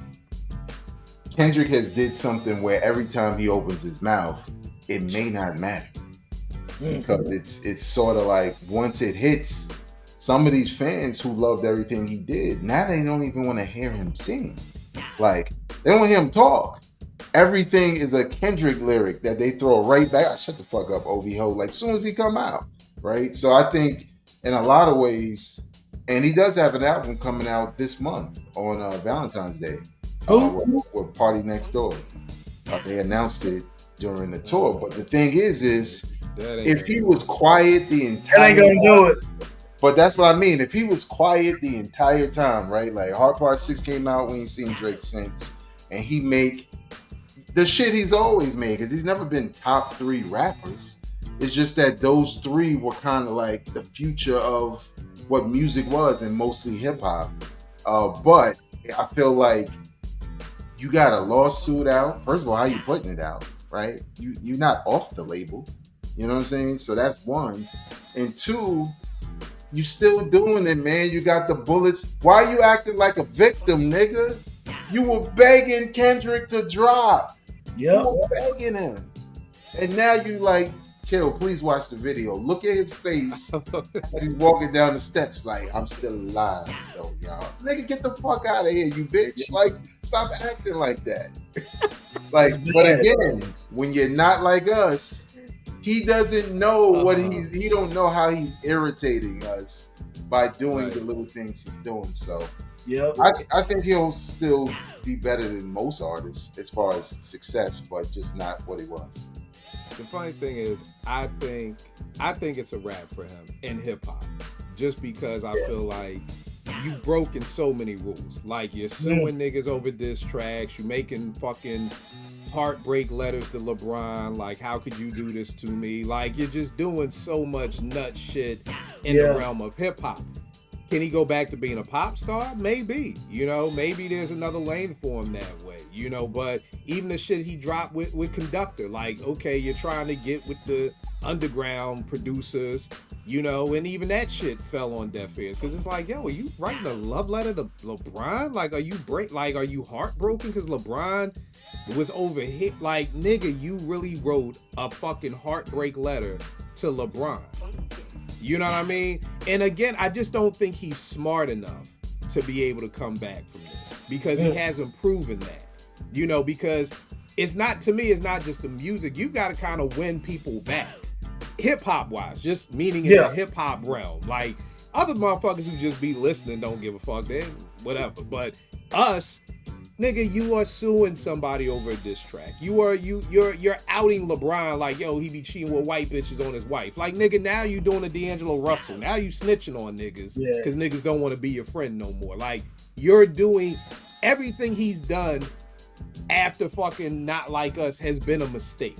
Kendrick has did something where every time he opens his mouth, it may not matter. Because it's sort of like once it hits, some of these fans who loved everything he did, now they don't even want to hear him sing. Like they don't want to hear him talk. Everything is a Kendrick lyric that they throw right back. Shut the fuck up, OV-Ho. Like, as soon as he come out, right? So I think in a lot of ways, and he does have an album coming out this month on Valentine's Day with Party Next Door. They announced it during the tour. But the thing is if he was quiet the entire time. That ain't gonna do it. But that's what I mean. If he was quiet the entire time, right? Like, Hard Part 6 came out, we ain't seen Drake since. And he make the shit he's always made, because he's never been top 3 rappers. It's just that those 3 were kind of like the future of what music was, and mostly hip hop. But I feel like you got a lawsuit out. First of all, how you putting it out, right? You're not off the label. You know what I'm saying? So that's one. And 2, you still doing it, man. You got the bullets. Why are you acting like a victim, nigga? You were begging Kendrick to drop. Yeah, you were begging him, and now you like, Kill, please watch the video. Look at his face as he's walking down the steps. Like, I'm still alive, though, y'all. Nigga, get the fuck out of here, you bitch. Like, stop acting like that. Like, but again, when you're not like us, he doesn't know what he don't know how he's irritating us by doing the little things he's doing. So. Yeah, I think he'll still be better than most artists as far as success, but just not what he was. The funny thing is, I think it's a wrap for him in hip hop, just because I feel like you've broken so many rules. Like, you're suing niggas over diss tracks, you making fucking heartbreak letters to LeBron. Like, how could you do this to me? Like, you're just doing so much nut shit in the realm of hip hop. Can he go back to being a pop star? Maybe. You know, maybe there's another lane for him that way. You know, but even the shit he dropped with Conductor, like, okay, you're trying to get with the underground producers, you know, and even that shit fell on deaf ears because it's like, yo, are you writing a love letter to LeBron? Like, are you heartbroken because LeBron was over hit? Like, nigga, you really wrote a fucking heartbreak letter to LeBron. You know what I mean? And again, I just don't think he's smart enough to be able to come back from this because he hasn't proven that. You know, because it's not, to me, it's not just the music. You got to kind of win people back. Hip-hop wise, just meaning in the hip-hop realm. Like, other motherfuckers who just be listening don't give a fuck, then whatever. But us, nigga, you are suing somebody over a diss track. You're outing LeBron like, yo, he be cheating with white bitches on his wife. Like, nigga, now you doing a D'Angelo Russell. Now you snitching on niggas because niggas don't want to be your friend no more. Like, you're doing everything he's done after fucking Not Like Us has been a mistake.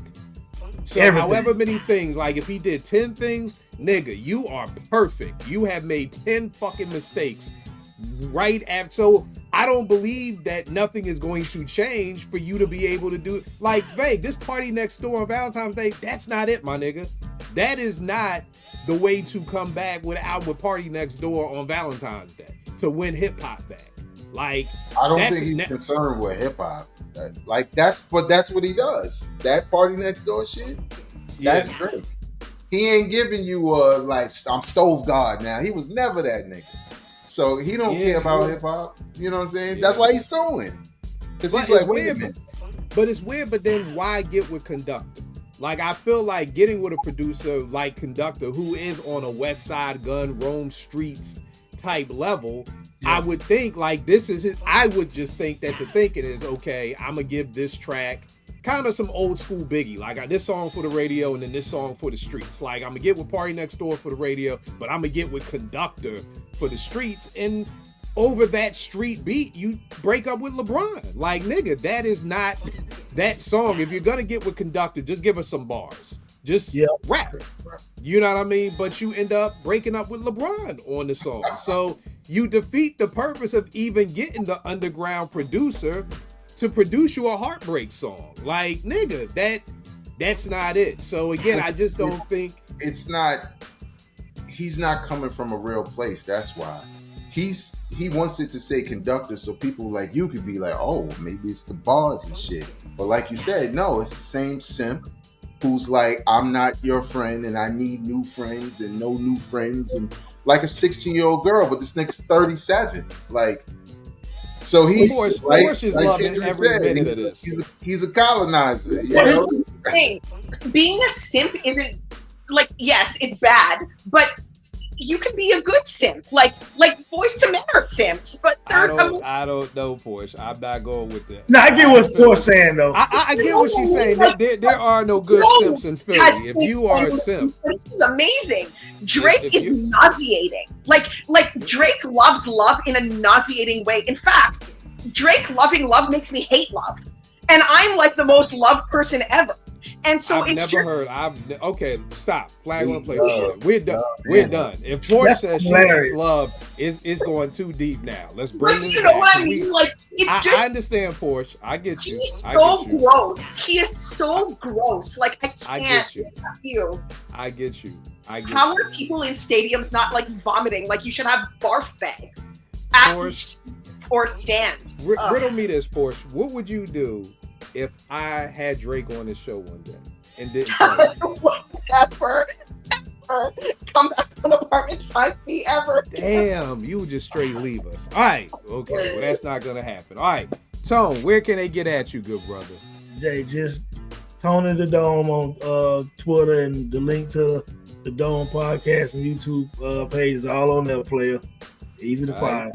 So however many things, like if he did 10 things, nigga, you are perfect. You have made 10 fucking mistakes right after. So I don't believe that nothing is going to change for you to be able to do it. Like, Vague, this Party Next Door on Valentine's Day, that's not it, my nigga. That is not the way to come back with Party Next Door on Valentine's Day to win hip hop back. Like, I don't think he's concerned with hip hop. Like, that's what he does. That Party Next Door shit, that's Drake. He ain't giving you like, I'm Stove God now. He was never that nigga. So he don't care about hip hop. You know what I'm saying? That's why he's suing. Because he's like, wait a minute. But it's weird, but then why get with Conductor? Like, I feel like getting with a producer like Conductor, who is on a West Side Gun, Rome Streets type level, I would think like this is his, I would just think that the thinking is, okay, I'm gonna give this track kind of some old school Biggie, like this song for the radio and then this song for the streets. Like, I'm gonna get with Party Next Door for the radio, but I'm gonna get with Conductor for the streets. And over that street beat, you break up with LeBron. Like, nigga, that is not that song. If you're gonna get with Conductor, just give us some bars. Just rap. You know what I mean? But you end up breaking up with LeBron on the song. So you defeat the purpose of even getting the underground producer to produce you a heartbreak song. Like, nigga, that's not it. So again, I just don't think it's not. He's not coming from a real place. That's why he wants it to say Conductor, so people like you could be like, oh, maybe it's the bars and shit. But like you said, no, it's the same simp who's like, I'm not your friend and I need new friends and no new friends, and like a 16-year-old girl, but this nigga's 37. Like, so he's Porsche is loving every minute of this. He's a colonizer. You Well, know? here's the thing. Being a simp isn't like, yes, it's bad, but you can be a good simp. Like Boys to Men are simps, but they're I don't know, Porsche. I'm not going with that. No, I get what Porsche saying though. I get what she's saying. There are no good simps in Philly. If you are a simp, he's amazing. Drake is nauseating. Like Drake loves love in a nauseating way. In fact, Drake loving love makes me hate love, and I'm like the most loved person ever. And so I've never heard. Okay, stop. Flag on play. We're done. We're done. If Porsche says she hates love, it's going too deep now. Let's bring it. You know what I mean? Like, it's just. I understand, Porsche. I get you. He's so gross. He is so gross. Like, I can't. I get you. I get you. How are people in stadiums not like vomiting? Like, you should have barf bags or stand. Riddle me this, Porsche. What would you do if I had Drake on his show one day and didn't ever come back to an apartment 5B ever? Damn, you would just straight leave us. All right, okay, well, that's not gonna happen. All right, Tone, where can they get at you, good brother? Jay, just Tony the Dome on Twitter, and the link to the Dome podcast and YouTube page is all on there, player. Easy to find.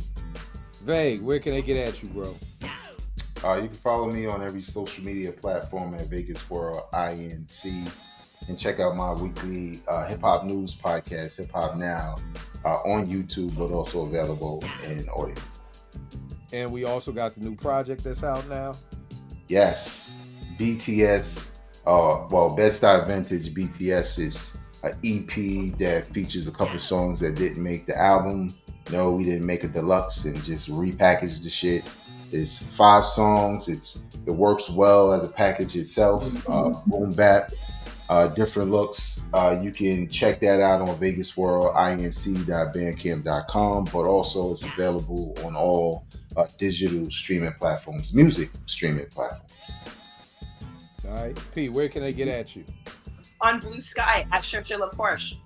Vague, where can they get at you, bro? You can follow me on every social media platform at Vegas World INC, and check out my weekly hip hop news podcast, Hip Hop Now, on YouTube, but also available in audio. And we also got the new project that's out now. Yes, BTS. Best Style Vintage BTS is an EP that features a couple songs that didn't make the album. No, we didn't make a deluxe and just repackage the shit. It's 5 songs. It works well as a package itself. Boom bap, different looks. You can check that out on Vegas World, inc.bandcamp.com, but also it's available on all digital streaming platforms, music streaming platforms. All right, P, where can they get at you? On Blue Sky at Churchill Porsche.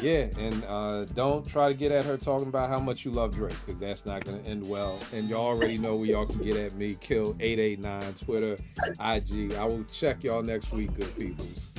Yeah, and don't try to get at her talking about how much you love Drake, because that's not going to end well. And y'all already know where y'all can get at me, Kill889, Twitter, IG. I will check y'all next week, good peoples.